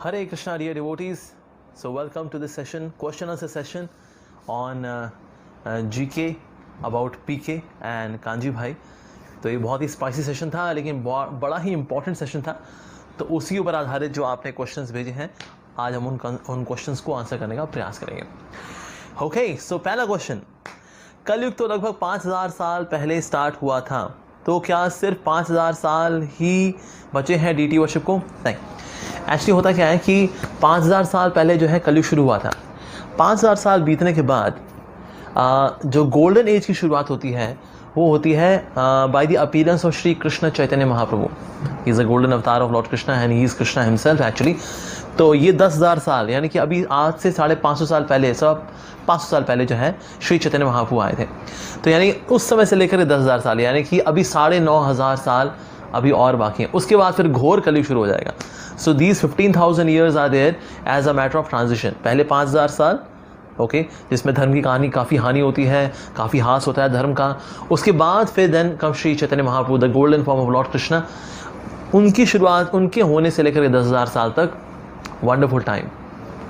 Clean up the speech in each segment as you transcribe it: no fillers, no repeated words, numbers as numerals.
Hare Krishna, dear devotees. So welcome to this session, question answer session on GK about PK and kanji भाई. तो ये बहुत ही spicy session था, लेकिन बड़ा ही इंपॉर्टेंट सेशन था. तो उसी ऊपर आधारित जो आपने क्वेश्चंस भेजे हैं, आज हम उन क्वेश्चंस को आंसर करने का प्रयास करेंगे. ओके, सो पहला क्वेश्चन. कलयुग तो लगभग 5000 साल पहले स्टार्ट हुआ था, तो क्या सिर्फ 5000 साल ही बचे हैं डीटी वर्शिप को? नहीं. एक्चुअली होता क्या है कि 5000 साल पहले जो है कलयुग शुरू हुआ था. 5000 साल बीतने के बाद जो गोल्डन एज की शुरुआत होती है वो होती है by the appearance of Shri Krishna Chaitanya Mahaprabhu. He is a golden avatar of Lord Krishna and he is Krishna himself actually. तो ये 10,000 साल यानी कि अभी आज से 550 साल पहले, सब 500 साल पहले जो है श्री चैतन्य महाप्रभु आए थे. तो यानी उस समय से लेकर 10,000 साल यानी कि अभी 9,500 साल अभी और बाकी हैं. उसके बाद फिर घोर कलयुग शुरू हो जाएगा. So these 15,000 years are there as a matter of transition. पहले 5,000 साल ओके जिसमें धर्म की कहानी काफ़ी हानि होती है, काफ़ी हास होता है धर्म का. उसके बाद फिर then come Shri Chaitanya Mahaprabhu, the golden form of Lord Krishna. उनकी शुरुआत उनके होने से लेकर 10,000 साल तक wonderful time,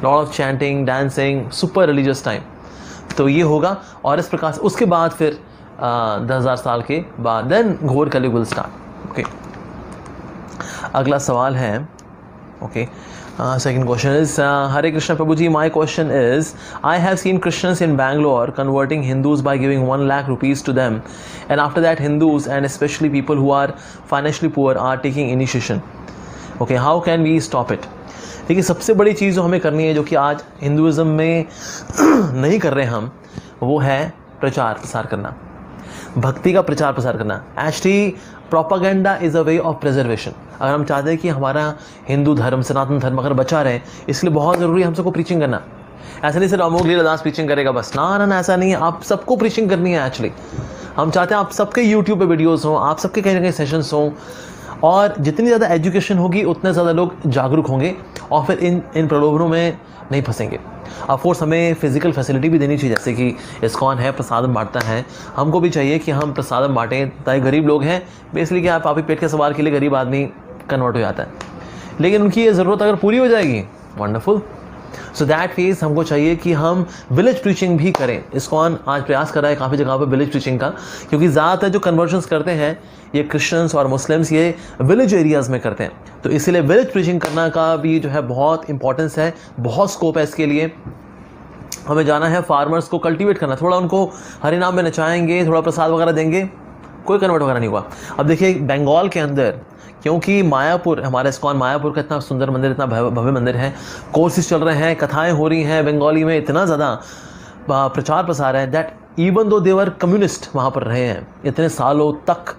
lot of chanting, dancing, super religious time. तो ये होगा. और इस प्रकार से उसके बाद फिर 10,000 साल के बाद देन घोर कलयुग विल स्टार्ट. ओके, अगला सवाल है. Okay, second question is Hare Krishna Prabhuji, my question is, I have seen Christians in Bangalore converting Hindus by giving 1 lakh rupees to them, and after that Hindus and especially people who are financially poor are taking initiation. Okay, how can we stop it? देखिए, सबसे बड़ी चीज़ जो हमें करनी है, जो कि आज हिंदुज़म में नहीं कर रहे हम, वो है प्रचार प्रसार करना, भक्ति का प्रचार प्रसार करना. Actually propaganda is a way of preservation. अगर हम चाहते हैं कि हमारा हिंदू धर्म, सनातन धर्म अगर बचा रहे, इसलिए बहुत ज़रूरी है हम सबको प्रीचिंग करना. ऐसा नहीं सिर्फ अमोघ लीलादास प्रीचिंग करेगा बस, ना ऐसा नहीं है. आप सबको प्रीचिंग करनी है. एक्चुअली हम चाहते हैं आप सबके यूट्यूब पे वीडियोस हों, आप सबके कहीं ना कहीं सेशंस हों, और जितनी ज़्यादा एजुकेशन होगी उतने ज़्यादा लोग जागरूक होंगे और फिर इन प्रलोभनों में नहीं फंसेंगे. ऑफ कोर्स हमें फिजिकल फैसिलिटी भी देनी चाहिए, जैसे कि इस्कॉन है, प्रसादम बांटता है. हमको भी चाहिए कि हम प्रसादम बांटें, ताकि गरीब लोग हैं बेसिकली क्या आप ही पेट के सवाल के लिए गरीब आदमी कन्वर्ट हो जाता है, लेकिन उनकी ये ज़रूरत अगर पूरी हो जाएगी, वंडरफुल. सो दैट फेज हमको चाहिए कि हम विलेज प्रीचिंग भी करें. इस्कॉन आज प्रयास कर रहा है काफ़ी जगह पर विलेज प्रीचिंग का, क्योंकि ज़्यादातर जो कन्वर्जन्स करते हैं ये क्रिश्चियंस और मुस्लिम्स ये विलेज एरियाज़ में करते हैं. तो इसीलिए विलेज प्रीचिंग करना का भी जो है बहुत इंपॉर्टेंस है, बहुत स्कोप है इसके लिए. हमें जाना है फार्मर्स को कल्टीवेट करना, थोड़ा उनको हरि नाम में नचाएंगे, थोड़ा प्रसाद वगैरह देंगे, कोई कन्वर्ट वगैरह नहीं हुआ. अब देखिए बंगाल के अंदर, क्योंकि मायापुर, हमारा इस्कॉन मायापुर का इतना सुंदर मंदिर, इतना भव्य मंदिर है, कोर्सेज चल रहे हैं, कथाएं हो रही हैं बंगाली में, इतना ज़्यादा प्रचार प्रसार है that even though they were communist वहाँ पर रहे हैं इतने सालों तक,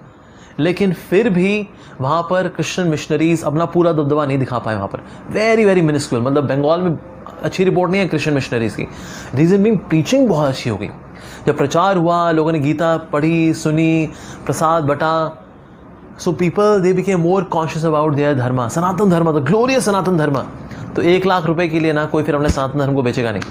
लेकिन फिर भी वहाँ पर क्रिश्चियन मिशनरीज अपना पूरा दबदबा नहीं दिखा पाए. वहाँ पर वेरी वेरी मिनिस्क्यूल, मतलब बंगाल में अच्छी रिपोर्ट नहीं है क्रिश्चियन मिशनरीज की. रीज़न बीइंग प्रीचिंग बहुत अच्छी हो गई. जब प्रचार हुआ, लोगों ने गीता पढ़ी, सुनी, प्रसाद बटा, so people they became more conscious about there धर्म, सनातन धर्म, द ग्लोरियस सनातन धर्म. तो 1 लाख रुपए के लिए ना कोई फिर अपने सनातन धर्म को बेचेगा नहीं,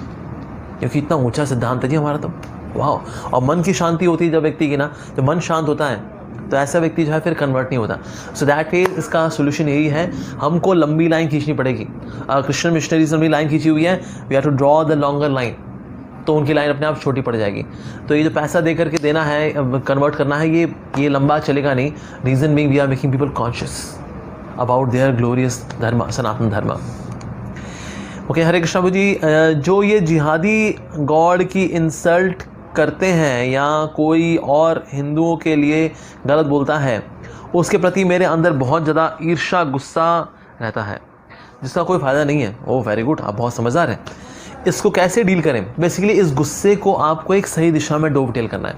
क्योंकि इतना ऊंचा सिद्धांत है जी हमारा. तो वाह. और मन की शांति होती है जब व्यक्ति की ना, जब मन शांत होता है तो ऐसा व्यक्ति जो है फिर कन्वर्ट नहीं होता. सो दैट वे इसका सोल्यूशन यही है, हमको लंबी लाइन खींचनी पड़ेगी. क्रिश्चियन मिशनरीज ने भी लाइन खींची हुई है, we have to draw the longer line, तो उनकी लाइन अपने आप छोटी पड़ जाएगी. तो ये जो पैसा दे करके देना है, कन्वर्ट करना है, ये लंबा चलेगा नहीं. Reason being we are making people conscious about their glorious dharma, Sanatan धर्म. ओके, हरे कृष्णा जी, जो ये जिहादी गॉड की इंसल्ट करते हैं या कोई और हिंदुओं के लिए गलत बोलता है, उसके प्रति मेरे अंदर बहुत ज़्यादा ईर्ष्या, गुस्सा रहता है, जिसका कोई फ़ायदा नहीं है. ओह वेरी गुड, आप बहुत समझदार हैं. इसको कैसे डील करें? बेसिकली इस गुस्से को आपको एक सही दिशा में डोवटेल करना है.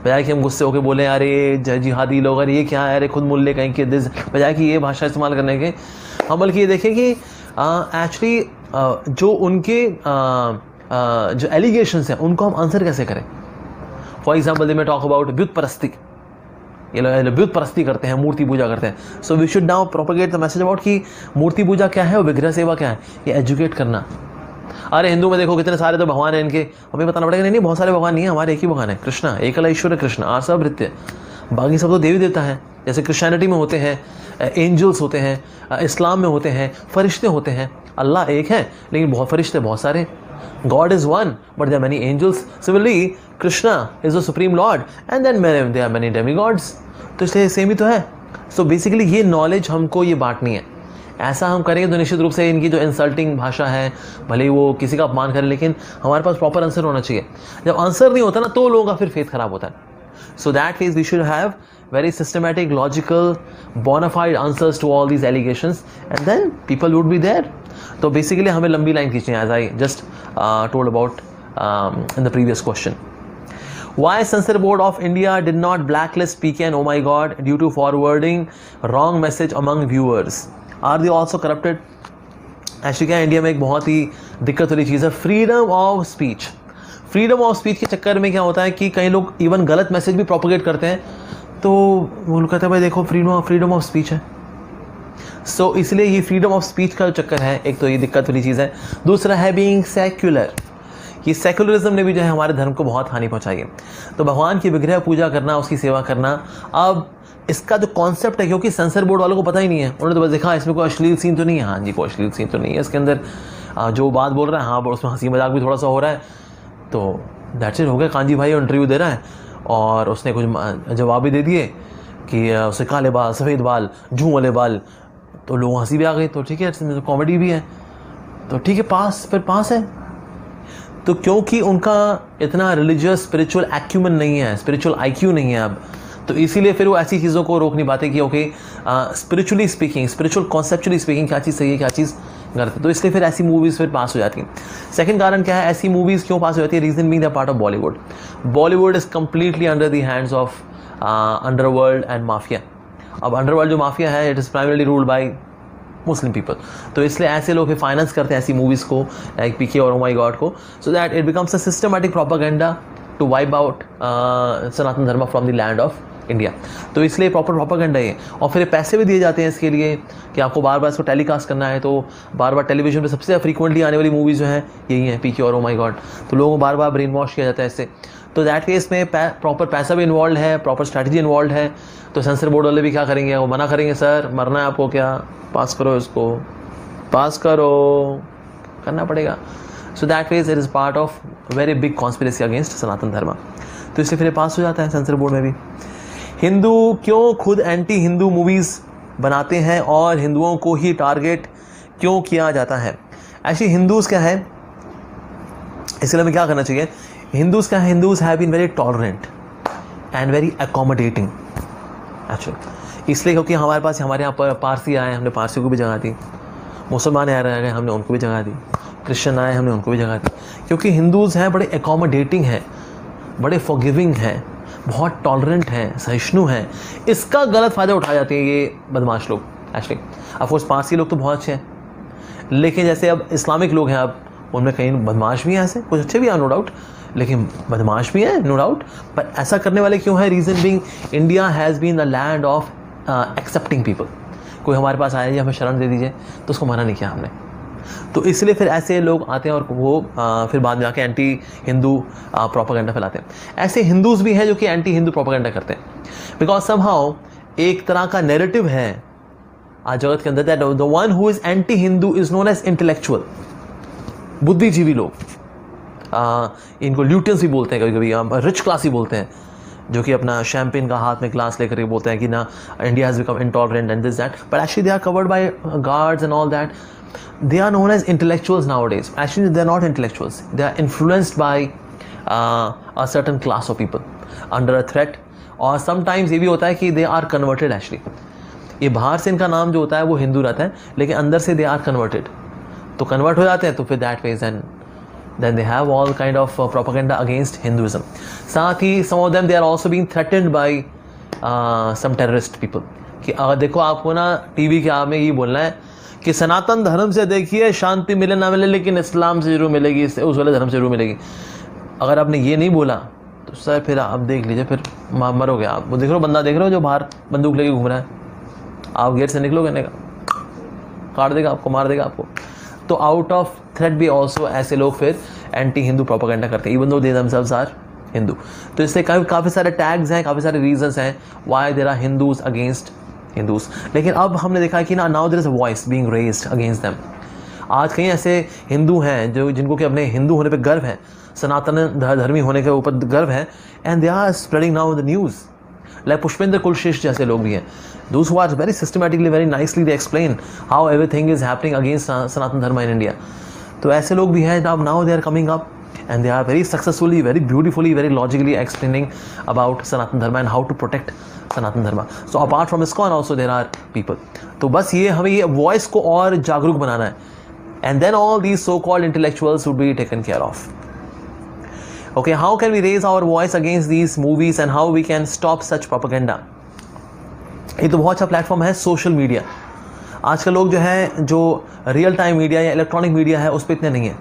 बजाय कि हम गुस्से होकर बोलें अरे जिहादी लोग, अरे ये क्या है, अरे खुद मुल्ले कहीं के दिस, बजाय कि ये भाषा इस्तेमाल करने के, हम बल्कि ये देखें कि एक्चुअली जो उनके जो एलिगेशंस हैं उनको हम आंसर कैसे करें. फॉर एग्जाम्पल दे में टॉक अबाउट व्युत परस्ती, ये लोग व्युत परस्ती करते हैं, मूर्ति पूजा करते हैं. So we should now propagate the message about कि मूर्ति पूजा क्या है और विग्रह सेवा क्या है, ये एजुकेट करना. अरे हिंदू में देखो कितने सारे तो भगवान हैं इनके, हमें बताना पड़ेगा नहीं बहुत सारे भगवान नहीं है, हमारे एक ही भगवान है कृष्णा, एकला ईश्वर कृष्ण, आर भृत्य, बाकी सब तो देवी देवता है. जैसे क्रिश्चियनिटी में होते हैं एंजल्स होते हैं, इस्लाम में होते हैं फरिश्ते होते हैं, अल्लाह एक है लेकिन बहुत फरिश्ते बहुत सारे, God is one but there are many angels. Similarly Krishna is the supreme lord and then there are many demigods. तो इसलिए सेम ही तो है. So basically ये नॉलेज हमको ये बांटनी है. ऐसा हम करेंगे तो निश्चित रूप से इनकी जो इंसल्टिंग भाषा है, भले ही वो किसी का अपमान करें, लेकिन हमारे पास प्रॉपर आंसर होना चाहिए. जब आंसर नहीं होता ना तो लोगों का फिर फेथ खराब होता है. So that means we should have very systematic, logical, bona fide answers to all these allegations and then people would be there. तो basically हमें लंबी लाइन खींचनी है, as I just told about in the previous question. Why Censor Board of India did not blacklist PK and Oh My God due to forwarding wrong message among viewers? Are they also corrupted? Actually क्या India में एक बहुत ही दिक्कत वाली चीज़ है, freedom of speech. Freedom of speech के चक्कर में क्या होता है कि कई लोग इवन गलत मैसेज भी प्रोपोगेट करते हैं, तो वो लोग कहते हैं भाई देखो फ्रीडम ऑफ स्पीच है. सो इसलिए ये फ्रीडम ऑफ स्पीच का जो चक्कर है, एक तो ये दिक्कत वाली चीज़ है. दूसरा है बीइंग सेक्युलर. ये सेक्युलरिज्म ने भी जो है हमारे धर्म को बहुत हानि पहुंचाई है. तो भगवान की विग्रह पूजा करना, उसकी सेवा करना, अब इसका जो कॉन्सेप्ट है, क्योंकि सेंसर बोर्ड वालों को पता ही नहीं है, उन्होंने तो बस देखा इसमें कोई अश्लील सीन तो नहीं है. हाँ जी, कोई अश्लील सीन तो नहीं है इसके अंदर, जो बात बोल रहा है हाँ उसमें हंसी मजाक भी थोड़ा सा हो रहा है, तो दैट्स इट, हो गया. कांजी भाई इंटरव्यू दे रहा है और उसने कुछ जवाब भी दे दिए कि उसे काले बाल, सफ़ेद बाल, जूं वाले बाल, तो लोग हंसी भी आ गई, तो ठीक है, इसमें तो कॉमेडी भी है, तो ठीक है, पास, फिर पास है. तो क्योंकि उनका इतना रिलीजियस स्पिरिचुअल एक्यूमेन नहीं है, स्पिरिचुअल आईक्यू नहीं है अब, तो इसीलिए फिर वो ऐसी चीज़ों को रोक नहीं पाते कि okay spiritually speaking, spiritual conceptually speaking क्या चीज़ सही है, क्या चीज़ गलत है. तो इसलिए फिर ऐसी मूवीज़ फिर पास हो जाती हैं. सेकंड कारण क्या है, ऐसी मूवीज़ क्यों पास हो जाती है? Reason being the part of Bollywood. Bollywood is completely under the hands of underworld and mafia. अब अंडरवर्ल्ड जो माफिया है, it is primarily ruled by Muslim people. तो इसलिए ऐसे लोग फाइनेंस करते हैं ऐसी मूवीज़ को, लाइक पीके और ओ माय गॉड को, so that it becomes a systematic propaganda to wipe out Sanatan Dharma from the land of India. तो इसलिए प्रॉपर प्रोपेगेंडा है. और फिर पैसे भी दिए जाते हैं इसके लिए कि आपको बार बार इसको टेलीकास्ट करना है, तो बार बार टेलीविजन पे सबसे फ्रीक्वेंटली आने वाली मूवीज़ जो हैं यही हैं, पीके और ओ माय गॉड. तो लोगों को बार बार ब्रेन वॉश किया जाता है इससे. तो दैट केस में प्रॉपर पैसा भी इन्वॉल्व है, प्रॉपर स्ट्रैटेजी इन्वॉल्व है. तो सेंसर बोर्ड वाले भी क्या करेंगे, वो मना करेंगे, सर मरना है आपको क्या, पास करो इसको, पास करो, करना पड़ेगा. So that ways it is part of very big conspiracy against Sanatan Dharma. तो इसलिए फिर पास हो जाता है सेंसर बोर्ड में भी. हिंदू क्यों खुद एंटी हिंदू मूवीज़ बनाते हैं और हिंदुओं को ही टारगेट क्यों किया जाता है? एक्चुअली हिंदूज़ क्या है, इसलिए हमें क्या करना चाहिए, हिंदूज़ क्या है, Hindus have been very tolerant and very accommodating actually. इसलिए क्योंकि हमारे यहाँ पर पारसी आए, हमने पारसियों को भी जगह दी, मुसलमान आ रहे हैं हमने उनको भी जगह दी, क्रिश्चियन आए हमने उनको भी जगह दी. क्योंकि हिंदूज़ हैं बड़े अकोमोडेटिंग हैं, बड़े फॉरगिविंग हैं, बहुत टॉलरेंट हैं, सहिष्णु हैं. इसका गलत फ़ायदा उठा जाते हैं ये बदमाश लोग. एक्चुअली ऑफकोर्स पारसी लोग तो बहुत अच्छे हैं, लेकिन जैसे अब इस्लामिक लोग हैं, अब उनमें कहीं बदमाश भी हैं, ऐसे कुछ अच्छे भी हैं नो डाउट, लेकिन बदमाश भी हैं नो डाउट. पर ऐसा करने वाले क्यों है? Reason being India has been the land of accepting people. कोई हमारे पास आया जी हमें शरण दे दीजिए, तो उसको मना नहीं किया हमने. तो इसलिए फिर ऐसे लोग आते हैं और वो फिर बाद में जाके एंटी हिंदू प्रोपेगेंडा फैलाते हैं. ऐसे हिंदूज़ भी हैं जो कि एंटी हिंदू प्रोपेगेंडा करते हैं, बिकॉज समहाउ एक तरह का नैरेटिव है आज जगत के अंदर that the one who is anti Hindu is known as intellectual. बुद्धिजीवी लोग, इनको ल्यूटियंस भी बोलते हैं, कभी कभी रिच क्लास ही बोलते हैं, जो कि अपना शैम्पेन का हाथ में ग्लास लेकर के बोलते हैं कि ना India has become intolerant and this that, but actually they are covered by guards and all that. They are known as intellectuals nowadays. Actually, they are not intellectuals. They are influenced by a certain class of people under a threat. और sometimes ये भी होता है कि they are converted actually. ये बाहर से इनका नाम जो होता है वो हिंदू रहता है, लेकिन अंदर से they are converted. तो convert हो जाते हैं, तो फिर that ways then they have all kind of propaganda against Hinduism. साथ ही some of them they are also being threatened by some terrorist people. कि देखो आपको ना टीवी के में ये बोलना है कि सनातन धर्म से देखिए शांति मिले ना मिले, लेकिन इस्लाम से जरूर मिलेगी, उस वाले धर्म से जरूर मिलेगी. अगर आपने ये नहीं बोला तो सर फिर आप देख लीजिए, फिर मरोगे आप. वो देख रहे हो बंदा, देख रहे हो जो बाहर बंदूक लेके घूम रहा है, आप गेट से निकलोगे नहीं, काट देगा आपको, मार देगा आपको. तो आउट ऑफ थ्रेट भी ऑल्सो ऐसे लोग फिर एंटी हिंदू प्रोपेगेंडा करते हैं, even though they themselves are Hindu. तो इससे काफ़ी सारे टैग्स हैं, काफ़ी सारे रीजंस हैं why there are Hindus against Hindus. लेकिन अब हमने देखा कि ना now there is a voice being raised against them. आज कई ऐसे हिंदू हैं जो जिनको कि अपने हिंदू होने पे गर्व है, सनातन धर्मी होने के ऊपर गर्व है, and they are spreading now the news, like Pushpendra Kulshreshtha जैसे लोग भी हैं, those who are very systematically, very nicely they explain how everything is happening against Sanatan Dharma in India. तो ऐसे लोग भी हैं, now they are coming up and they are very successfully, very beautifully, very logically explaining about Sanatan Dharma and how to protect Sanatan Dharma. So apart from ISKCON also there are people. तो बस ये हमें ये voice को और जागरूक बनाना है, and then all these so-called intellectuals would be taken care of. Okay, how can we raise our voice against these movies and how we can stop such propaganda? ये तो बहुत अच्छा प्लेटफॉर्म है सोशल मीडिया. आजकल लोग जो है जो रियल टाइम मीडिया या इलेक्ट्रॉनिक मीडिया है उस पर इतने नहीं है.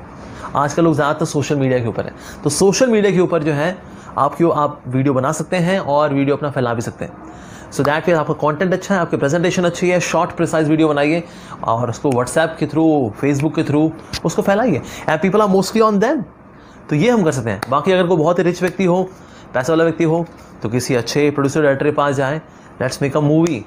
आजकल लोग ज़्यादातर सोशल मीडिया के ऊपर है. तो सोशल मीडिया के ऊपर जो है आप वीडियो बना सकते हैं और वीडियो अपना फैला भी सकते हैं. सो दैट वे आपका कंटेंट अच्छा है, आपकी प्रेजेंटेशन अच्छी है, शॉर्ट प्रिसाइज वीडियो बनाइए और उसको व्हाट्सएप के थ्रू, फेसबुक के थ्रू उसको फैलाइए, and people are mostly on them. तो ये हम कर सकते हैं. बाकी अगर कोई बहुत ही रिच व्यक्ति हो, पैसा वाला व्यक्ति हो, तो किसी अच्छे प्रोड्यूसर डायरेक्टर के पास जाए, let's make a movie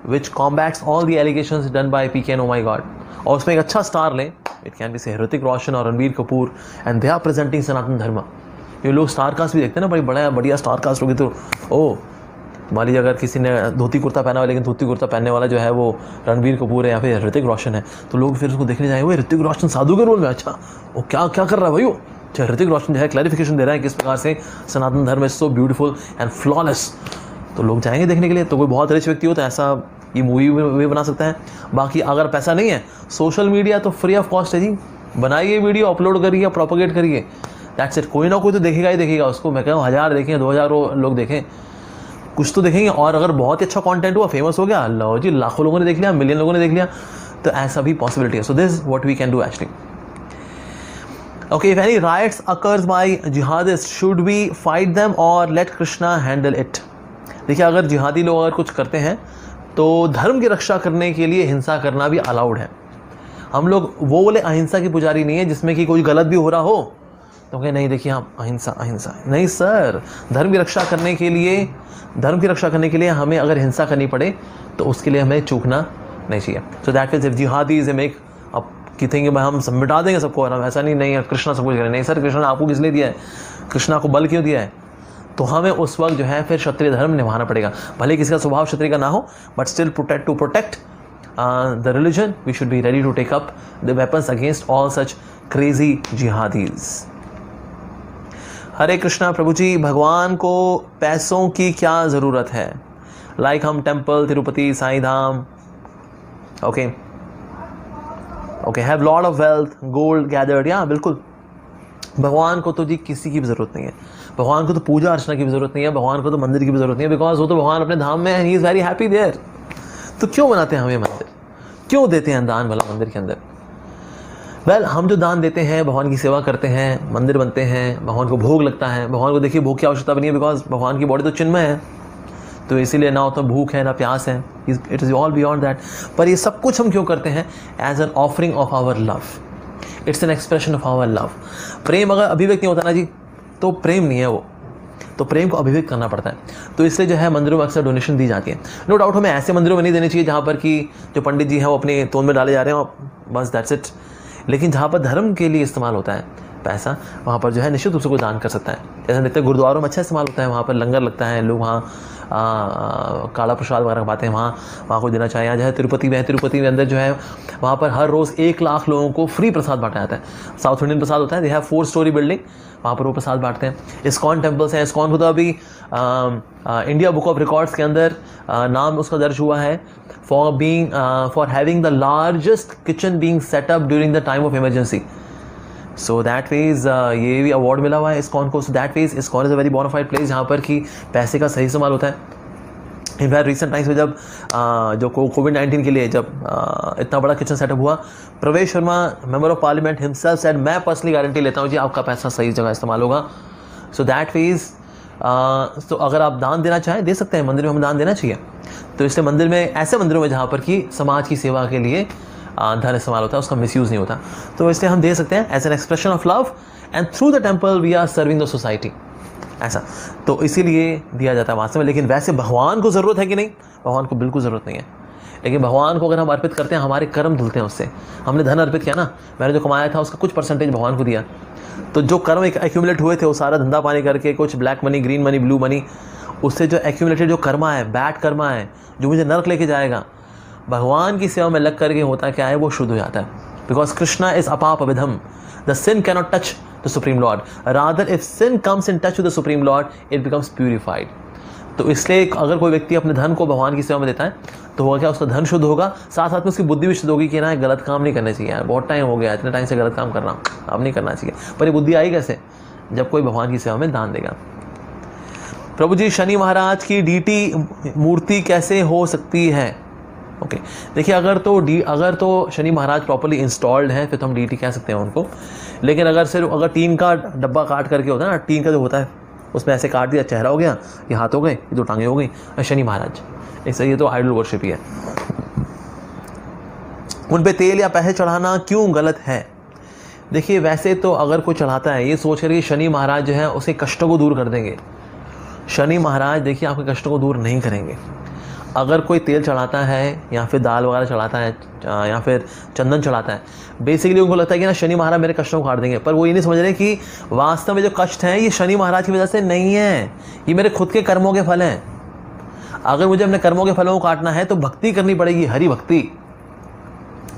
which combats all the allegations done by PK and Oh My God, और उसमें एक अच्छा स्टार लें. इट कैन बी से ऋतिक रोशन और Ranbir Kapoor, and they are presenting Sanatan Dharma. ये लोग स्टार कास्ट भी देखते हैं ना, बड़ी बढ़िया स्टार कास्ट होगी. तो ओ मान लीजिए अगर किसी ने धोती कुर्ता पहना हुआ, लेकिन धोती कुर्ता पहनने वाला जो है वो रणबीर कपूर है या फिर ऋतिक रोशन है, तो लोग फिर उसको देखने जाएंगे, ऋतिक रोशन साधु के रोल में, अच्छा वो क्या कर रहा है भाई. वो अच्छा ऋतिक रोशन जो है क्लैरिफिकेशन दे रहा है किस प्रकार से सनातन धर्म is so beautiful and flawless, तो लोग जाएंगे देखने के लिए. तो कोई बहुत रिच व्यक्ति हो तो ऐसा ये मूवी भी बना सकता है. बाकी अगर पैसा नहीं है, सोशल मीडिया तो फ्री ऑफ कॉस्ट है जी, बनाइए वीडियो, अपलोड करिए, प्रोपोगेट करिए, दैट्स इट. कोई ना कोई तो देखेगा ही देखेगा उसको. मैं कहूँ 1000 देखें, 2000 लोग देखें, कुछ तो देखेंगे. और अगर बहुत ही अच्छा कंटेंट हुआ, फेमस हो गया, लो जी लाखों लोगों ने देख लिया, मिलियन लोगों ने देख लिया, तो ऐसा भी पॉसिबिलिटी है. So this what we can do actually. Okay, if any riots occurs by jihadists, should we fight them or let Krishna handle it? देखिए, अगर जिहादी लोग अगर कुछ करते हैं तो धर्म की रक्षा करने के लिए हिंसा करना भी अलाउड है. हम लोग वो बोले अहिंसा की पुजारी नहीं है जिसमें कि कोई गलत भी हो रहा हो तो कहें नहीं देखिए हम अहिंसा नहीं सर. धर्म की रक्षा करने के लिए हमें अगर हिंसा करनी पड़े तो उसके लिए हमें चूकना नहीं चाहिए. सो that means if jihadis make up कि थिंक हम सब मिटा देंगे सबको, और हम ऐसा नहीं कृष्णा सब कुछ करें, नहीं सर. कृष्णा ने आपको किस लिए दिया है? कृष्णा को बल क्यों दिया है? तो हमें उस वक्त जो है फिर क्षत्रिय धर्म निभाना पड़ेगा. भले किसी का स्वभाव क्षत्रिय का ना हो, but still protect the religion we should be ready to take up the weapons against all such crazy jihadis. Hare Krishna Prabhu ji, भगवान को पैसों की क्या ज़रूरत है? लाइक हम temple, Tirupati, Sai Dham, okay have lot of wealth, gold gathered. या बिल्कुल, भगवान को तो जी किसी की भी ज़रूरत नहीं है. भगवान को तो पूजा अर्चना की भी ज़रूरत नहीं है, भगवान को तो मंदिर की भी ज़रूरत नहीं है, बिकॉज वो तो भगवान अपने धाम में है, he is very happy there. तो क्यों बनाते हैं हमें मंदिर, क्यों देते हैं दान भला मंदिर के अंदर? वेल, हम जो दान देते हैं, भगवान की सेवा करते हैं, मंदिर बनते हैं, भगवान को भोग लगता है. भगवान को देखिए भोग की आवश्यकता भी नहीं है, बिकॉज भगवान की बॉडी तो चिन्मय है, तो इसीलिए ना तो भूख है ना प्यास है. It is all beyond that. पर ये सब कुछ हम क्यों करते हैं? As an offering of our love. It's an expression of our love. प्रेम अगर अभिव्यक्त नहीं होता ना जी, तो प्रेम नहीं है वो. तो प्रेम को अभिव्यक्त करना पड़ता है. तो इसलिए जो है मंदिरों में अक्सर डोनेशन दी जाती है. नो डाउट हमें ऐसे मंदिरों में नहीं देनी चाहिए जहाँ पर कि जो पंडित जी हैं वो अपने तोन में डाले जा रहे हैं, बस दैट्स इट. लेकिन जहाँ पर धर्म के लिए इस्तेमाल होता है पैसा, वहाँ पर जो है निश्चित रूप से कोई दान कर सकता है. जैसे देखते हैं गुरुद्वारों में अच्छा इस्तेमाल होता है, वहाँ पर लंगर लगता है, लोग वहाँ काला प्रसाद वगैरह पाते हैं, वहाँ को देना चाहिए. जैसे तिरुपति में अंदर जो है वहाँ पर हर रोज़ 1 लाख लोगों को फ्री प्रसाद बांटा जाता है. साउथ इंडियन प्रसाद होता है, दे हैव 4 स्टोरी बिल्डिंग, वहाँ पर वो प्रसाद बांटते हैं. इस्कॉन टेम्पल्स हैं, इस्कॉन को तो अभी इंडिया बुक ऑफ रिकॉर्ड्स के अंदर नाम उसका दर्ज हुआ है for having the largest kitchen being set up during the time of emergency. So that ways ये भी अवार्ड मिला हुआ है इस्कॉन को. So that ways ISKCON is a very bona fide place जहाँ पर कि पैसे का सही इस्तेमाल होता है. इनफैक्ट रिसेंट टाइम्स में जब जो कोविड-19 के लिए जब इतना बड़ा किचन सेटअप हुआ, प्रवेश Sharma member of parliament himself said मैं पर्सनली गारंटी लेता हूँ जी आपका पैसा सही जगह इस्तेमाल होगा. सो दैट वेज तो अगर आप दान देना चाहें दे सकते हैं, मंदिर में हमें दान देना चाहिए. तो इसलिए मंदिर में, ऐसे मंदिरों में जहाँ पर कि समाज की सेवा के लिए धन इस्तेमाल होता है, उसका मिसयूज़ नहीं होता, तो इसलिए हम दे सकते हैं as an expression of love, and through the temple we are serving the society. ऐसा तो इसीलिए दिया जाता है वास्तव में. लेकिन वैसे भगवान को ज़रूरत है कि नहीं? भगवान को बिल्कुल ज़रूरत नहीं है. लेकिन भगवान को अगर हम अर्पित करते हैं, हमारे कर्म धुलते हैं उससे। हमने धन अर्पित किया ना, मैंने जो कमाया था उसका कुछ परसेंटेज भगवान को दिया, तो जो कर्म एक्यूमुलेट हुए थे वो सारा धंधा पानी करके, कुछ black money, green money, blue money, उससे जो एक्यूमुलेटेड जो कर्मा है, बैड कर्मा है, जो मुझे नरक लेके जाएगा, भगवान की सेवा में लग करके होता क्या है, वो शुद्ध हो जाता है। बिकॉज कृष्णा इज अपाप अविधम, the sin cannot touch the supreme lord, rather if sin comes in touch with the supreme lord it becomes purified. तो इसलिए अगर कोई व्यक्ति अपने धन को भगवान की सेवा में देता है तो होगा क्या, उसका धन शुद्ध होगा, साथ साथ में उसकी बुद्धि भी शुद्ध होगी कि ना गलत काम नहीं करना चाहिए यार, बहुत टाइम हो गया, इतने टाइम से गलत काम कर रहा हूँ, अब नहीं करना चाहिए। पर ये बुद्धि आई कैसे, जब कोई भगवान की सेवा में दान देगा। प्रभु जी, शनि महाराज की डीटी मूर्ति कैसे हो सकती है? ओके, देखिए अगर तो शनि महाराज प्रॉपर्ली इंस्टॉल्ड है फिर तो हम डीटी कह सकते हैं उनको। लेकिन अगर टीन का डब्बा काट करके होता है ना, टीन का जो होता है उसमें ऐसे काट दिया, चेहरा हो गया, ये हाथ हो गए, ये दो टांगे हो गई, शनि महाराज, इससे ये तो आइडल वर्शिप ही है। उन पे तेल या पैसे चढ़ाना क्यों गलत है? देखिए वैसे तो अगर कोई चढ़ाता है ये सोच कर कि शनि महाराज जो है उसे कष्टों को दूर कर देंगे, शनि महाराज देखिए आपके कष्टों को दूर नहीं करेंगे। अगर कोई तेल चढ़ाता है या फिर दाल वगैरह चढ़ाता है या फिर चंदन चढ़ाता है, बेसिकली उनको लगता है कि ना शनि महाराज मेरे कष्टों को काट देंगे, पर वो ये नहीं समझ रहे कि वास्तव में जो कष्ट हैं ये शनि महाराज की वजह से नहीं है, ये मेरे खुद के कर्मों के फल हैं। अगर मुझे अपने कर्मों के फलों को काटना है तो भक्ति करनी पड़ेगी, हरि भक्ति।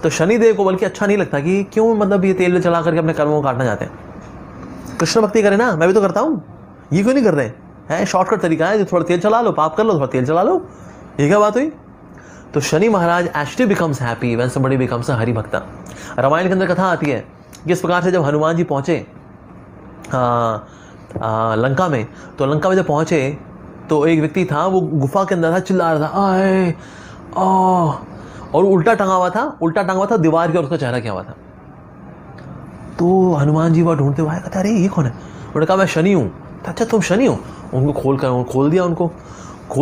तो शनिदेव को बल्कि अच्छा नहीं लगता कि क्यों मतलब ये तेल चढ़ा करके अपने कर्मों को काटना चाहते हैं। कृष्ण भक्ति करें ना, मैं भी तो करता हूँ, ये क्यों नहीं कर रहे हैं? शॉर्टकट तरीका है, जो थोड़ा तेल चला लो, पाप कर लो, थोड़ा तेल चला लो, ये क्या बात हुई? तो Shani Maharaj actually becomes happy when somebody becomes a Hari bhakta. Ramayan के अंदर कथा आती है किस प्रकार से जब हनुमान जी पहुंचे लंका में, तो लंका में जब पहुंचे तो एक व्यक्ति था, वो गुफा के अंदर था, चिल्ला रहा था आए और उल्टा टंगा हुआ था दीवार की, और उसका चेहरा क्या हुआ था। तो हनुमान जी वह ढूंढते हुए आए, कहते अरे ये कौन है? उन्होंने कहा मैं शनि हूँ। अच्छा तुम शनि हो? उनको खोल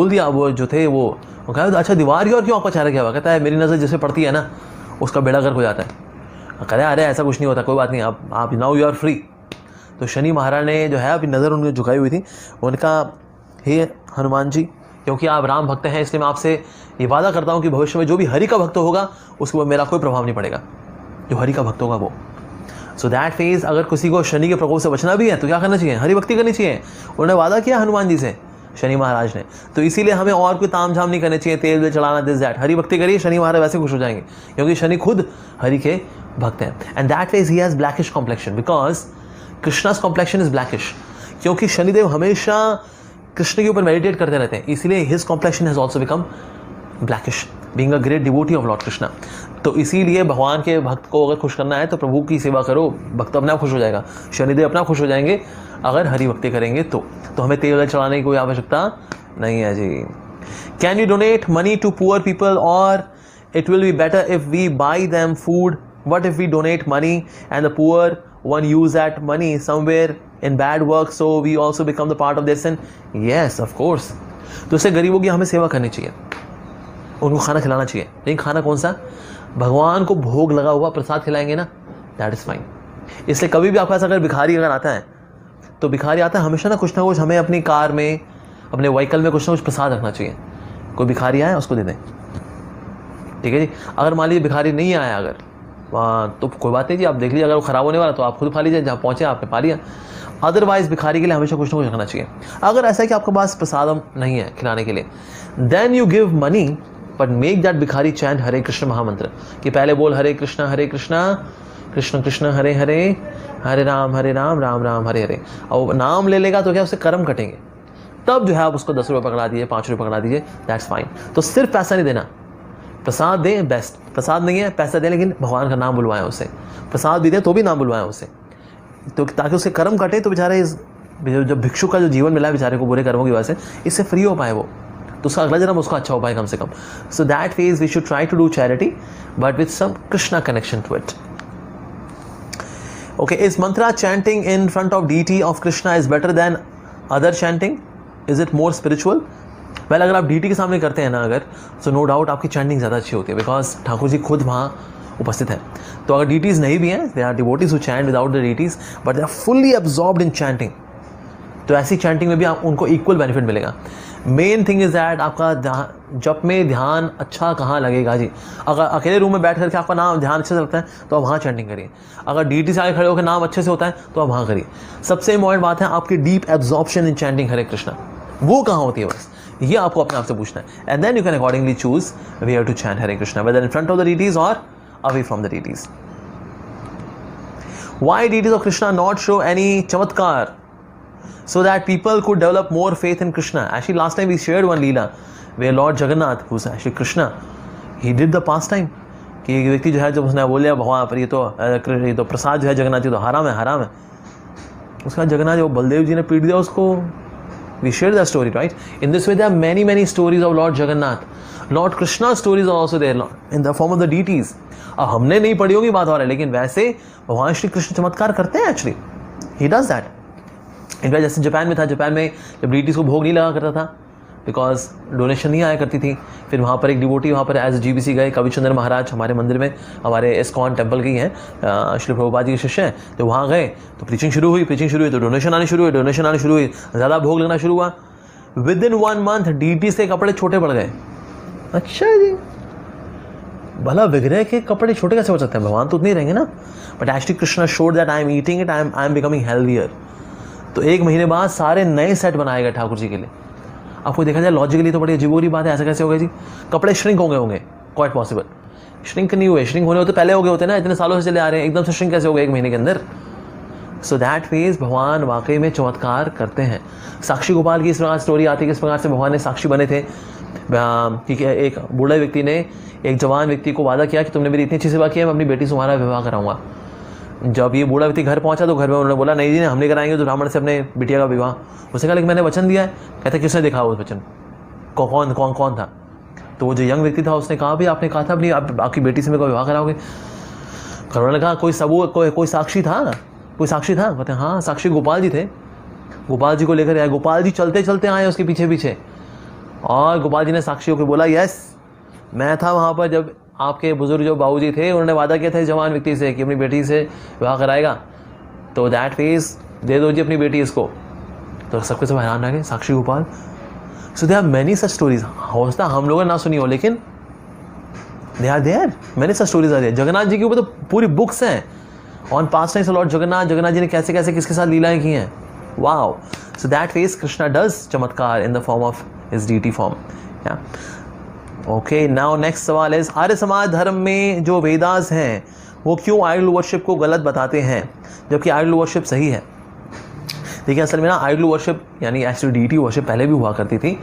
दिया। वो जो थे वो कहा अच्छा दीवार की, और क्यों आपका चेहरा क्या हुआ? कहता है मेरी नज़र जिसे पड़ती है ना उसका बेड़ा गर्क हो जाता है। कहते अरे ऐसा कुछ नहीं होता, कोई बात नहीं, आप नाउ यू आर फ्री। तो शनि महाराज ने जो है अपनी नज़र उनकी झुकाई हुई थी, उनका हे हनुमान जी, क्योंकि आप राम भक्त हैं इसलिए मैं आपसे ये वादा करता हूँ कि भविष्य में जो भी हरि का भक्त होगा उसके ऊपर मेरा कोई प्रभाव नहीं पड़ेगा, जो हरि का भक्त होगा वो। सो दैट फेज अगर किसी को शनि के प्रकोप से बचना भी है तो क्या करना चाहिए? हरि भक्ति करनी चाहिए। उन्होंने वादा किया हनुमान जी से, शनि महाराज ने, तो इसीलिए हमें और कोई ताम झाम नहीं करने चाहिए, तेल वेल चढ़ाना, दिस दैट। हरि भक्ति करिए, शनि महाराज वैसे खुश हो जाएंगे क्योंकि शनि खुद हरि के भक्त हैं। And that ways he has blackish complexion because Krishna's complexion is blackish, क्योंकि शनिदेव हमेशा कृष्ण के ऊपर मेडिटेट करते रहते हैं, इसलिए his complexion has also become blackish being a great devotee of Lord Krishna. तो इसीलिए भगवान के भक्त को अगर खुश करना है तो प्रभु की सेवा करो, भक्त अपने आप खुश हो जाएगा, शनिदेव अपना खुश हो जाएंगे अगर हरि भक्ति करेंगे तो हमें तेल चढ़ाने की कोई आवश्यकता नहीं है जी। Can you donate money to poor people or it will be better if we buy them food? What if we donate money and the poor one use that money somewhere in bad work so we also become the part of their sin? Yes, of course. तो इससे गरीबों की हमें सेवा करनी चाहिए, उनको खाना खिलाना चाहिए, लेकिन खाना कौन सा? भगवान को भोग लगा हुआ प्रसाद खिलाएंगे ना, दैट इज़ फाइन। इसलिए कभी भी आपके पास अगर भिखारी अगर आता है तो भिखारी आता है हमेशा ना कुछ हमें अपनी कार में, अपने व्हीकल में कुछ ना कुछ प्रसाद रखना चाहिए। कोई भिखारी आया उसको दे दें, ठीक है जी। अगर मान लीजिए भिखारी नहीं आया अगर तो कोई बात नहीं जी, आप देख लीजिए, अगर वो ख़राब होने वाला तो आप खुद खा लीजिए, जहाँ पहुँचे आपने पा लिया। अदरवाइज भिखारी के लिए हमेशा कुछ ना कुछ रखना चाहिए। अगर ऐसा है कि आपके पास प्रसाद नहीं है खिलाने के लिए, then you give money but make that bhikhari chant Hare Krishna mahamantra, कि पहले बोल हरे कृष्ण कृष्ण कृष्ण हरे हरे, हरे राम राम राम हरे हरे। और नाम ले लेगा तो क्या उससे कर्म कटेंगे, तब जो है आप उसको 10 रुपये पकड़ा दीजिए, 5 रुपये पकड़ा दीजिए, दैट्स फाइन। तो सिर्फ पैसा नहीं देना, प्रसाद दें बेस्ट, प्रसाद नहीं है पैसा दें लेकिन भगवान का नाम बुलवाएं उससे, प्रसाद भी दें तो भी नाम बुलवाएं उससे, तो ताकि उसके कर्म कटे, तो बेचारे जब भिक्षु का जो जीवन मिला है बेचारे को बुरे कर्मों की वजह से, इससे फ्री हो पाए वो, तो उसका अगला जन्म उसका अच्छा हो पाए कम से कम। So that phase we should try to do charity but with some Krishna connection to it. Okay, is mantra chanting in front of deity of Krishna is better than other chanting? Is it more spiritual? Well, अगर आप deity के सामने करते हैं ना अगर, so no doubt आपकी chanting ज़्यादा अच्छी होती है, बिकॉज ठाकुर जी खुद वहाँ उपस्थित हैं। तो अगर डीटीज़ नहीं भी हैं, they are devotees who chant without the deities but they are fully absorbed in chanting, तो ऐसी चैंटिंग में भी आप उनको इक्वल बेनिफिट मिलेगा। मेन थिंग इज दैट आपका जप में ध्यान अच्छा कहाँ लगेगा जी। अगर अकेले रूम में बैठ करके आपका नाम ध्यान अच्छे से लगता है तो आप वहाँ चैंटिंग करिए। अगर डीटी से आगे खड़े होकर नाम अच्छे से होता है तो आप वहाँ करिए। सबसे इंपॉर्टेंट बात है आपकी डीप एब्जॉर्प्शन इन चैंटिंग हरे कृष्णा, वो कहाँ होती है, बस ये आपको अपने आप से पूछना है। And then you can accordingly choose where to chant Hare Krishna, whether in front of the deities or away from the deities. Why deities of Krishna not show any chamatkar so that people could develop more faith in Krishna? Actually, last time we shared one Leela where Lord Jagannath, who's actually Krishna, he did the pastime कि एक व्यक्ति जो है जब उसने बोलिया भगवान पर ये तो प्रसाद जो है जगन्नाथ जी तो हराम है, उसका जगन्नाथ जो बलदेव जी ने पीट दिया उसको। We shared that story, right? In this way, there are many stories of Lord Jagannath. Lord Krishna's stories are also there in the form of the deities. अब हमने नहीं पढ़ी होगी बात और है, लेकिन वैसे भगवान श्री कृष्ण चमत्कार करते हैं actually. He does that. In fact जैसे जापान में था, जापान में जब डीटीज को भोग नहीं लगा करता था बिकॉज डोनेशन नहीं आया करती थी, फिर वहाँ पर एक डिवोटी वहाँ पर एज जीबीसी गए, कविचंद्र महाराज हमारे मंदिर में, हमारे इस्कॉन टेम्पल के ही हैं, श्री प्रभुपाद जी के शिष्य हैं, तो वहाँ गए तो प्रीचिंग शुरू हुई तो डोनेशन आनी शुरू हुई, ज़्यादा भोग लगना शुरू हुआ। विद इन 1 month डीटी से कपड़े छोटे पड़ गए। अच्छा जी, भला विग्रह के कपड़े छोटे कैसे हो सकते हैं, भगवान तो उतने ही रहेंगे ना। But actually Krishna showed that I am eating it, I am becoming healthier. तो 1 महीने बाद सारे नए सेट बनाए गए ठाकुर जी के लिए। आपको देखा जाए लॉजिकली तो बड़ी अजीब बुरी बात है, ऐसा कैसे हो गया जी, कपड़े श्रिंक होंगे क्वाइट पॉसिबल। श्रिंक नहीं हुए, श्रिंक होने होते पहले हो गए होते ना, इतने सालों से चले आ रहे हैं, एकदम से श्रिंक कैसे हो गए 1 महीने के अंदर। सो दैट मीन्स भगवान वाकई में चमत्कार करते हैं। साक्षी गोपाल की इस प्रकार स्टोरी आती है, किस प्रकार से भगवान ने साक्षी बने थे कि एक बूढ़े व्यक्ति ने एक जवान व्यक्ति को वादा किया कि तुमने मेरी इतनी अच्छी सेवा की है, मैं अपनी बेटी से तुम्हारा विवाह कराऊंगा। जब ये बूढ़ा व्यक्ति घर पहुंचा तो घर में उन्होंने बोला नहीं जी हम नहीं कराएंगे तो ब्राह्मण से अपने बिटिया का विवाह। उसने कहा लेकिन मैंने वचन दिया है। कहते किसने देखा उस वचन कौन था? तो वो जो यंग व्यक्ति था उसने कहा भाई आपने कहा था अपनी आपकी बेटी से मेरे को विवाह कराओगे। उन्होंने कहा कोई सबूत कोई साक्षी था? कहते हाँ साक्षी गोपाल जी थे। गोपाल जी को लेकर आए, गोपाल जी चलते चलते आए उसके पीछे और गोपाल जी ने साक्षियों को बोला यस मैं था वहाँ पर जब आपके बुजुर्ग जो बाबूजी थे उन्होंने वादा किया था इस जवान व्यक्ति से कि अपनी बेटी से विवाह कराएगा, तो दैट फेस दे दो जी अपनी बेटी इसको। तो सबके सब हैरान रह गए, Sakshi Gopal. So there are many such stories. हो सकता हम लोगों ने ना सुनी हो लेकिन they are there, many such stories are there. Jagannath ji के ऊपर तो पूरी बुक्स हैं on pastimes lord Jagannath ji ने कैसे कैसे किसके साथ लीलाएं की हैं। Wow. So that phase Krishna does chamatkar in the form of his deity form. Okay, now next सवाल है आर्य समाज धर्म में जो वेदास हैं वो क्यों आइडल वर्शिप को गलत बताते हैं जबकि आइडल वर्शिप सही है? देखिए असल में ना आइडल वर्शिप यानी एक्चुअली डीटी वर्शिप पहले भी हुआ करती थी,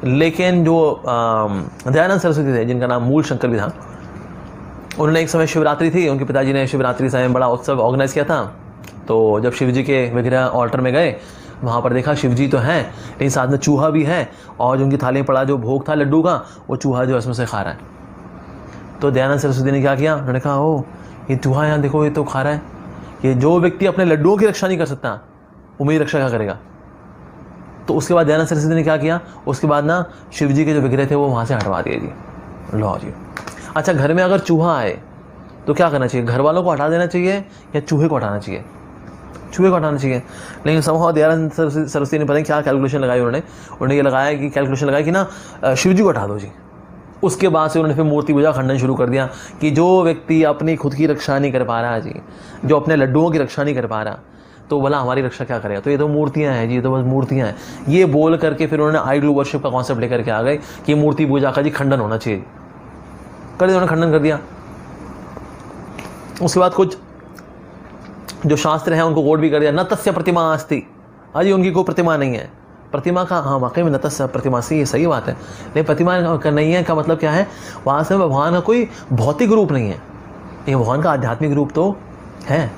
लेकिन जो दयानंद सरस्वती थे जिनका नाम मूल शंकर भी था, उन्होंने एक समय शिवरात्रि थी, उनके पिताजी ने शिवरात्रि समय बड़ा उत्सव ऑर्गेनाइज किया था। तो जब शिव जी के विग्रह ऑल्टर में गए वहाँ पर देखा शिव जी तो हैं लेकिन साथ में चूहा भी है और जो उनकी थाली में पड़ा जो भोग था लड्डू का वो चूहा जो इसमें से खा रहा है। तो दयानंद सरस्वती ने क्या किया, उन्होंने कहा ओ ये चूहा यहाँ देखो ये तो खा रहा है, ये जो व्यक्ति अपने लड्डुओं की रक्षा नहीं कर सकता वो मेरी रक्षा क्या करेगा। तो उसके बाद दयानंद सरस्वती ने क्या किया, उसके बाद ना शिव जी के जो विग्रह थे वो वहाँ से हटवा दिए जी। लो जी। अच्छा, घर में अगर चूहा आए तो क्या करना चाहिए, घर वालों को हटा देना चाहिए या चूहे को हटाना चाहिए? चूहे को हटाना चाहिए। लेकिन समहाउ दयानंद सरस्वती ने पता नहीं क्या कैलकुलेशन लगाई, उन्होंने ये लगाया कि कैलकुलेशन लगाई कि ना शिव जी को हटा दो जी। उसके बाद से उन्होंने फिर मूर्ति पूजा खंडन शुरू कर दिया कि जो व्यक्ति अपनी खुद की रक्षा नहीं कर पा रहा जी, जो अपने लड्डुओं की रक्षा नहीं कर पा रहा, तो भला हमारी रक्षा क्या करेगा, तो ये तो मूर्तियाँ हैं जी, ये तो बस मूर्तियाँ हैं। ये बोल करके फिर उन्होंने आइडल वर्शिप का कॉन्सेप्ट लेकर के आ गए कि मूर्ति पूजा का जी खंडन होना चाहिए। कर दिया, उन्होंने खंडन कर दिया। उसके बाद कुछ जो शास्त्र हैं उनको कोड भी कर दिया, न तस्य प्रतिमा अस्ति। हाँ जी, उनकी कोई प्रतिमा नहीं है। प्रतिमा का हाँ वाकई में न तस्य प्रतिमा से ये सही बात है, लेकिन प्रतिमा नहीं है का मतलब क्या है, वहाँ से भगवान का कोई भौतिक रूप नहीं है, ये भगवान का आध्यात्मिक रूप तो है।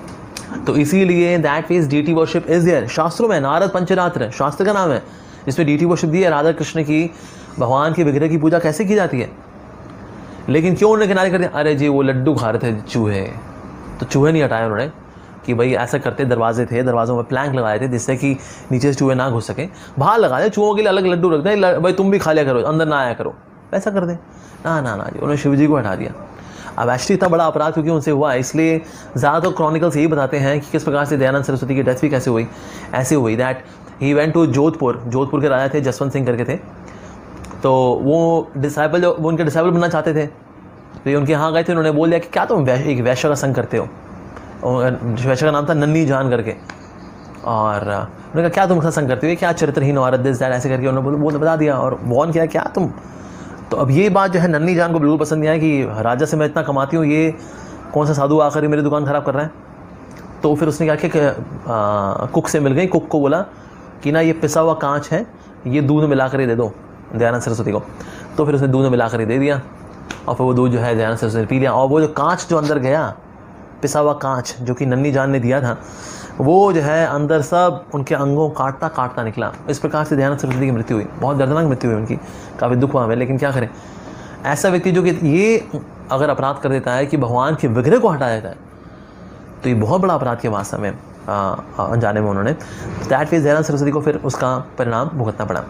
तो इसीलिए that means deity worship is there. शास्त्रों में नारद पंचरात्र शास्त्र का नाम है जिसमें डीटी वर्शिप दी है, राधा कृष्ण की भगवान के विग्रह की पूजा कैसे की जाती है। लेकिन क्यों उन्होंने किनारे कर दिया, अरे जी वो लड्डू खा रहे थे चूहे, तो चूहे नहीं हटाए उन्होंने कि भाई ऐसा करते, दरवाजे थे, दरवाज़ों में प्लैंक लगाए थे जिससे कि नीचे से चूहे ना घुस सके, बाहर लगा दे, चूहों के लिए अलग लड्डू रख दे, भाई तुम भी खा लिया करो, अंदर ना आया करो, ऐसा कर दे। ना ना ना जी, उन्होंने शिव जी को हटा दिया। अब एक्चुअली इतना बड़ा अपराध क्योंकि उनसे हुआ, इसलिए ज़्यादातर क्रॉनिकल्स यही बताते हैं कि किस प्रकार से दयानंद सरस्वती की डेथ भी कैसे हुई। ऐसे हुई that he went to Jodhpur के राजा थे जसवंत सिंह करके थे, तो वो उनके डिसाइबल बनना चाहते थे, तो ये उनके यहाँ गए थे। उन्होंने बोल दिया कि क्या तुम एक वैश्य का संग करते हो, वैश्य का नाम था नन्नी जान करके, और उन्होंने कहा क्या तुम उसका संग करते हो, क्या चरित्रहीन औरत दिस दैट ऐसे करके उन्होंने बता दिया और वॉर्न किया क्या तुम। तो अब ये बात जो है नन्नी जान को बिल्कुल पसंद नहीं आया कि राजा से मैं इतना कमाती हूँ, ये कौन सा साधु आकर मेरी दुकान ख़राब कर रहा है। तो फिर उसने क्या कि कुक से मिल गई, कुक को बोला कि ना ये पिसा हुआ कांच है, ये दूध में मिला कर ही दे दो दयानंद सरस्वती को। तो फिर उसने दूध में मिला कर ही दे दिया और फिर वो दूध जो है दयानंद सरस्वती ने पी लिया। और वो जो कांच जो अंदर गया, पिसा हुआ कांच जो कि नन्नी जान ने दिया था, वो जो है अंदर सब उनके अंगों काटता काटता निकला। इस प्रकार से दयानंद सरस्वती की मृत्यु हुई, बहुत दर्दनाक मृत्यु हुई उनकी, काफ़ी दुख हुआ हमें, लेकिन क्या करें। ऐसा व्यक्ति जो कि ये अगर अपराध कर देता है कि भगवान के विग्रह को हटा देता है, तो ये बहुत बड़ा अपराध के वास्तव में अनजाने में उन्होंने दैट वे दयानंद सरस्वती को फिर उसका परिणाम भुगतना पड़ा।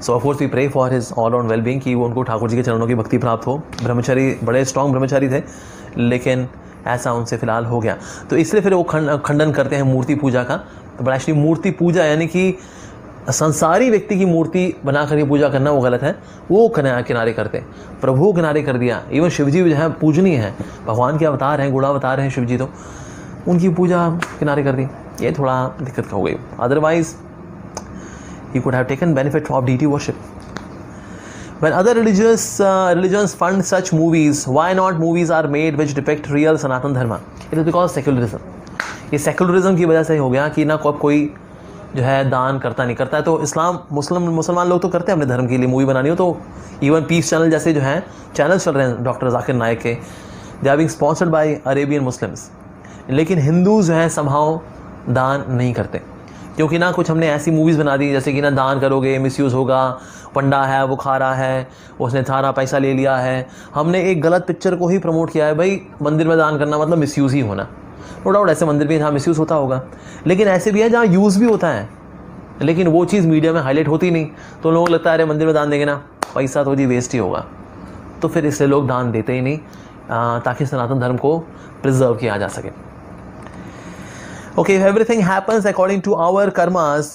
So of course we pray for his all round well being कि वो उनको ठाकुर जी के चरणों की भक्ति प्राप्त हो। ब्रह्मचारी, बड़े स्ट्रॉन्ग ब्रह्मचारी थे, लेकिन ऐसा उनसे फिलहाल हो गया। तो इसलिए फिर वो खंडन करते हैं मूर्ति पूजा का। तो बड़ा एक्चुअली मूर्ति पूजा यानी कि संसारी व्यक्ति की मूर्ति बनाकर ये पूजा करना वो गलत है, वो किनारे करते। प्रभु किनारे कर दिया। इवन शिवजी जो है पूजनीय है, भगवान के अवतार हैं, गुणावतार हैं शिवजी, तो उनकी पूजा किनारे कर दी, ये थोड़ा दिक्कत हो गई। Otherwise he could have taken benefit of deity worship. When other religions fund such movies, why not movies are made which depict real Sanatan Dharma? It is because secularism. ये सेकुलरिज्म की वजह से हो गया कि ना कोई जो है दान करता नहीं करता है। तो मुसलमान लोग तो करते हैं अपने धर्म के लिए, मूवी बनानी हो तो इवन पीस चैनल जैसे जो है चैनल चल रहे हैं डॉक्टर जाकिर नायक के, they are being sponsored by Arabian Muslims. लेकिन हिंदूज जो है संभाव दान नहीं करते, क्योंकि ना कुछ हमने ऐसी मूवीज़ बना दी जैसे कि ना दान करोगे मिसयूज़ होगा, पंडा है वो खा रहा है, उसने सारा पैसा ले लिया है। हमने एक गलत पिक्चर को ही प्रमोट किया है, भाई मंदिर में दान करना मतलब मिसयूज़ ही होना। नो डाउट ऐसे मंदिर भी जहाँ मिसयूज़ होता होगा, लेकिन ऐसे भी है जहाँ यूज़ भी होता है, लेकिन वो चीज़ मीडिया में हाईलाइट होती नहीं। तो लोगों को लगता है अरे मंदिर में दान देंगे ना, पैसा तो जी वेस्ट ही होगा, तो फिर इससे लोग दान देते ही नहीं ताकि सनातन धर्म को प्रिजर्व किया जा सके। Okay, if everything happens according to our karmas,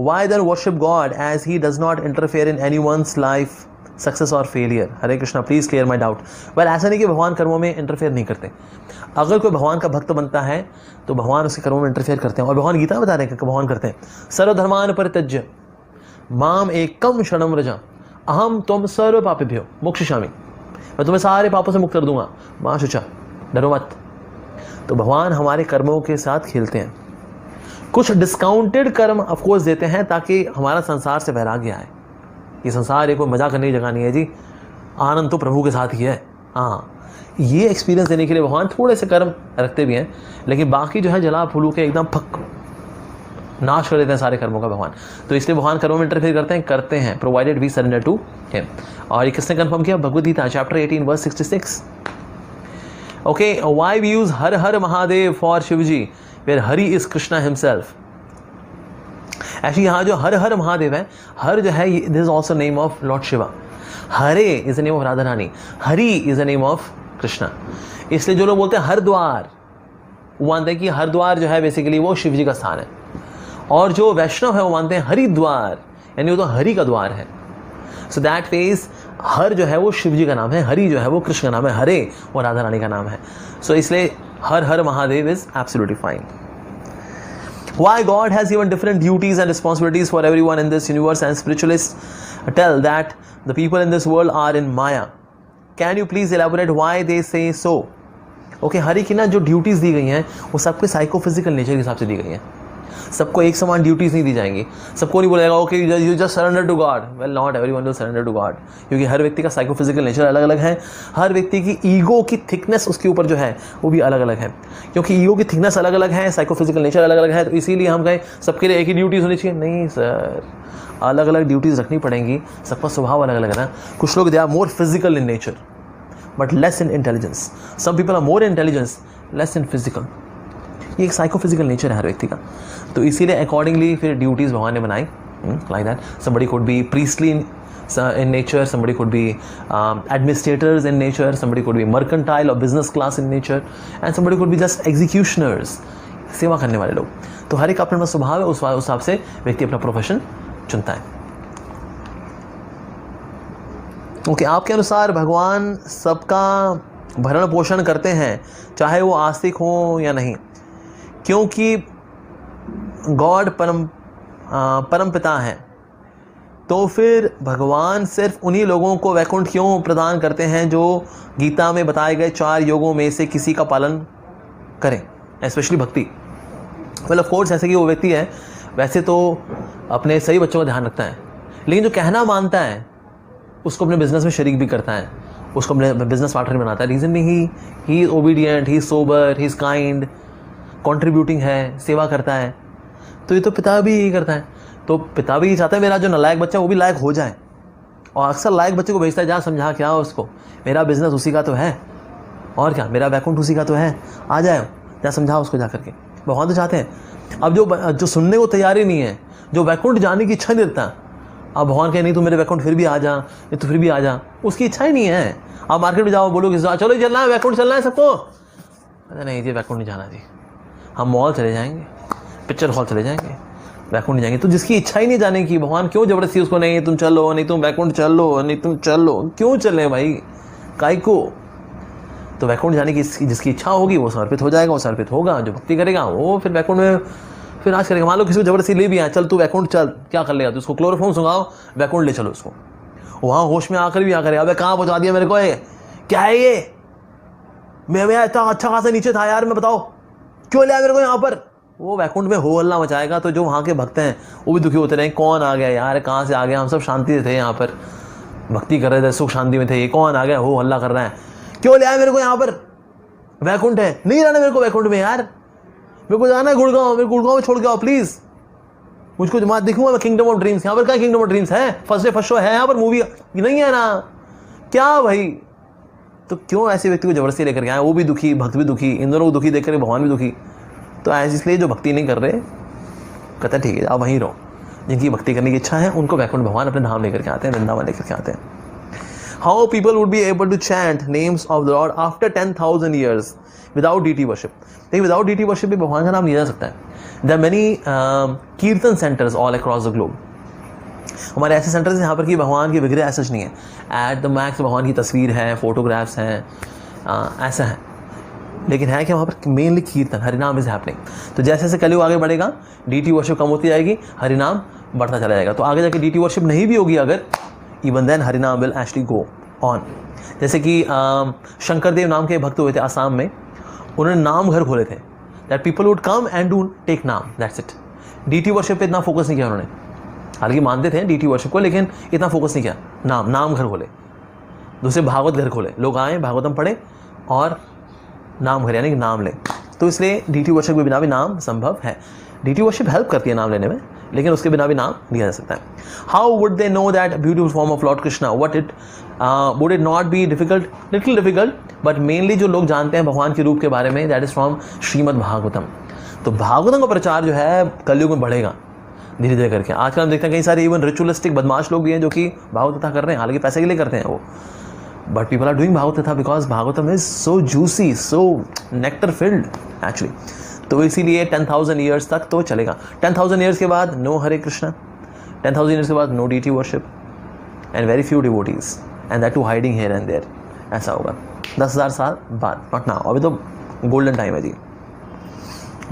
why then worship God as He does not interfere in anyone's life, success or failure? Hare Krishna, please clear my doubt. Well, ऐसा नहीं कि भगवान कर्मों में interfere नहीं करते। अगर कोई भगवान का भक्त बनता है तो भगवान उसके कर्मों में इंटरफेयर करते हैं, और भगवान गीता बता रहे हैं कि भगवान करते हैं। सर्वधर्मान परित्यज्य माम एकम शरणम व्रज अहम त्वं सर्व पापेभ्यो मोक्षयिष्यामि। मैं तुम्हें सारे पापों से मुक्त कर दूंगा, मां शुचा, डरो मत। तो भगवान हमारे कर्मों के साथ खेलते हैं। कुछ डिस्काउंटेड कर्म ऑफ कोर्स देते हैं ताकि हमारा संसार से वैराग्य आए। ये संसार एक कोई मजा करने की जगह नहीं है जी, आनंद तो प्रभु के साथ ही है। हाँ, ये एक्सपीरियंस देने के लिए भगवान थोड़े से कर्म रखते भी हैं, लेकिन बाकी जो है जला फूलू के एकदम फक नाश कर देते हैं सारे कर्मों का भगवान। तो इसलिए भगवान कर्मों में इंटरफेयर करते हैं provided we surrender to him. और ये किसने कंफर्म किया? Bhagavad Gita chapter 18 verse 66। Okay, why we use Har Har Mahadev for Shivji, where Hari is Krishna himself? Actually, यहाँ जो हर हर महादेव है, हर जो है this is also name of Lord Shiva. Hare is the name of Radha Rani, Hari is the name of Krishna. इसलिए जो लोग बोलते हैं हरिद्वार, वो मानते हैं कि हरिद्वार जो है बेसिकली वो शिव जी का स्थान है, और जो वैष्णव है वो मानते हैं हरिद्वार, यानी वो तो हरि का द्वार है। सो दैट मीन्स हर जो है वो शिव जी का नाम है, हरि जो है वो कृष्ण का नाम है, हरे वो राधा रानी का नाम है। सो इसलिए Har Har Mahadev is absolutely fine. Why God has given different duties and responsibilities for everyone in this universe, and spiritualists tell that the people in this world are in Maya. Can you please elaborate why they say so? Okay, Hari की ना जो duties दी गई हैं वो सबके psychophysical nature के हिसाब से दी गई हैं। सबको एक समान ड्यूटीज़ नहीं दी जाएंगी, सबको नहीं बोलेगा okay you just surrender to God. Well, not everyone will surrender to God, क्योंकि हर व्यक्ति का साइकोफिजिकल नेचर अलग अलग है, हर व्यक्ति की ईगो की थिकनेस उसके ऊपर जो है वो भी अलग अलग है। क्योंकि ईगो की थिकनेस अलग अलग है, साइकोफिजिकल नेचर अलग अलग है, तो इसीलिए हम कहें सबके लिए एक ही ड्यूटीज़ होनी चाहिए। नहीं सर, अलग अलग ड्यूटीज़ रखनी पड़ेंगी, सबका स्वभाव अलग अलग है ना। कुछ लोग they are more physical in nature but less in intelligence, some people are more intelligence less in physical. ये एक साइकोफिजिकल नेचर है हर व्यक्ति का, तो इसीलिए अकॉर्डिंगली फिर ड्यूटीज़ भगवान ने बनाई like that. Somebody could be priestly in nature, somebody could be administrators in nature, somebody could be mercantile or business class in nature, and somebody could be just executioners, सेवा करने वाले लोग। तो हर एक अपना स्वभाव है, उस हिसाब से व्यक्ति अपना प्रोफेशन चुनता है। ओके, आपके अनुसार भगवान सबका भरण पोषण करते हैं, चाहे वो आस्तिक हो या नहीं, क्योंकि गॉड परम पिता है, तो फिर भगवान सिर्फ उन्हीं लोगों को वैकुंठ क्यों प्रदान करते हैं जो गीता में बताए गए 4 योगों में से किसी का पालन करें, स्पेशली भक्ति। वेल ऑफ कोर्स, ऐसे कि वो व्यक्ति है वैसे तो अपने सही बच्चों का ध्यान रखता है, लेकिन जो कहना मानता है उसको अपने बिजनेस में शरीक भी करता है, उसको अपने बिजनेस पार्टनर बनाता है। रीज़न भी he is obedient, he is sober, he is kind, contributing है, सेवा करता है। तो ये तो पिता भी यही करता है। तो पिता भी चाहता है मेरा जो नालायक बच्चा वो भी लायक हो जाए, और अक्सर लायक बच्चे को भेजता है, जा समझा क्या उसको, मेरा बिजनेस उसी का तो है, और क्या, मेरा वैकुंठ उसी का तो है, आ जाए, जा समझा उसको जा करके। भगवान तो चाहते हैं। अब जो सुनने को तैयार ही नहीं है, जो वैकुंठ जाने की इच्छा नहीं रखता, अब भगवान कहे नहीं तू मेरे वैकुंठ फिर भी आ जा, नहीं तो फिर भी आ जा, उसकी इच्छा ही नहीं है। आप मार्केट में जाओ, बोलो कि चलो चलना है, वैकुंठ चलना है सबको, नहीं जी वैकुंठ नहीं जाना जी, हम मॉल चले जाएंगे, पिक्चर हॉल चले जाएंगे, वैकुंठ नहीं जाएंगे। तो जिसकी इच्छा ही नहीं जाने की, भगवान क्यों जबरदस्ती उसको, नहीं तुम चलो, नहीं तुम वैकुंठ चलो, नहीं तुम चलो, क्यों चले भाई, काई को। तो वैकुंठ जाने की जिसकी इच्छा होगी वो समर्पित हो जाएगा, वो समर्पित होगा, जो भक्ति करेगा वो फिर वैकुंठ में फिर राज करेगा। मान लो किसी को जबरदस्ती ले भी आए, चल तू वैकुंठ चल, क्या कर लेगा, तो उसको क्लोरोफॉर्म सुंघाओ, वैकुंठ ले चलो उसको, वहाँ होश में आकर भी क्या करे, अबे कहाँ पहुँचा दिया मेरे को, ये क्या है ये, मैं इतना अच्छा खासा नीचे था यार, मैं बताओ क्यों लिया मेरे को यहाँ पर। वो वैकुंठ में हो हल्ला मचाएगा, तो जो वहाँ के भक्त हैं वो भी दुखी होते रहे, कौन आ गया यार, कहाँ से आ गया, हम सब शांति से थे यहाँ पर, भक्ति कर रहे थे, सुख शांति में थे, ये कौन आ गया, हो हल्ला कर रहा है, क्यों लिया मेरे को यहाँ पर, वैकुंठ है, नहीं रहना मेरे को वैकुंठ में यार, मेरे को जाना है गुड़गांव, मेरे गुड़गांव में छोड़ के आओ प्लीज, मुझको जमात दिखूंगा मैं किंगडम ऑफ ड्रीम्स। यहाँ पर क्या किंगडम ऑफ ड्रीम्स है, फर्स्ट शो है यहाँ पर, मूवी नहीं है ना, क्या भाई। तो क्यों ऐसे व्यक्ति को जबरदस्ती लेकर के आए, वो भी दुखी, भक्त भी दुखी, इन दोनों को दुखी देख कर भगवान भी दुखी। तो ऐसे इसलिए जो भक्ति नहीं कर रहे, कहते हैं ठीक है आप वहीं रहो, जिनकी भक्ति करने की इच्छा है उनको वैकुंठ भगवान अपने धाम लेकर के आते हैं, वृंदावन लेकर के आते हैं। How people would be able to chant names of the Lord after 10,000 years without deity worship. देखिए विदाउट डीटी वर्शिप भी भगवान का नाम लिया जा सकता है। There many kirtan centres all across the globe. हमारे ऐसे सेंटर्स हैं यहाँ पर कि भगवान की विग्रह ऐसा नहीं है, एट द मैक्स भगवान की तस्वीर है, फोटोग्राफ्स हैं, ऐसा है, लेकिन है कि वहाँ पर मेनली कीर्तन, हरिनाम इज हैपनिंग। तो जैसे जैसे कलयुग आगे बढ़ेगा डीटी वर्शिप कम होती जाएगी, हरिनाम बढ़ता चला जाएगा। तो आगे जाके डीटी वर्शिप नहीं भी होगी अगर, इवन देन हरिनाम विल एक्चुअली गो ऑन। जैसे कि शंकर देव नाम के भक्त हुए थे आसाम में, उन्होंने नाम घर खोले थे, that people would come and do take naam, that's it. Deity worship पे इतना फोकस नहीं किया उन्होंने, हालांकि मानते थे डीटी वर्शिप को, लेकिन इतना फोकस नहीं किया। नाम घर खोले, दूसरे भागवत घर खोले, लोग आए भागवतम पढ़े और नाम घर यानी कि नाम ले। तो इसलिए डीटी वर्शिप के बिना भी नाम संभव है। डीटी वर्शिप हेल्प करती है नाम लेने में, लेकिन उसके बिना भी नाम लिया जा सकता है। How would they know that beautiful form of Lord Krishna, would it not be difficult, little difficult, but mainly जो लोग जानते हैं भगवान के रूप के बारे में, that is from Shrimad Bhagavatam. तो भागवतम का प्रचार जो है कलयुग में बढ़ेगा धीरे धीरे करके। आजकल हम देखते हैं कई सारे इवन रिचुअलिस्टिक बदमाश लोग भी हैं जो कि भागवत कथा कर रहे हैं, हालांकि पैसे के लिए करते हैं वो, but people are doing Bhagwat katha because Bhagwatam is so juicy, so nectar filled actually. तो इसीलिए 10,000 years तक तो चलेगा। 10,000 years के बाद नो हरे कृष्णा, 10,000 years के बाद no deity worship and very few devotees, and that too hiding here and there. ऐसा होगा 10,000 साल बाद, नॉट नाउ, अभी तो गोल्डन टाइम है जी।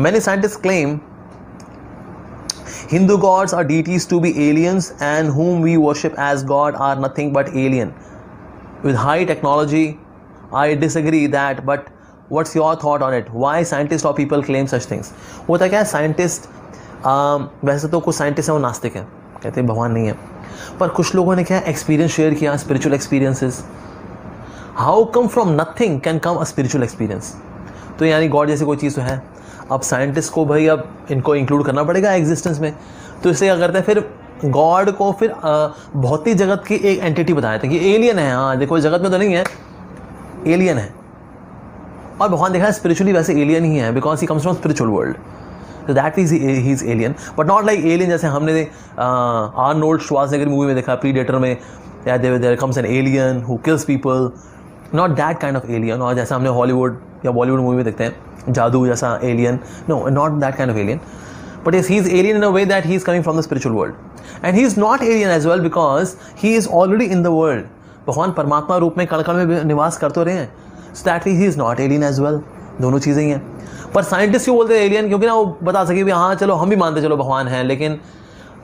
Many scientist claim Hindu gods are deities to be aliens and whom we worship as God are nothing but alien with high technology. I disagree that, but what's your thought on it? Why scientists or people claim such things? होता क्या है, scientist वैसे तो कुछ scientist हैं वो नास्तिक हैं, कहते हैं भगवान नहीं है, पर कुछ लोगों ने क्या एक्सपीरियंस शेयर किया, spiritual experiences. How come from nothing can come a spiritual experience. तो यानी गॉड जैसी कोई चीज़ तो है। अब साइंटिस्ट को भाई अब इनको इंक्लूड करना पड़ेगा एग्जिस्टेंस में, तो इससे क्या करते हैं फिर गॉड को फिर भौतिक जगत की एक एंटिटी बताया था कि एलियन है, हाँ देखो जगत में तो नहीं है, एलियन है। और भगवान देखा है स्पिरिचुअली वैसे एलियन ही है, because he comes from spiritual world, तो that is he is alien, but not like alien जैसे हमने आर्नोल्ड श्वार्ज़नेगर मूवी में देखा, प्रीडेटर में, या there comes an alien who kills people, not that kind of alien. और जैसा हमने हॉलीवुड या बॉलीवुड मूवी में देखते हैं जादू जैसा alien, no not that kind of alien. but yes, he is alien in a way that he is coming from the spiritual world, and he is not alien as well because he is already in the world. भगवान परमात्मा रूप में कण-कण में निवास कर तो रहे हैं, so that he is not alien as well. दोनों चीज़ें ही हैं. पर साइंटिस्ट क्यों बोलते हैं एलियन? क्योंकि ना वो बता सके भी हाँ चलो हम भी मानते चलो भगवान है, लेकिन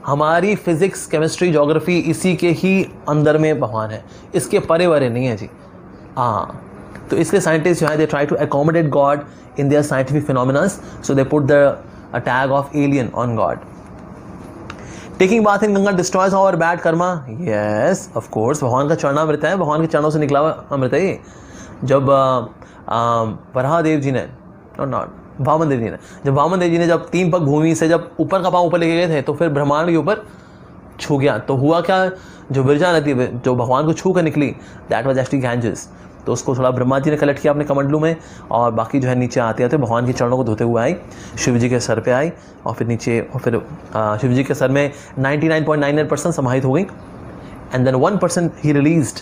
हमारी फिजिक्स, केमिस्ट्री, ज्योग्राफी इसी के ही अंदर में भगवान है, इसके परे वरे नहीं है जी. हाँ, तो इसलिए साइंटिस्ट जो है they try to accommodate God in their scientific phenomenas, so they put the tag of alien on God. Taking bath in Ganga destroys our bad karma. Yes of course, भगवान का चरणामृत है, भगवान के चरणों से निकला हुआ अमृत है. जब वराहदेव जी ने नॉट वामन देव जी ने, जब वामन देव जी ने जब 3 पग भूमि से जब ऊपर का पाँव ऊपर लेके गए थे, तो फिर ब्रह्मांड के ऊपर छू गया. तो हुआ क्या, जो विरजा नदी जो भगवान को छू कर निकली, दैट वाज एक्चुअली गैंजेस. तो उसको थोड़ा ब्रह्मा जी ने कलेक्ट किया अपने कमंडलू में, और बाकी जो है नीचे आते आते भगवान के चरणों को धोते हुए आई, शिव जी के सर पे आई, और फिर नीचे, और फिर शिव जी के सर में 99.99% समाहित हो गई. एंड देन 1% ही released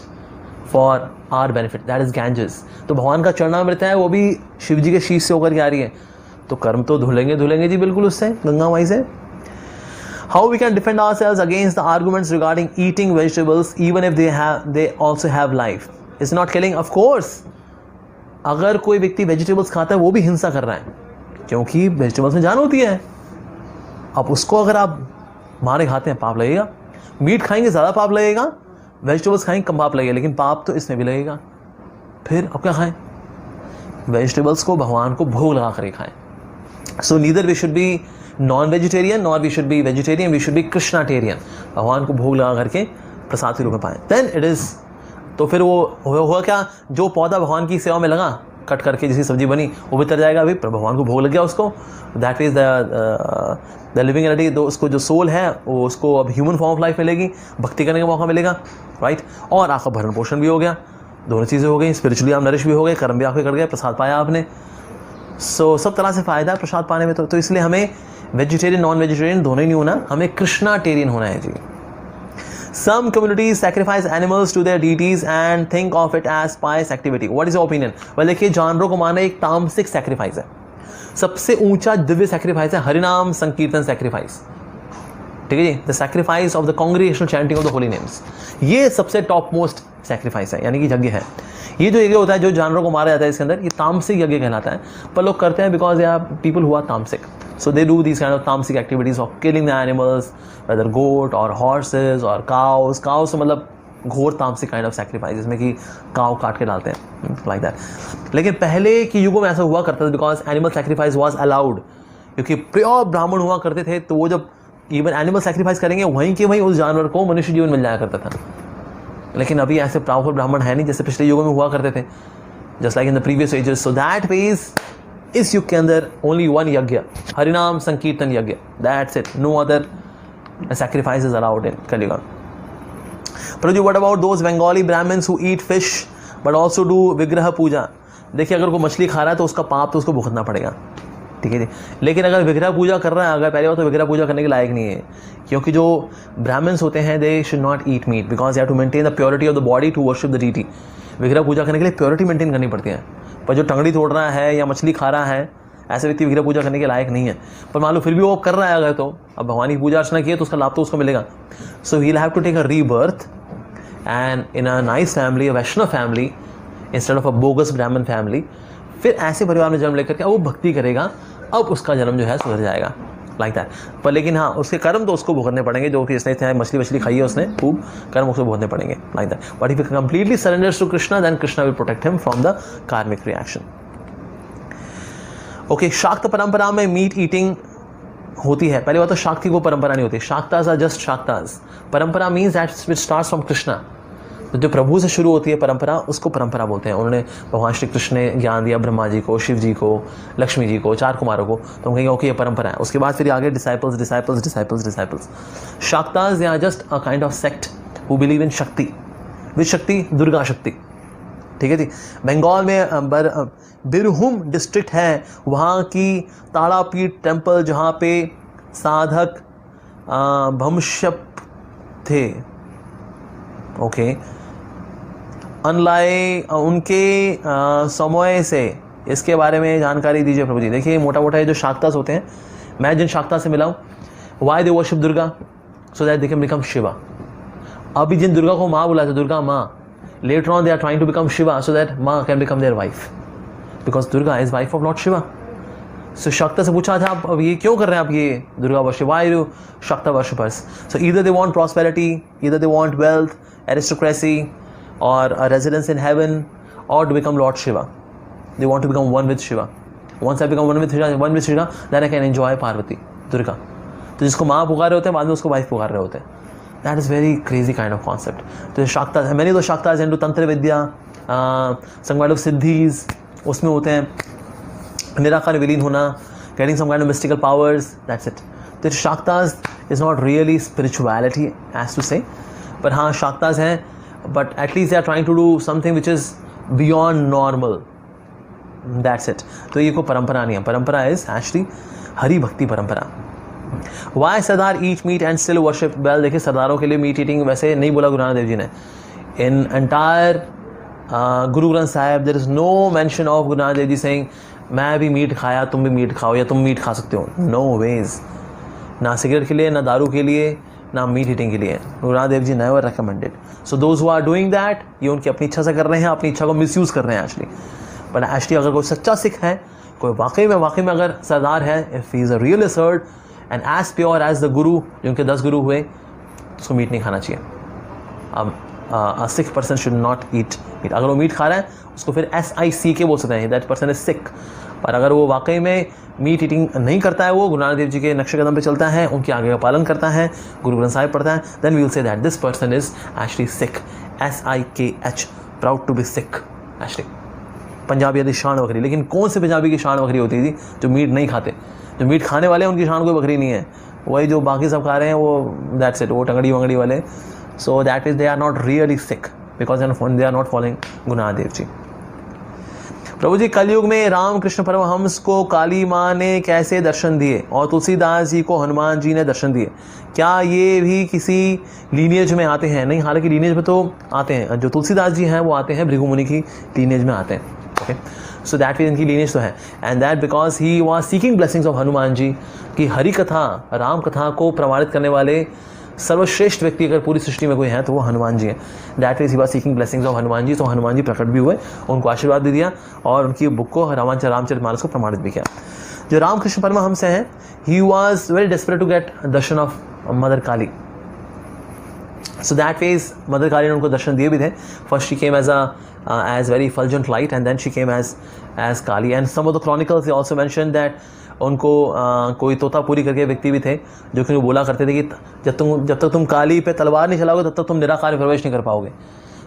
for our benefit, that is Ganges. तो भगवान का चरणामृत है, वो भी शिव जी के शीश से होकर के आ रही है. तो कर्म तो धुलेंगे जी बिल्कुल उससे, गंगा माई से. How we can defend ourselves against the arguments regarding eating vegetables even if they also have life? It's not killing, of course. अगर कोई व्यक्ति वेजिटेबल्स खाता है वो भी हिंसा कर रहा है, क्योंकि वेजिटेबल्स में जान होती है. अब उसको अगर आप मारे खाते हैं पाप लगेगा. मीट खाएंगे ज़्यादा पाप लगेगा, वेजिटेबल्स खाएंगे कम पाप लगेगा, लेकिन पाप तो इसमें भी लगेगा. फिर अब क्या खाएं? वेजिटेबल्स को भगवान को भोग लगा कर खाएं. So neither we should be non-vegetarian nor we should be vegetarian, we should be Krishnatarian. भगवान को भोग लगा करके प्रसाद के रूप में पाएं. Then it is, तो फिर वो हुआ क्या, जो पौधा भगवान की सेवा में लगा, कट करके जिसकी सब्जी बनी वो भी तर जाएगा. अभी भगवान को भोग लग गया उसको, that is the living entity. तो उसको जो सोल है वो उसको अब ह्यूमन फॉर्म ऑफ लाइफ मिलेगी, भक्ति करने का मौका मिलेगा, राइट. और आपका भरण पोषण भी हो गया, दोनों चीज़ें हो गई. स्पिरिचुअली आप नरिश भी हो गए, कर्म भी आपके कर गए, प्रसाद पाया आपने. सो सब तरह से फ़ायदा है प्रसाद पाने में. तो इसलिए हमें वेजिटेरियन नॉन वेजिटेरियन दोनों ही नहीं होना, हमें कृष्णाटेरियन होना है जी. Some communities sacrifice animals to their deities and think of it as pious activity. What is your opinion? Well, देखिए, जानवरों को मारना एक तामसिक सैक्रिफाइस है. सबसे ऊंचा दिव्य सैक्रिफाइस है हरिनाम संकीर्तन सैक्रिफाइस. ठीक है जी, the sacrifice of the congregational chanting of the holy names. ये सबसे टॉप मोस्ट सैक्रिफाइस है, यानी कि यज्ञ है. ये जो यज्ञ होता है, जो जानवरों को मारा जाता है, इसके अंदर ये तामसिक यज्ञ कहलाता है. पर लोग करते हैं बिकॉज यार पीपल हुआ तामसिक, so they do these kind of tamasic activities of killing the animals, whether goat or horses or cows. Cows तो मतलब घोर तामसिक काइंड ऑफ सैक्रिफाइस, जिसमें कि काव काट के डालते हैं, लाइक दैट. लेकिन पहले के युगों में ऐसा हुआ करता था because animal sacrifice was allowed, क्योंकि प्योर ब्राह्मण हुआ करते थे. तो वो जब इवन एनिमल सैक्रिफाइस करेंगे वहीं के वहीं उस जानवर को मनुष्य जीवन मिल जाया करता था. लेकिन अभी ऐसे पावरफुल ब्राह्मण है नहीं जैसे पिछले युगों में हुआ करते थे, just like in the previous ages. So that means इस युग के अंदर ओनली वन यज्ञ, हरिनाम संकीर्तन यज्ञ, that's it. No other sacrifice is allowed in Kaliyuga. Prabhu, what about those Bengali Brahmins who eat fish but also do vigraha puja? देखिए, अगर कोई मछली खा रहा है तो उसका पाप तो उसको भुगतना पड़ेगा, ठीक है जी. लेकिन अगर विग्रह पूजा कर रहा है, अगर पहले बात तो विग्रह पूजा करने के लायक नहीं है, क्योंकि जो ब्राह्मण्स होते हैं they should not eat meat because they have to maintain the purity of the body to worship the deity. विग्रह पूजा करने के लिए प्योरिटी मेंटेन करनी पड़ती है. पर जो टंगड़ी तोड़ रहा है या मछली खा रहा है, ऐसे व्यक्ति विग्रह पूजा करने के लायक नहीं है. पर मान लो फिर भी वो कर रहा है अगर, तो अब भगवान की पूजा अर्चना की है तो उसका लाभ तो उसको मिलेगा. So he will have to take a rebirth and in a nice family, a Vaishnav family instead of a bogus Brahmin family. फिर ऐसे परिवार में जन्म लेकर के वो भक्ति करेगा, अब उसका जन्म जो है सुधर जाएगा, लाइक दैट. पर लेकिन हाँ, उसके कर्म तो उसको भुगतने पड़ेंगे, जो कि इसने मछली खाई है उसने खूब, कर्म उसको भुगतने पड़ेंगे, like that. But if he completely surrenders to Krishna then Krishna will protect him from the karmic reaction. Okay, शाक्त परंपरा में मीट ईटिंग होती है. पहले बात तो शाक्ति को परंपरा नहीं होती. शाक्तास आर जस्ट शाक्तास. परंपरा means that which starts from Krishna. तो जो प्रभु से शुरू होती है परंपरा, उसको परंपरा बोलते हैं. उन्होंने भगवान श्री कृष्ण ने ज्ञान दिया ब्रह्मा जी को, शिव जी को, लक्ष्मी जी को, 4 कुमारों को, तो हम कहेंगे ओके ये परंपरा है. उसके बाद फिर आगे डिसाइपल्स डिसाइपल्स डिसाइपल्स डिसाइपल्स. शाक्तास या just a kind of sect who believe in शक्ति. विच शक्ति? दुर्गा शक्ति, ठीक है जी. बंगाल में बिरहुम डिस्ट्रिक्ट है, वहाँ की ताड़ापीठ टेम्पल जहाँ पे साधक भंशप थे. ओके, अनलाइक उनके समय से इसके बारे में जानकारी दीजिए प्रभु जी. देखिए, मोटा मोटा ये जो शाक्तास होते हैं मैं जिन शाक्ता से मिला हूँ, why they worship Durga, so that they can become Shiva. अभी जिन दुर्गा को माँ बुलाते, दुर्गा माँ, later on they are trying to become Shiva so that माँ can become their wife, because Durga is wife of Lord Shiva. So Shakta से पूछा था, आप अब ये क्यों कर रहे हैं आप ये Durga worship? Why are you Shakta worshippers? So either they want prosperity, either they want wealth, aristocracy, or a residence in heaven, or to become Lord Shiva. They want to become one with Shiva. Once I become one with Shiva, then I can enjoy Parvati, Durga. तो जिसको माँ पुकार रहे होते हैं, बाद में उसको वाइफ पुकार रहे होते हैं. That is very crazy kind of concept. तो Shakta, many of the Shaktas into तंत्र विद्या, some kind of सिद्धीज उसमें होते हैं, निराकार विलीन होना, getting some kind of mystical powers, that's it. तो Shaktas is not really spirituality as to say, but हाँ Shaktas हैं, but at least they are trying to do something which is beyond normal. That's it. तो ये कोई परंपरा नहीं है. परंपरा is actually हरि भक्ति परंपरा. Why Sardar eat meat and still worship? Well, देखिए सरदारों के लिए मीट ईटिंग वैसे नहीं बोला गुरु नानक देव जी ने. In entire Guru Granth Sahib there is no mention of Guru Nanak Dev ji saying मैं भी मीट खाया, तुम भी मीट खाओ, या तुम मीट खा सकते हो. No ways. ना सिगरेट के लिए, ना दारू के लिए, ना मीट ईटिंग के लिए. गुरु Nanak Dev ji never recommended. So those who are doing that, ये उनकी अपनी इच्छा से कर रहे हैं, अपनी इच्छा को मिसयूज़ कर रहे हैं एक्चुअली. बट एक्चुअली अगर कोई सच्चा सिख है, कोई वाकई में अगर सरदार है, if he is a real assert and as pure as the guru, जो उनके 10 गुरु हुए, उसको मीट नहीं खाना चाहिए. अब Sikh person should not eat meet. अगर वो मीट खा रहा है उसको फिर SICK बोल सकते हैं, दैट पर्सन इज सिख. पर अगर वो वाकई में मीट ईटिंग नहीं करता है, वो गुरु नानक देव जी के नक्शे कदम पे चलता है, उनके आगे का पालन करता है, गुरु ग्रंथ साहिब पढ़ता है, then we will say that this person is actually Sikh. SIKH, proud to be Sikh. Actually Punjabi की शान बकरी, लेकिन कौन से पंजाबी की शान बकरी होती थी जो मीट नहीं खाते? जो मीट खाने वाले हैं उनकी शान कोई बकरी नहीं है. वही जो बाकी सब खा रहे हैं वो दैट्स इट, वो टंगड़ी वंगड़ी वाले. So that is they are not really Sikh because they are not following Guru Nanak Dev ji. प्रभु जी, कलयुग में राम कृष्ण परमहंस को काली माँ ने कैसे दर्शन दिए और तुलसीदास जी को हनुमान जी ने दर्शन दिए? क्या ये भी किसी लीनियज में आते हैं? नहीं, हालांकि लीनियज में तो आते हैं. जो तुलसीदास जी हैं वो आते हैं भृगु मुनि की लीनियज में आते हैं. ओके, सो दैट मीन्स इनकी लीनियज तो है. And that because he was seeking blessings of Hanuman ji. कि हरि कथा, राम कथा को प्रमाणित करने वाले सर्वश्रेष्ठ व्यक्ति अगर पूरी सृष्टि में कोई है तो वो हनुमान जी हैं. That means he was seeking blessings of Hanuman ji. तो हनुमान जी प्रकट भी हुए, उनको आशीर्वाद भी दिया और उनकी बुक को रामचरितमानस को प्रमाणित भी किया. जो रामकृष्ण परमहंस हैं, he was very desperate to get darshan of Mother Kali. So that phase, Mother Kali ने उनको दर्शन दिए भी थे. First she came as very effulgent light, and then she came as Kali. And some of the chronicles they also mentioned that उनको कोई तोतापुरी करके व्यक्ति भी थे जो कि बोला करते थे कि जब तक तुम काली पे तलवार नहीं चलाओगे तब तक तुम निराकार में प्रवेश नहीं कर पाओगे.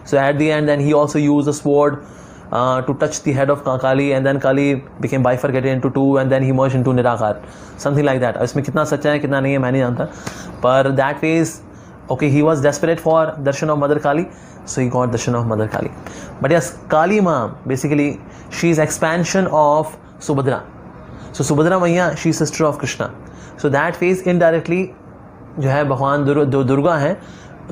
So at the end, then he also used a sword to touch the head of Kali, and then Kali became bifurcated into two, and then he merged into Nirakar, something like that. इसमें कितना सच्चा है कितना नहीं है मैं नहीं जानता, पर that phase, okay, he was desperate for darshan of Mother Kali, so he got darshan of Mother Kali. But yes, Kali Ma, basically, she is expansion of Subhadra. So Subhadra Maiya, she is sister of Krishna. So that phase indirectly, जो है भगवान दुर्गा है,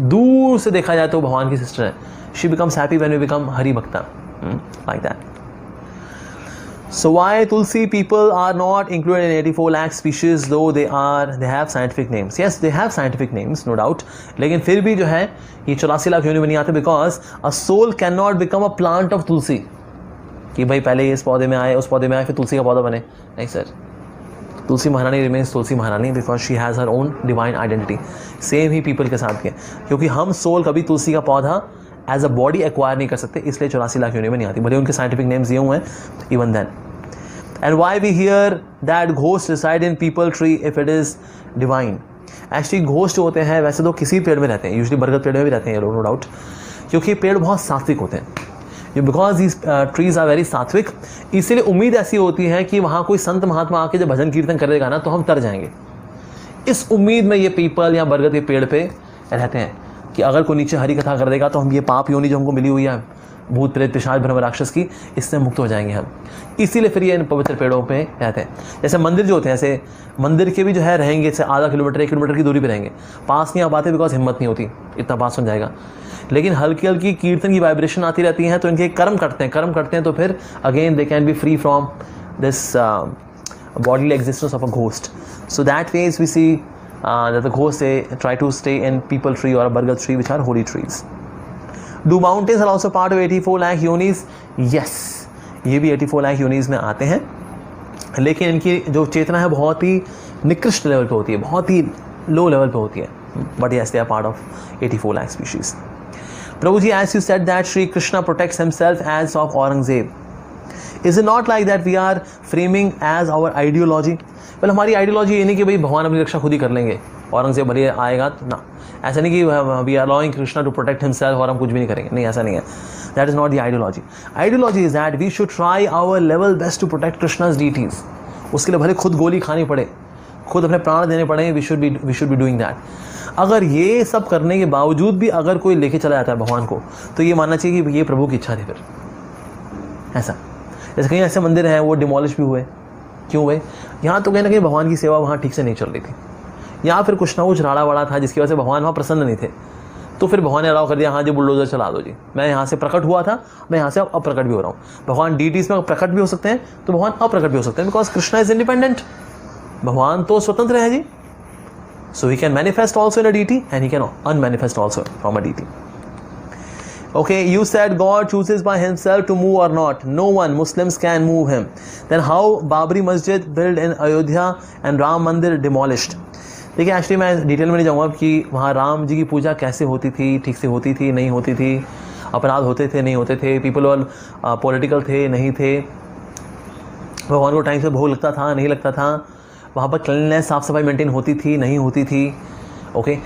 दूर से देखा जाए तो भगवान की सिस्टर है. She becomes happy when we become Hari Bhakta, like that. So why Tulsi people are not included in 84 lakh species, though they have scientific names? Yes, they have scientific names, no doubt. लेकिन फिर भी जो है ये 84 लाख क्यों नहीं बनी आते? Because a soul cannot become a plant of Tulsi. कि भाई पहले ये इस पौधे में आए, उस पौधे में आए, फिर तुलसी का पौधा बने. नहीं सर, तुलसी महारानी remains तुलसी महारानी because she has her own divine identity. Same he people के साथ किया, क्योंकि हम सोल कभी तुलसी का पौधा एज अ बॉडी एक्वायर नहीं कर सकते, इसलिए 84 लाख यूनिट में नहीं आती. भले उनके साइंटिफिक नेम्स दिए हुए हैं even then. And why we hear that ghost reside in peepal tree if it is divine? Actually ghost होते हैं वैसे तो किसी पेड़ में रहते हैं, यूजली बरगद पेड़ में भी रहते हैं ये लोग, नो डाउट, क्योंकि पेड़ बहुत सात्विक होते हैं. Because these trees are very sattvik, इसीलिए उम्मीद ऐसी होती है कि वहाँ कोई संत महात्मा आके जब भजन कीर्तन करेगा ना तो हम तर जाएंगे. इस उम्मीद में ये पीपल या बरगद के पेड़ पे रहते हैं कि अगर कोई नीचे हरी कथा कर देगा तो हम ये पाप योनि जो हमको मिली हुई है भूत प्रेत पिशाच ब्रह्म राक्षस की, इससे मुक्त हो जाएंगे हम. इसीलिए फिर ये इन पवित्र पेड़ों पे रहते हैं. जैसे मंदिर जो होते हैं, ऐसे मंदिर के भी जो है रहेंगे जैसे आधा किलोमीटर 1 किलोमीटर की दूरी पे रहेंगे, पास नहीं आ पाते बिकॉज हिम्मत नहीं होती इतना पास हो जाएगा. लेकिन हल्की हल्की कीर्तन की वाइब्रेशन आती रहती हैं तो इनके कर्म करते हैं तो फिर again they can be free from this bodily existence of a ghost. So that ways we see that the ghosts try to stay in people tree or a bargal tree, which are holy trees. Do mountains are also part of 84 lakh yonis? Yes, ये भी 84 lakh yonis में आते हैं, लेकिन इनकी जो चेतना है बहुत ही निकृष्ट लेवल पे होती है, बहुत ही लो लेवल पे होती है. But yes, they are part of 84 lakh species. Prabhuji, as you said that Sri Krishna protects himself as of Aurangzeb, is it not like that we are framing as our ideology? well, हमारी ideology ये नहीं कि भाई भगवान अपनी रक्षा खुद ही कर लेंगे, औरंगजेब भले आएगा तो ना, ऐसा नहीं कि we are allowing Krishna to protect himself और हम कुछ भी नहीं करेंगे, नहीं, ऐसा नहीं है. That is not the ideology. Ideology is that we should try our level best to protect Krishna's deities. उसके लिए भले खुद गोली खानी पड़े, खुद अपने प्राण देने पड़े, we should be doing that. अगर ये सब करने के बावजूद भी अगर कोई लेके चला जाता है भगवान को, तो ये मानना चाहिए कि ये प्रभु की इच्छा थी. फिर ऐसा, जैसे कहीं ऐसे मंदिर हैं वो डिमोलिश भी हुए, क्यों हुए? यहाँ तो कहीं ना कहीं भगवान की सेवा वहाँ ठीक से नहीं चल रही थी, या फिर कुछ ना कुछ राड़ा वाड़ा था जिसकी वजह से भगवान वहाँ प्रसन्न नहीं थे. तो फिर भगवान ने अलाउ कर दिया, हाँ जी बुलडोजर चला दो जी, मैं यहाँ से प्रकट हुआ था, मैं यहाँ से अप्रकट भी हो रहा हूँ. भगवान डीटीज में प्रकट भी हो सकते हैं तो भगवान अप्रकट भी हो सकते हैं, बिकॉज कृष्णा इज इंडिपेंडेंट. भगवान तो स्वतंत्र है जी. So he can manifest also in a deity and he can unmanifest also from a deity. Okay, you said God chooses by himself to move or not. No one, Muslims can move him. Then how Babri Masjid built in Ayodhya and Ram Mandir demolished? देखिए actually मैं detail में नहीं जाऊँगा कि वहाँ राम जी की पूजा कैसे होती थी, ठीक से होती थी नहीं होती थी, अपराध होते थे नहीं होते थे, पीपल और पॉलिटिकल थे नहीं थे, भगवान को टाइम से भोग लगता था नहीं लगता था, वहाँ पर क्लीननेस साफ़ सफाई मेंटेन होती थी नहीं होती थी. ओके,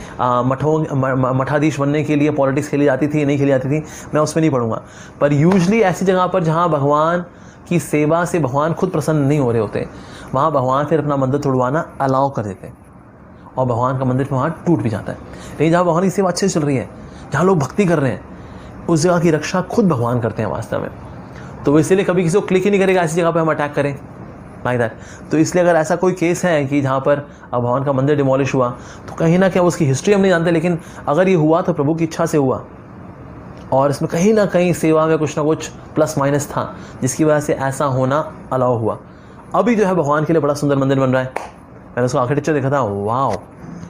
मठाधीश बनने के लिए पॉलिटिक्स खेली जाती थी नहीं खेली जाती थी, मैं उसमें नहीं पढ़ूंगा. पर यूजली ऐसी जगह पर जहाँ भगवान की सेवा से भगवान खुद प्रसन्न नहीं हो रहे होते, वहाँ भगवान फिर अपना मंदिर तोड़वाना अलाउ कर देते हैं और भगवान का मंदिर वहाँ टूट भी जाता है. लेकिन जहाँ भगवान की सेवा अच्छे से चल रही है, जहाँ लोग भक्ति कर रहे हैं, उस जगह की रक्षा खुद भगवान करते हैं वास्तव में. तो इसीलिए कभी किसी को क्लिक ही नहीं करेगा ऐसी जगह पर हम अटैक करें लाइक दैट. तो इसलिए अगर ऐसा कोई केस है कि जहाँ पर भगवान का मंदिर डिमोलिश हुआ, तो कहीं ना कहीं उसकी हिस्ट्री हम नहीं जानते, लेकिन अगर ये हुआ तो प्रभु की इच्छा से हुआ और इसमें कहीं ना कहीं सेवा में कुछ ना कुछ प्लस माइनस था जिसकी वजह से ऐसा होना अलाउ हुआ. अभी जो है भगवान के लिए बड़ा सुंदर मंदिर बन रहा है, मैंने उसका आर्किटेक्चर देखा था, wow,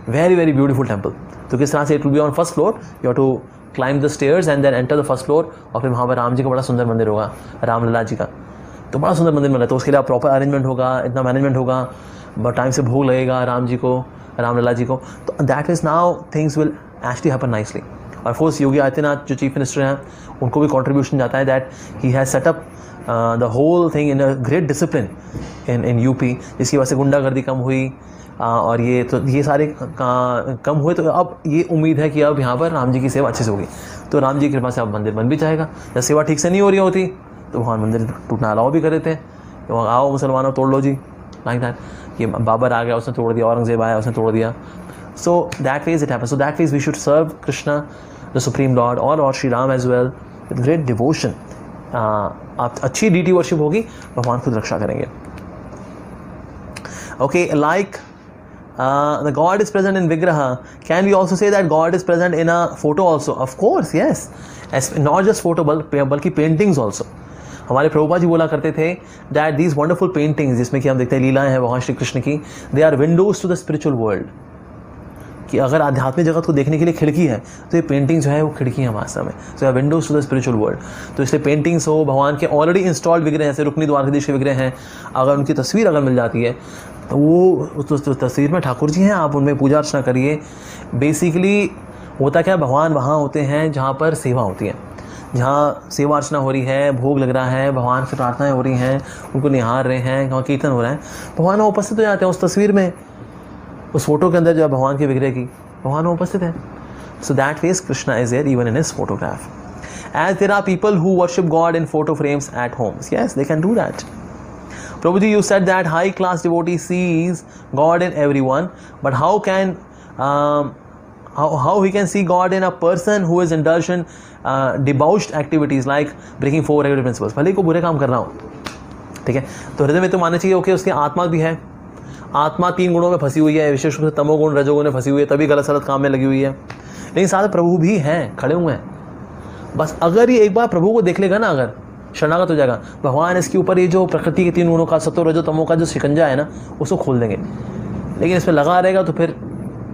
very very beautiful temple. तो किस तरह से it will be on first floor, you have to climb the stairs and then enter the first floor, और फिर वहाँ पर राम जी का बड़ा सुंदर मंदिर होगा, रामलला जी का. तो बड़ा सुंदर मंदिर बन रहा है. तो उसके लिए प्रॉपर अरेंजमेंट होगा, इतना मैनेजमेंट होगा, टाइम से भोग लगेगा राम जी को, रामलला जी को. तो that is now things will actually happen nicely. और ऑफकोर्स योगी आदित्यनाथ जो चीफ मिनिस्टर हैं, उनको भी कंट्रीब्यूशन जाता है that he has set up the whole thing in a great discipline in UP, जिसकी वजह से गुंडागर्दी कम हुई और ये सारे कम हुए. तो अब ये उम्मीद है कि अब यहाँ पर राम जी की सेवा अच्छे से होगी. तो राम जी की कृपा से अब मंदिर बन भी जाएगा. जब सेवा ठीक से नहीं हो रही होती तो भगवान मंदिर टूटना अलाउ भी कर देते हैं. तो आओ मुसलमानों तोड़ लो जी, लाइक दैट. ये बाबर आ गया उसने तोड़ दिया, औरंगजेब आया उसने तोड़ दिया. So that ways it happen. So that ways we should serve Krishna the supreme lord और Shri Ram as well with great devotion. अच्छी डीटी वर्शिप होगी, भगवान खुद रक्षा करेंगे. Okay, like the God is present in Vigraha. Can we also say that God is present in a photo also? Of course, yes. As not just photo, बल्कि paintings also. हमारे प्रभुपाद जी बोला करते थे that these wonderful paintings, जिसमें कि हम देखते हैं लीलाएं हैं भगवान श्री कृष्ण की, they are windows to the spiritual world. कि अगर आध्यात्मिक जगत को देखने के लिए खिड़की है तो ये पेंटिंग जो है वो खिड़की है वास्तव में. So windows to the spiritual world. तो इसलिए पेंटिंग्स हो, भगवान के ऑलरेडी इंस्टॉल्ड विग्रह जैसे रुक्नी द्वारकाधीश के विग्रह हैं, अगर उनकी तस्वीर अगर मिल जाती है तो वो उस तस्वीर में ठाकुर जी हैं, आप उनमें पूजा अर्चना करिए. बेसिकली होता क्या, भगवान वहाँ होते हैं जहाँ पर सेवा होती है, जहाँ सेवा अर्चना हो रही है, भोग लग रहा है, भगवान से प्रार्थनाएं हो रही हैं, उनको निहार रहे हैं, वहाँ कीर्तन हो रहा है, भगवान वहाँ उपस्थित हो जाते हैं उस तस्वीर में, उस फोटो के अंदर जो भगवान के विग्रह की भगवान उपस्थित है. So that ways Krishna is there even in his photograph. As there are people who worship God in photo frames at homes. Yes, they can do that. Prabhuji, you said that high class devotee sees God in everyone, but how he can see God in a person who is indulged in debauched activities like breaking 4 regular principles. भले को बुरे काम कर रहा हो, ठीक है, तो हृदय में तो मानना चाहिए ओके उसकी आत्मा भी है, आत्मा 3 गुणों में फंसी हुई है, विशेष रूप से तमोगुण रजोगुण में फंसी हुई है, तभी गलत सलत काम में लगी हुई है. लेकिन साथ प्रभु भी हैं, खड़े हुए हैं. बस अगर ये एक बार प्रभु को देख लेगा ना, अगर शरणागत हो जाएगा। भगवान इसके ऊपर ये जो प्रकृति के 3 गुणों का, सत्व रजो तमो का जो शिकंजा है ना, उसको खोल देंगे। लेकिन इस पर लगा रहेगा तो फिर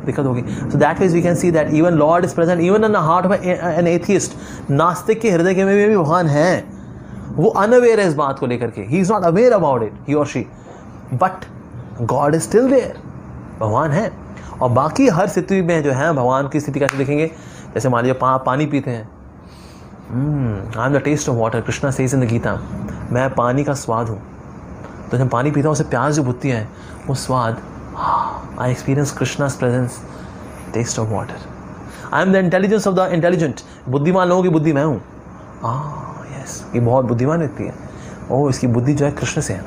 दिक्कत होगी। So that means we can see that even Lord is present even in the heart of an atheist. नास्तिक के हृदय के में भी भगवान है, वो अनअवेयर है इस बात को लेकर के, he is not aware about it, he और she, but God is still there, भगवान है। और बाकी हर स्थिति में जो है भगवान की स्थिति कैसे देखेंगे, जैसे मान लीजिए पानी पीते हैं, I am the taste of water, Krishna says in the Gita, मैं पानी का स्वाद हूँ। तो जब पानी पीता हूँ उससे प्यास जो बुझती है, वो स्वाद, I experience Krishna's presence, taste of water. I am the intelligence of the intelligent, बुद्धिमान लोगों की बुद्धि मैं हूँ। यस, ये बहुत बुद्धिमान व्यक्ति है, ओह इसकी बुद्धि जो है कृष्ण से है।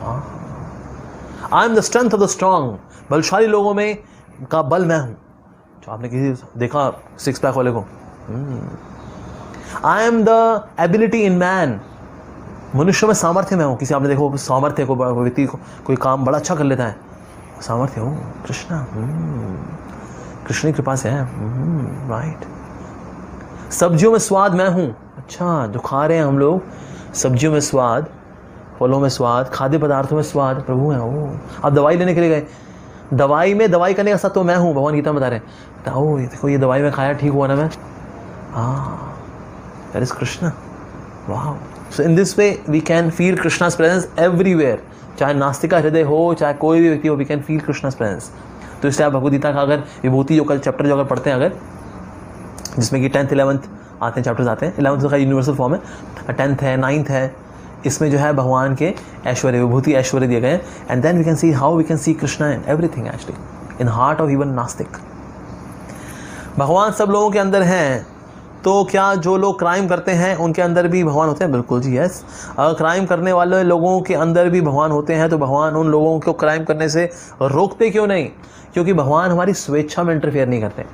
I am the strength of the strong, बलशाली लोगों में का बल मैं हूँ। जो आपने किसी देखा 6 पैक वाले को, आई am the ability in man, मनुष्य में सामर्थ्य मैं हूँ। किसी आपने देखो सामर्थ्य को, व्यक्ति को कोई काम बड़ा अच्छा कर लेता है, सामर्थ्य हो कृष्णा, कृष्ण की कृपा से है, राइट। सब्जियों में स्वाद मैं हूँ, अच्छा जो खा रहे हैं हम लोग, सब्जियों में स्वाद, फलों में स्वाद, खाद्य पदार्थों में स्वाद प्रभु है। आप दवाई लेने के लिए गए, दवाई में दवाई करने का सत्व तो मैं हूँ, भगवान गीता में बता रहे हैं। ओ देखो ये दवाई में खाया, ठीक हुआ ना मैं, दैट इज कृष्णा, वाह। So in this way we can feel Krishna's presence everywhere, चाहे नास्तिक का हृदय हो, चाहे कोई भी व्यक्ति हो, we can feel Krishna's presence. तो इसलिए आप भगवद गीता का अगर विभूति जो कल चैप्टर जो अगर पढ़ते हैं, अगर जिसमें कि 10th 11th आते हैं, चैप्टर्स आते हैं, 11th का यूनिवर्सल फॉर्म है, 10th है, 9th है, इसमें जो है भगवान के ऐश्वर्य, विभूति ऐश्वर्य दिए गए हैं। And then we can see how we can see Krishna in everything actually, in heart of even nastik. भगवान सब लोगों के अंदर हैं, तो क्या जो लोग क्राइम करते हैं उनके अंदर भी भगवान होते हैं? बिल्कुल जी, यस। अगर क्राइम करने वाले लोगों के अंदर भी भगवान होते हैं तो भगवान उन लोगों को क्राइम करने से रोकते क्यों नहीं? क्योंकि भगवान हमारी स्वेच्छा में इंटरफेयर नहीं करते।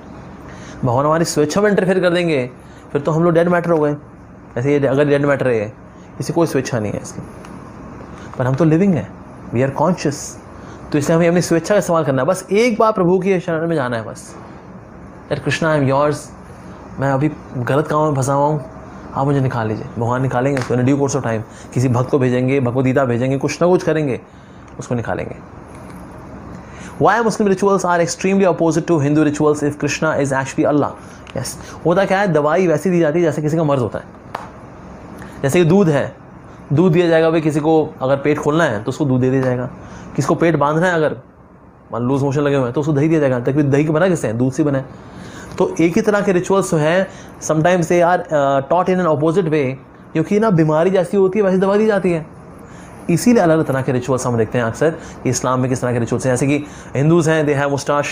भगवान हमारी स्वेच्छा में इंटरफेयर कर देंगे फिर तो हम लोग डेड मैटर हो गए। ऐसे ये अगर डेड मैटर है, इसी कोई स्वेच्छा नहीं है इसकी, पर हम तो लिविंग है, वी आर कॉन्शियस, तो इसलिए हमें अपनी स्वेच्छा का इस्तेमाल करना है। बस एक बार प्रभु की शरण में जाना है, बस that Krishna I am yours, मैं अभी गलत काम में फंसा हुआ हूँ, आप मुझे निकाल लीजिए। भगवान निकालेंगे उसको in due course of time, किसी भक्त को भेजेंगे, भगवद गीता भेजेंगे, कुछ ना कुछ करेंगे, उसको निकालेंगे। Why Muslim rituals are extremely opposite to Hindu rituals if Krishna is actually Allah? Yes, होता क्या है, दवाई वैसी दी जाती है जैसे किसी का मर्ज होता है। जैसे कि दूध है, दूध दिया जाएगा भाई, किसी को अगर पेट खोलना है तो उसको दूध दे दिया जाएगा, किसी को पेट बांधना है, अगर मान लूज मोशन लगे हुए हैं तो उसको दही दिया जाएगा। तक दही की बना किससे है? दूध से बना है। तो एक ही तरह के रिचुअल्स जो हैं sometimes they are taught in an opposite way, क्योंकि ना बीमारी जैसी होती है वैसी दवा दी जाती है। इसीलिए अलग अलग तरह के रिचुअल्स हम देखते हैं अक्सर कि इस्लाम में किस तरह के रिचुअल्स हैं। जैसे कि हिंदूज़ हैं, दे हैव मुस्टाश,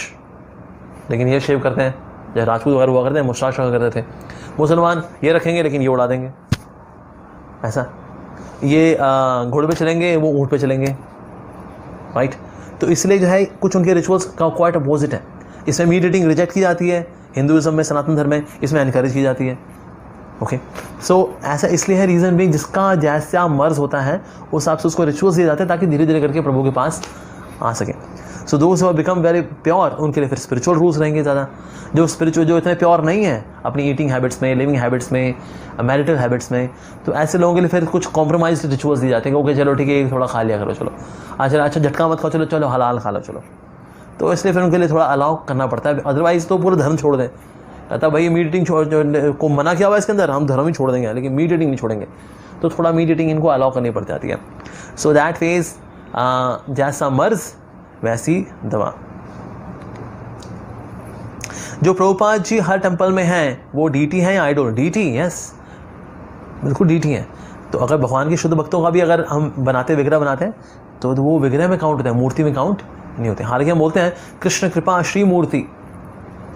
लेकिन ये शेव करते हैं, जैसे राजपूत वगैरह हुआ करते हैं मुस्टाश वगैरह करते थे। मुसलमान ये रखेंगे लेकिन ये उड़ा देंगे, ऐसा। ये घोड़े पे चलेंगे, वो ऊँट पे चलेंगे, राइट। तो इसलिए जो है कुछ उनके रिचुअल्स का क्वाइट अपोजिट है। इसमें मीट ईटिंग रिजेक्ट की जाती है हिंदुइज्म में, सनातन धर्म में इसमें एनकरेज की जाती है। ओके, सो ऐसा इसलिए है, रीज़न भी जिसका जैसा मर्ज होता है उस हिसाब से उसको रिचुअल्स दिए जाते हैं ताकि धीरे धीरे करके प्रभु के पास आ सके। So those who become very pure, उनके लिए फिर स्पिरिचुअल रूल्स रहेंगे ज़्यादा। जो स्पिरिचुअल जो इतने प्योर नहीं है अपनी ईटिंग हैबिट्स में, लिविंग हैबिट्स में, मैरिटल हैबिट्स में, तो ऐसे लोगों के लिए फिर कुछ कॉम्प्रोमाइज रिचुअल्स दिए जाते हैं। ओके चलो ठीक है, थोड़ा खा लिया करो, चलो अच्छा झटका मत खाओ, चलो चलो हलाल खा लो, चलो। तो इसलिए फिर उनके लिए थोड़ा अलाउ करना पड़ता है, अदरवाइज तो पूरा धर्म छोड़ दें। कहता भाई मीट ईटिंग को मना किया हुआ इसके अंदर, हम धर्म ही छोड़ देंगे, लेकिन मीट ईटिंग नहीं छोड़ेंगे। तो थोड़ा मीट ईटिंग इनको अलाउ करनी पड़ जाती है। सो दैट फेज जैसा मर्ज वैसी दवा। जो प्रभुपाद जी हर टेम्पल में हैं वो डीटी हैं या आइडोल? डीटी, यस, बिल्कुल डीटी हैं। तो अगर भगवान के शुद्ध भक्तों का भी अगर हम बनाते विग्रह बनाते हैं तो वो विग्रह में काउंट होता है, मूर्ति में काउंट नहीं होते। हालांकि हम बोलते हैं कृष्ण कृपा श्री मूर्ति,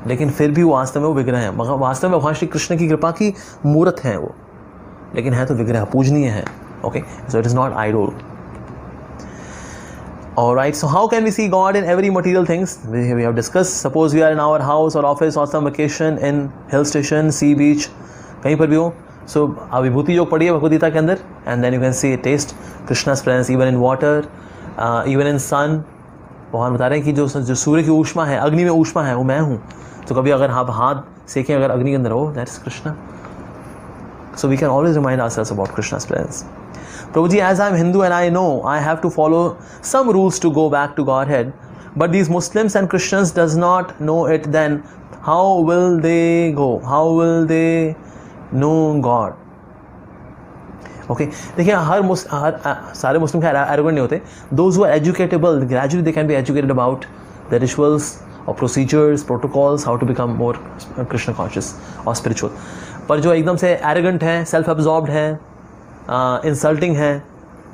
लेकिन फिर भी वो वास्तव में वो विग्रह है। वास्तव में भगवान श्री कृष्ण की कृपा की मूर्त है वो, लेकिन है तो विग्रह, पूजनीय है। Okay, so it is not idol. Alright, so how can we see God in every material things? We have discussed. Suppose we are in our house or office or some vacation in hill station, sea beach, कहीं पर भी हो। So विभूति योग पढ़िए भगवद गीता के अंदर, and then you can see taste Krishna's presence even in water, even in sun. भगवान बता रहे हैं कि जो सूर्य की ऊष्मा है, अग्नि में ऊष्मा है, वो मैं हूँ। तो कभी अगर आप हाथ सेकें अगर अग्नि के अंदर हो, that is Krishna. So we can always remind ourselves about Krishna's presence. Prabhu ji, as I'm Hindu and I know I have to follow some rules to go back to Godhead, but these Muslims and Christians does not know it, then how will they go? How will they know God? Okay, देखिए सारे मुस्लिम arrogant नहीं होते. Those who are educatable, gradually they can be educated about the rituals or procedures, protocols, how to become more Krishna conscious or spiritual. पर जो एकदम से arrogant हैं, self absorbed हैं, इंसल्टिंग है,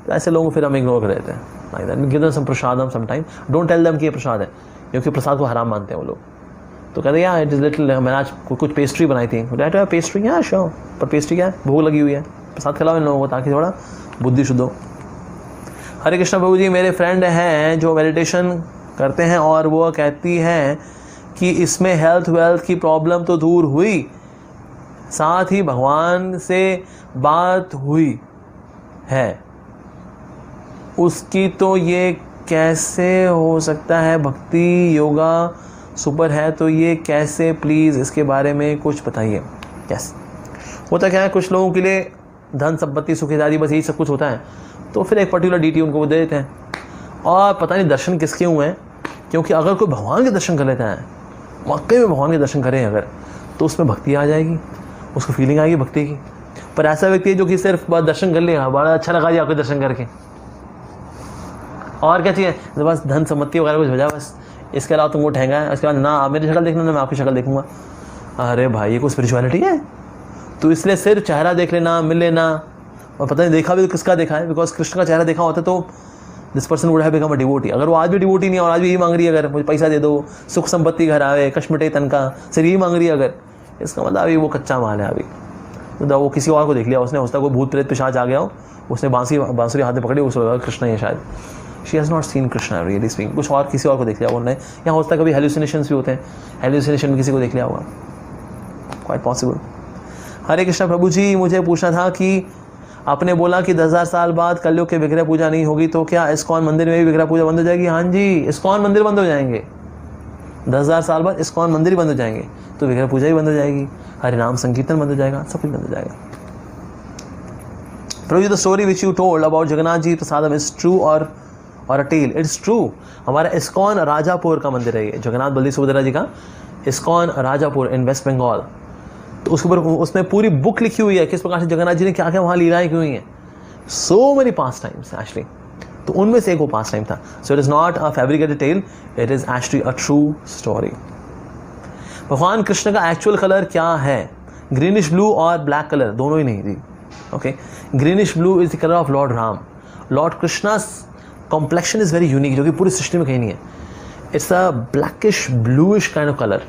तो ऐसे लोगों को फिर हम इग्नोर कर देते हैं. Give them some prasadam some time, don't tell them कि ये प्रसाद है, क्योंकि प्रसाद को हराम मानते हैं वो लोग. तो कहते हैं यार इट इज़ लिटिल, मैंने आज कुछ पेस्ट्री बनाई थी, पेस्ट्री यार श्योर, पर पेस्ट्री क्या है, भूख लगी हुई है, प्रसाद खिलाओ इन लोगों को ताकि थोड़ा बुद्धि शुद्ध हो. हरे कृष्णा प्रभु जी, मेरे फ्रेंड हैं जो मेडिटेशन करते हैं और वो कहती हैं कि इसमें हेल्थ वेल्थ की प्रॉब्लम तो दूर हुई, साथ ही भगवान से बात हुई है, उसकी तो ये कैसे हो सकता है, भक्ति योगा सुपर है तो ये कैसे, प्लीज़ इसके बारे में कुछ बताइए. यस, होता क्या है, कुछ लोगों के लिए धन संपत्ति सुख इत्यादि बस यही सब कुछ होता है, तो फिर एक पर्टिकुलर डीटी उनको वो दे देते हैं, और पता नहीं दर्शन किसके हुए हैं, क्योंकि अगर कोई भगवान के दर्शन कर लेता है, वाकई में भगवान के दर्शन करें अगर, तो उसमें भक्ति आ जाएगी, उसको फीलिंग आएगी भक्ति की. पर ऐसा व्यक्ति है जो कि सिर्फ दर्शन कर लेगा, बड़ा अच्छा लगा जी आपके दर्शन करके, और क्या चाहिए, तो बस धन सम्पत्ति वगैरह कुछ भेजा बस, इसके अलावा तुमको ठहंगा है, इसके बाद ना आप मेरी शक्ल देखना ना मैं आपकी शक्ल देखूंगा. अरे भाई ये कोई स्पिरिचुअलिटी है? तो इसलिए सिर्फ चेहरा देख लेना, मिल लेना, और पता नहीं देखा भी तो किसका देखा है, बिकॉज कृष्ण का चेहरा देखा होता तो this person would have become a devotee. अगर वो आज भी डिवोटी नहीं है और आज भी यही मांग रही है, अगर मुझे पैसा दे दो, सुख संपत्ति घर आवे, कश्मिटे तन का, सिर्फ यही मांग रही है अगर, इसका मतलब अभी वो कच्चा माल है. अभी तो वो किसी और को देख लिया उसने, उसका कोई भूत प्रेत पिशाच आ गया हो, उसने बांसुरी हाथ में पकड़ी, उसको लगा कृष्ण है शायद. She has not seen Krishna really speaking, कुछ और किसी और को देख लिया उन्होंने. यहाँ होता है कभी हेल्यूसिनेशंस भी होते हैं, हेल्यूसिनेशन में किसी को देख लिया होगा, क्वाइट पॉसिबल. हरे कृष्णा प्रभु जी, मुझे पूछना था कि आपने बोला कि 10,000 साल बाद कलयुग के विग्रह पूजा नहीं होगी, तो क्या इस्कॉन मंदिर में भी विग्रह पूजा बंद हो जाएगी? हाँ जी, इस्कॉन मंदिर बंद हो जाएंगे, 10,000 साल बाद इस्कॉन मंदिर बंद हो जाएंगे, तो विग्रह पूजा भी बंद हो जाएगी, हरे नाम संकीर्तन बंद हो जाएगा, सब कुछ बंद हो जाएगा. Prabhu ji, the story which you told about Jagannath ji prasadam is true or a tale? It's true. हमारा इस्कॉन राजापुर का मंदिर है ये, जगन्नाथ बलदेव सुभद्रा जी का इस्कॉन राजापुर इन वेस्ट बंगाल. तो उसके ऊपर उसमें पूरी बुक लिखी हुई है किस प्रकार से जगन्नाथ जी ने क्या क्या वहाँ लीलाएं की हुई हैं. So many pastimes actually, तो उनमें से एक वो पास टाइम था. So it is not a fabricated tale, it is actually a true story. भगवान कृष्ण का एक्चुअल कलर क्या है? ग्रीनिश ब्लू और ब्लैक कलर दोनों ही नहीं थी. Okay, greenish blue is the colour of lord Ram. Lord Krishna's complexion is very unique, जो कि पूरी सृष्टि में कहीं नहीं है. It's a blackish bluish kind of colour.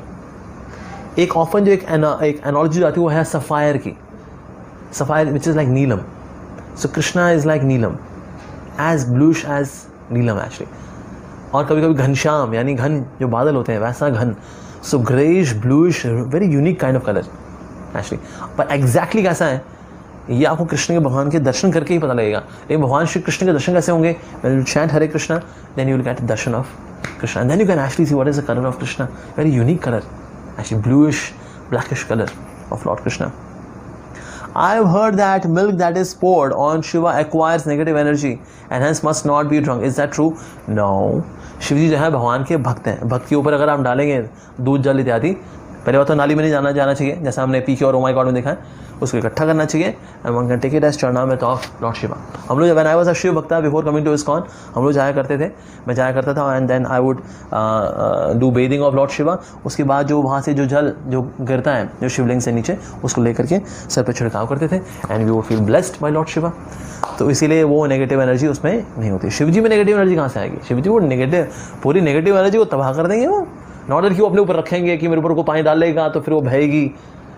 एक ऑफन जो एक एनोलॉजी आती है वो है सफ़ायर की, sapphire which is like neelam. So Krishna is like neelam, as bluish as neelam actually. और कभी कभी घनश्याम, यानी घन जो बादल होते हैं वैसा घन. So greyish bluish, very unique kind of colour actually. पर एग्जैक्टली कैसा है ये आपको कृष्ण के भगवान के दर्शन करके ही पता लगेगा. लेकिन भगवान श्री कृष्ण के दर्शन कैसे होंगे? When you chant Hare Krishna, then you will get darshan of Krishna, and then you can actually see what is the colour of Krishna. Very unique colour actually, bluish blackish color of Lord Krishna. I have heard that milk that is poured on Shiva acquires negative energy and hence must not be drunk. Is that true? No. Shiv ji जो है भगवान के भक्त हैं. भक्त के ऊपर अगर आप डालेंगे दूध जल इत्यादि, पहले बात तो नाली में नहीं जाना चाहिए, जैसा हमने पी के और ओ माय गॉड में देखा है, उसको इकट्ठा करना चाहिए. And one can take it as charanamrit of Lord Shiva. हम लोग when I was a Shiv bhakta before coming to ISKCON, हम लोग जाया करते थे, मैं जाया करता था, and then I would do bathing of Lord Shiva. उसके बाद जो वहाँ से जो जल जो गिरता है जो शिवलिंग से नीचे, उसको लेकर के सर पर छिड़काव करते थे, and we would feel blessed by lord Shiva. तो इसीलिए वो नेगेटिव एनर्जी उसमें नहीं होती. शिव जी में नेगेटिव एनर्जी कहाँ से आएगी? शिव जी वो पूरी नेगेटिव एनर्जी को तबाह कर देंगे. वो नॉट दैट कि वो अपने ऊपर रखेंगे कि मेरे ऊपर को पानी डालेगा तो फिर वो बहेगी,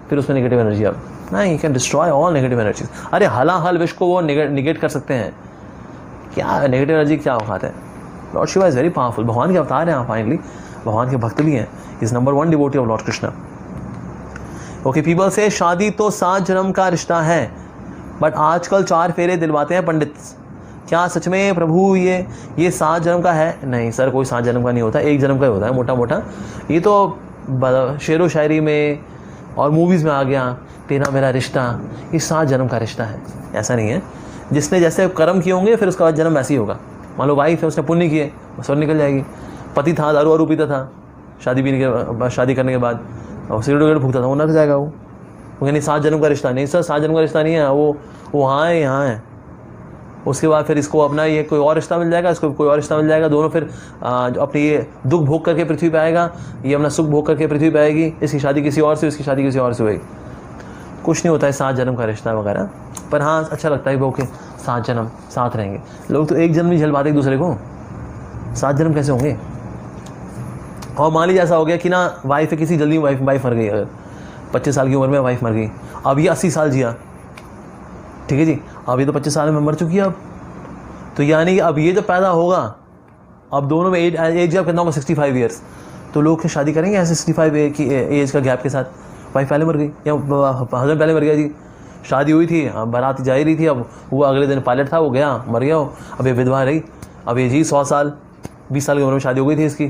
फिर उसमें नेगेटिव एनर्जी. अब नहीं, you can destroy all negative energies. अरे हल विश्व को वो निगेट कर सकते हैं. क्या नेगेटिव एनर्जी क्या औकात है? Lord Shiva is very powerful. भगवान के अवतार हैं, फाइनली भगवान के भक्त भी हैं. Is number 1 devotee of Lord Krishna. Okay, people से शादी तो 7 जन्म का रिश्ता है, बट आजकल 4 फेरे दिलवाते हैं पंडित. क्या सच में प्रभु ये 7 जन्म का है? नहीं सर, कोई 7 जन्म का नहीं होता, 1 जन्म का ही होता है मोटा मोटा. ये तो शेरो शायरी में और मूवीज़ में आ गया, तेरा मेरा रिश्ता, ये 7 जन्म का रिश्ता है. ऐसा नहीं है. जिसने जैसे कर्म किए होंगे फिर उसका जन्म वैसे ही होगा। मान लो वाइफ है, उसने पुण्य किए, स्वर्ग निकल जाएगी। पति था, दारू वारू पीता था, शादी करने के बाद सिगरेट वगैरह फूकता था, वो नरक जाएगा। वो नहीं 7 जन्म का रिश्ता नहीं सर, 7 जन्म का रिश्ता नहीं है, वो वहाँ है, यहाँ है। उसके बाद फिर इसको अपना ये कोई और रिश्ता मिल जाएगा, इसको कोई और रिश्ता मिल जाएगा, दोनों फिर अपनी ये दुख भोग करके पृथ्वी पे आएगा, ये अपना सुख भोग करके पृथ्वी पे आएगी। इसकी शादी किसी और से, इसकी शादी किसी और से हुई। कुछ नहीं होता है 7 जन्म का रिश्ता वगैरह, पर हाँ अच्छा लगता है वो कि 7 जन्म साथ रहेंगे। लोग तो 1 जन्म नहीं झेल पाते एक दूसरे को, 7 जन्म कैसे होंगे। और मान लीजिए ऐसा हो गया कि ना वाइफ है, किसी जल्दी वाइफ मर गई, अगर 25 साल की उम्र में वाइफ मर गई, अब ये 80 साल जिया, ठीक है जी, अब ये तो 25 साल में मर चुकी है अब, तो यानी अब ये जब पैदा होगा, अब दोनों में एज गैप कितना होगा 65 ईयर्स, तो लोग शादी करेंगे ऐसे 65 की एज का गैप के साथ। वाइफ पहले मर गई या हस्बैंड पहले मर गया जी, शादी हुई थी, बारात जा ही रही थी, अब वो अगले दिन पायलट था, वो गया मर गया, अब ये विधवा रही, अब ये जी 100 साल 20 साल की उम्र में शादी हो गई थी इसकी,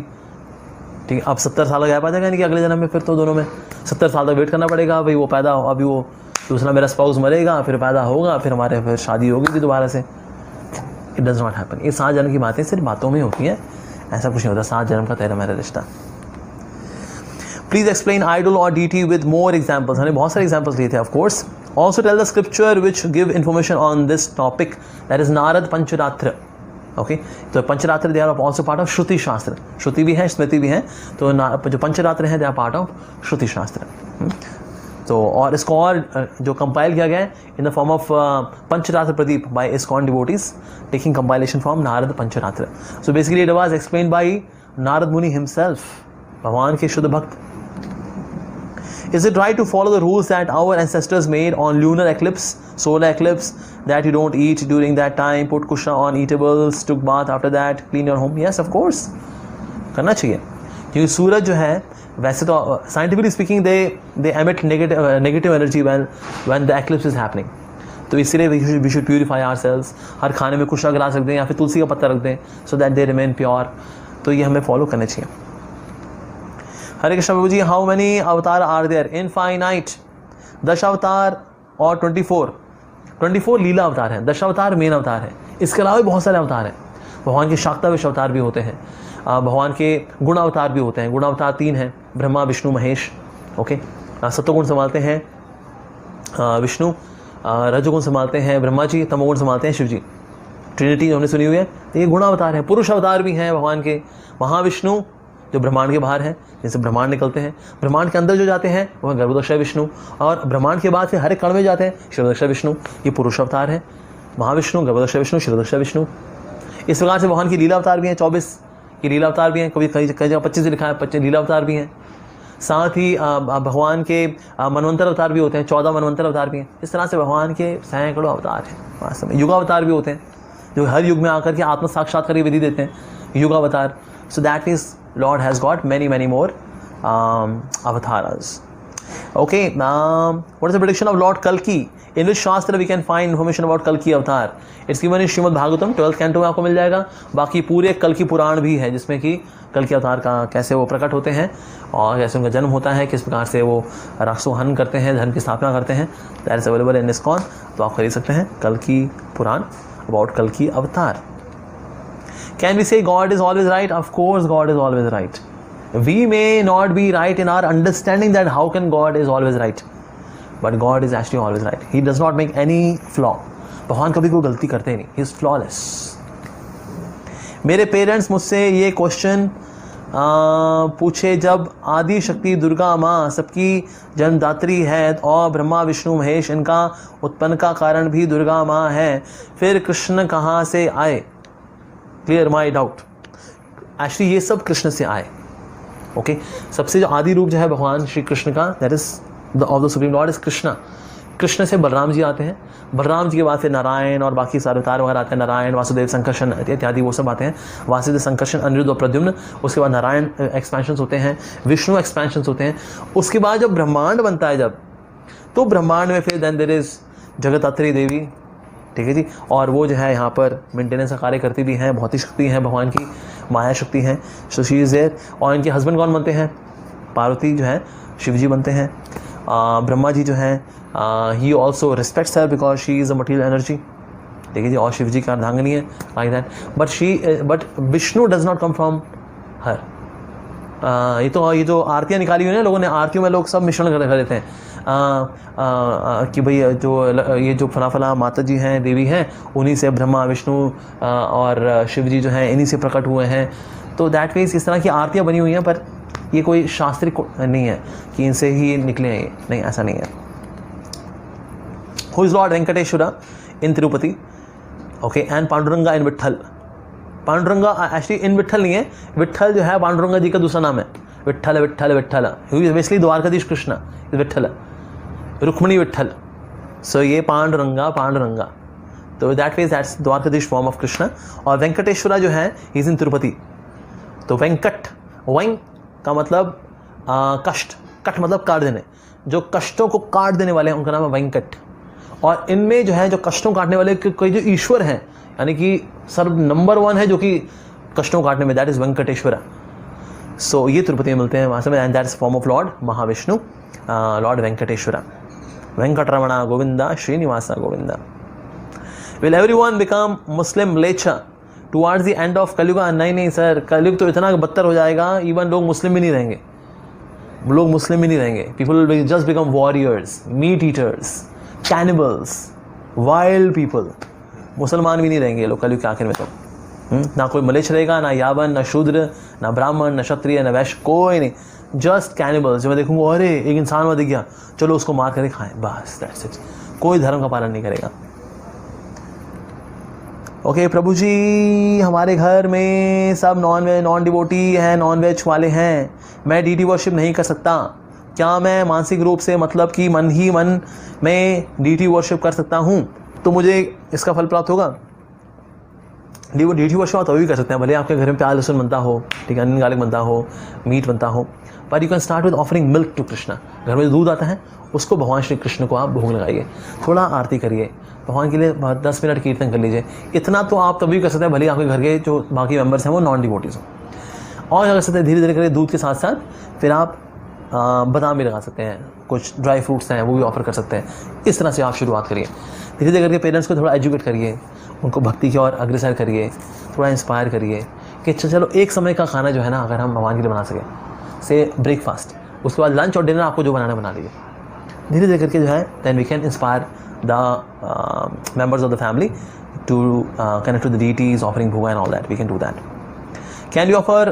ठीक है। अब 70 साल का गैप आ जाएगा यानी कि अगले जन्म में फिर तो दोनों में 70 साल तक वेट करना पड़ेगा। भाई वो पैदा, अभी वो दूसरा मेरा स्पाउस मरेगा, फिर पैदा होगा, फिर हमारे फिर शादी होगी दोबारा से। It does not happen. ये 7 जन्म की बातें सिर्फ बातों में होती हैं, ऐसा कुछ नहीं होता 7 जन्म का तेरा मेरा रिश्ता। प्लीज एक्सप्लेन आइडल और डीटी विद मोर एग्जाम्पल्स। हमने बहुत सारे एग्जाम्पल्स लिए थे of course. Also tell the scripture which give information on this topic, that is Narada Pancharatra. Okay, तो Pancharatra they are also part of shruti shastra. श्रुति भी है, स्मृति भी है, तो जो पंचरात्र हैं they are part of shruti शास्त्र। तो और इसको और जो कंपाइल किया गया है in the form of Pancharatra Pradipa by ISKCON devotees, taking compilation from Narada Pancharatra. So basically it was explained by Narada Muni himself, भगवान के शुद्ध भक्त। Is it right to follow the rules that our ancestors made on lunar eclipse, solar eclipse, that you don't eat during that time, put kushna on eatables, took bath after that, clean your home? Yes, of course, करना चाहिए, क्योंकि सूरज जो है वैसे तो scientifically speaking they emit negative energy when the eclipse is happening. तो इसलिए we should purify ourselves. हर खाने में कुशा गिरा सकते हैं या फिर तुलसी का पत्ता रख दें so that they remain pure. तो ये हमें फॉलो करने चाहिए। हरे कृष्ण प्रभु जी, हाउ मेनी अवतार आर देयर? इनफाइनाइट। 10 अवतार और 24 लीला अवतार हैं, 10 अवतार मेन अवतार हैं। इसके अलावा भी बहुत सारे अवतार हैं। भगवान के शाक्ताविश अवतार भी होते हैं, भगवान के गुण अवतार भी होते हैं। गुण अवतार 3 हैं, ब्रह्मा विष्णु महेश। ओके, सत्वगुण संभालते हैं विष्णु, रजोगुण संभालते हैं ब्रह्मा जी, तमोगुण संभालते हैं शिव जी। ट्रिनिटी जो हमने सुनी हुई है, तो ये गुण अवतार हैं। पुरुष अवतार भी हैं भगवान के, महाविष्णु जो ब्रह्मांड के बाहर हैं, जैसे ब्रह्मांड निकलते हैं, ब्रह्मांड के अंदर जो जाते हैं वह गर्भोदक्ष विष्णु, और ब्रह्मांड के बाद फिर हर एक कण में जाते हैं क्षीरोदक्ष विष्णु। ये पुरुष अवतार है, महाविष्णु, गर्भोदक्ष विष्णु, क्षीरोदक्ष विष्णु। इस प्रकार से भगवान की लीला अवतार भी हैं, 24 की लीला अवतार भी हैं, कभी कई जगह 25 लिखा है, 25 लीला अवतार भी हैं। साथ ही भगवान के मनवंतर अवतार भी होते हैं, 14 मनवंतर अवतार भी हैं। इस तरह से भगवान के सैकड़ों अवतार हैं। वास्तव में युगावतार भी होते हैं, जो हर युग में आकर के आत्म साक्षात्कार की विधि देते हैं, युगावतार। So that is Lord has got many more avatars. Okay, what is the prediction of Lord Kalki? In which Shastra we can find information about Kalki avatar? It's given in Srimad Bhagavatam 12th canto में आपको मिल जाएगा। बाकी पूरे कल्कि पुराण भी है, जिसमें कि कल्कि अवतार का कैसे वो प्रकट होते हैं और कैसे उनका जन्म होता है, किस प्रकार से वो राक्षसों हन करते हैं, धर्म की स्थापना करते हैं। That is available in ISKCON, तो आप खरीद सकते हैं कल्कि पुराण अबाउट कल्कि अवतार। Can we say God is always right? Of course God is always right. We may not be right in our understanding that how can God is always right, but God is actually always right. He does not make any flaw. भगवान कभी कोई गलती करते नहीं, He is flawless. मेरे parents मुझसे ये question पूछे जब आदि शक्ति दुर्गा माँ सबकी जन्मदात्री है और ब्रह्मा विष्णु महेश इनका उत्पन्न का कारण भी दुर्गा माँ है, फिर कृष्ण कहाँ से आए? Clear my doubt. एक्चुअली ये सब कृष्ण से आए। ओके, सबसे जो आदि रूप जो है भगवान श्री कृष्ण का, that is the of the supreme Lord is Krishna. Krishna से बलराम जी आते हैं, बलराम जी के बाद फिर नारायण और बाकी सारे अवतार वगैरह आते हैं, नारायण, वासुदेव, संकर्षण इत्यादि वो सब आते हैं। वासुदेव, संकर्षण, अनिरुद्ध और प्रद्युम्न। उसके बाद नारायण एक्सपेंशंस होते हैं, विष्णु एक्सपेंशंस होते हैं। उसके बाद जब ब्रह्मांड बनता है, जब तो ब्रह्मांड में फिर देन देयर इज जगतात्री देवी, ठीक है जी, और वो जो है यहाँ पर मेंटेनेंस का कार्य करती भी हैं, भौतिक शक्ति हैं, भगवान की माया शक्ति हैं, सो शी इज़ देयर। और इनके हस्बैंड कौन बनते हैं? पार्वती जो है शिव जी बनते हैं। ब्रह्मा जी जो हैं he also respects her because she is a material energy, देखिए जी, और शिव जी का अर्धांगिनी है like that, but Vishnu does not come from her. ये जो आरतियाँ निकाली हुई है लोगों ने, आरतियों में लोग सब मिश्रण कर देते हैं कि भाई ये जो फला माता जी हैं, देवी हैं, उन्हीं से ब्रह्मा विष्णु और शिव जी जो हैं इन्हीं से प्रकट हुए हैं। तो दैट मीन्स इस तरह की आरतियाँ बनी हुई हैं, पर ये कोई शास्त्रिक नहीं है कि इनसे ही निकले हैं, ये नहीं, ऐसा नहीं है। Who is lord Venkateshwara in Tirupati, okay, and Panduranga in Vitthal. Panduranga actually in Vitthal नहीं है, विट्ठल जो है पांडुरंगा जी का दूसरा नाम है, विट्ठल विट्ठल विट्ठल, बेसिकली द्वारकाधीश कृष्ण विट्ठल, रुक्मणी विट्ठल। सो ये पांडुरंगा, तो that means that's Dwarkadhish form of Krishna. और वेंकटेश्वरा जो है इज इन तिरुपति। तो वेंकट, वेंक का मतलब कष्ट, कट मतलब काट देने, जो कष्टों को काट देने वाले हैं उनका नाम है वेंकट। और इनमें जो है जो कष्टों काटने वाले कोई जो ईश्वर हैं, यानी कि सर्व नंबर 1 है जो कि कष्टों काटने में, दैट इज वेंकटेश्वरा। सो ये तिरुपति में मिलते हैं वहाँ से, and that's form of Lord Mahavishnu, Lord Venkateswara. Venkataramana Govinda, Srinivasa Govinda. Will everyone become Muslim लेचा towards the end of Kaliyuga? नहीं सर, कलयुग तो इतना बदतर हो जाएगा, इवन लोग मुस्लिम भी नहीं रहेंगे, लोग मुस्लिम भी नहीं रहेंगे। People will just become warriors, meet eaters, cannibals, wild people. मुसलमान भी नहीं रहेंगे लोग कलयुग के आखिर में। तो ना कोई मलेच्छ रहेगा, ना यावन, ना शूद्र, ना ब्राह्मण, ना क्षत्रिय, ना वैश्य, कोई नहीं, जस्ट कैनिबल्स। जो मैं देखूंगा अरे एक इंसान में दिख गया, चलो उसको मार कर खाएं, बस दैट्स इट। कोई धर्म का पालन नहीं करेगा। ओके प्रभु जी, हमारे घर में सब नॉन डिवोटी हैं, नॉन वेज वाले हैं, मैं डीटी वर्शिप नहीं कर सकता, क्या मैं मानसिक रूप से मतलब कि मन ही मन में डीटी वर्शिप कर सकता हूँ तो मुझे इसका फल प्राप्त होगा? डीटी वर्शिप आप तभी कर सकते हैं, भले आपके घर में प्याज लहसुन बनता हो, ठीक है, अनियन गार्लिक बनता हो, मीट बनता हो, पर you can start with offering milk to Krishna. घर में जो दूध आता है उसको भगवान श्री कृष्ण को आप भोग लगाइए, थोड़ा आरती करिए, भगवान के लिए 10 मिनट कीर्तन कर लीजिए। इतना तो आप तभी कर सकते हैं, भले आपके घर के जो बाकी मेंबर्स हैं वो नॉन डिवोटीज हों। और कर सकते हैं धीरे धीरे करके दूध के साथ साथ फिर आप बादाम भी लगा सकते हैं, कुछ ड्राई फ्रूट्स हैं वो भी ऑफर कर सकते हैं। इस तरह से आप शुरुआत करिए, धीरे धीरे करके पेरेंट्स को थोड़ा एजुकेट करिए, उनको भक्ति की ओर अग्रसर करिए, थोड़ा इंस्पायर करिए कि चलो एक समय का खाना जो है ना अगर हम भगवान के लिए बना सकें, से ब्रेकफास्ट, उसके बाद लंच और डिनर आपको जो बनाना बना लीजिए। धीरे धीरे करके जो है then we can inspire the members of the family to connect to the deities, offering bhoga and all that. We can do that. Can you offer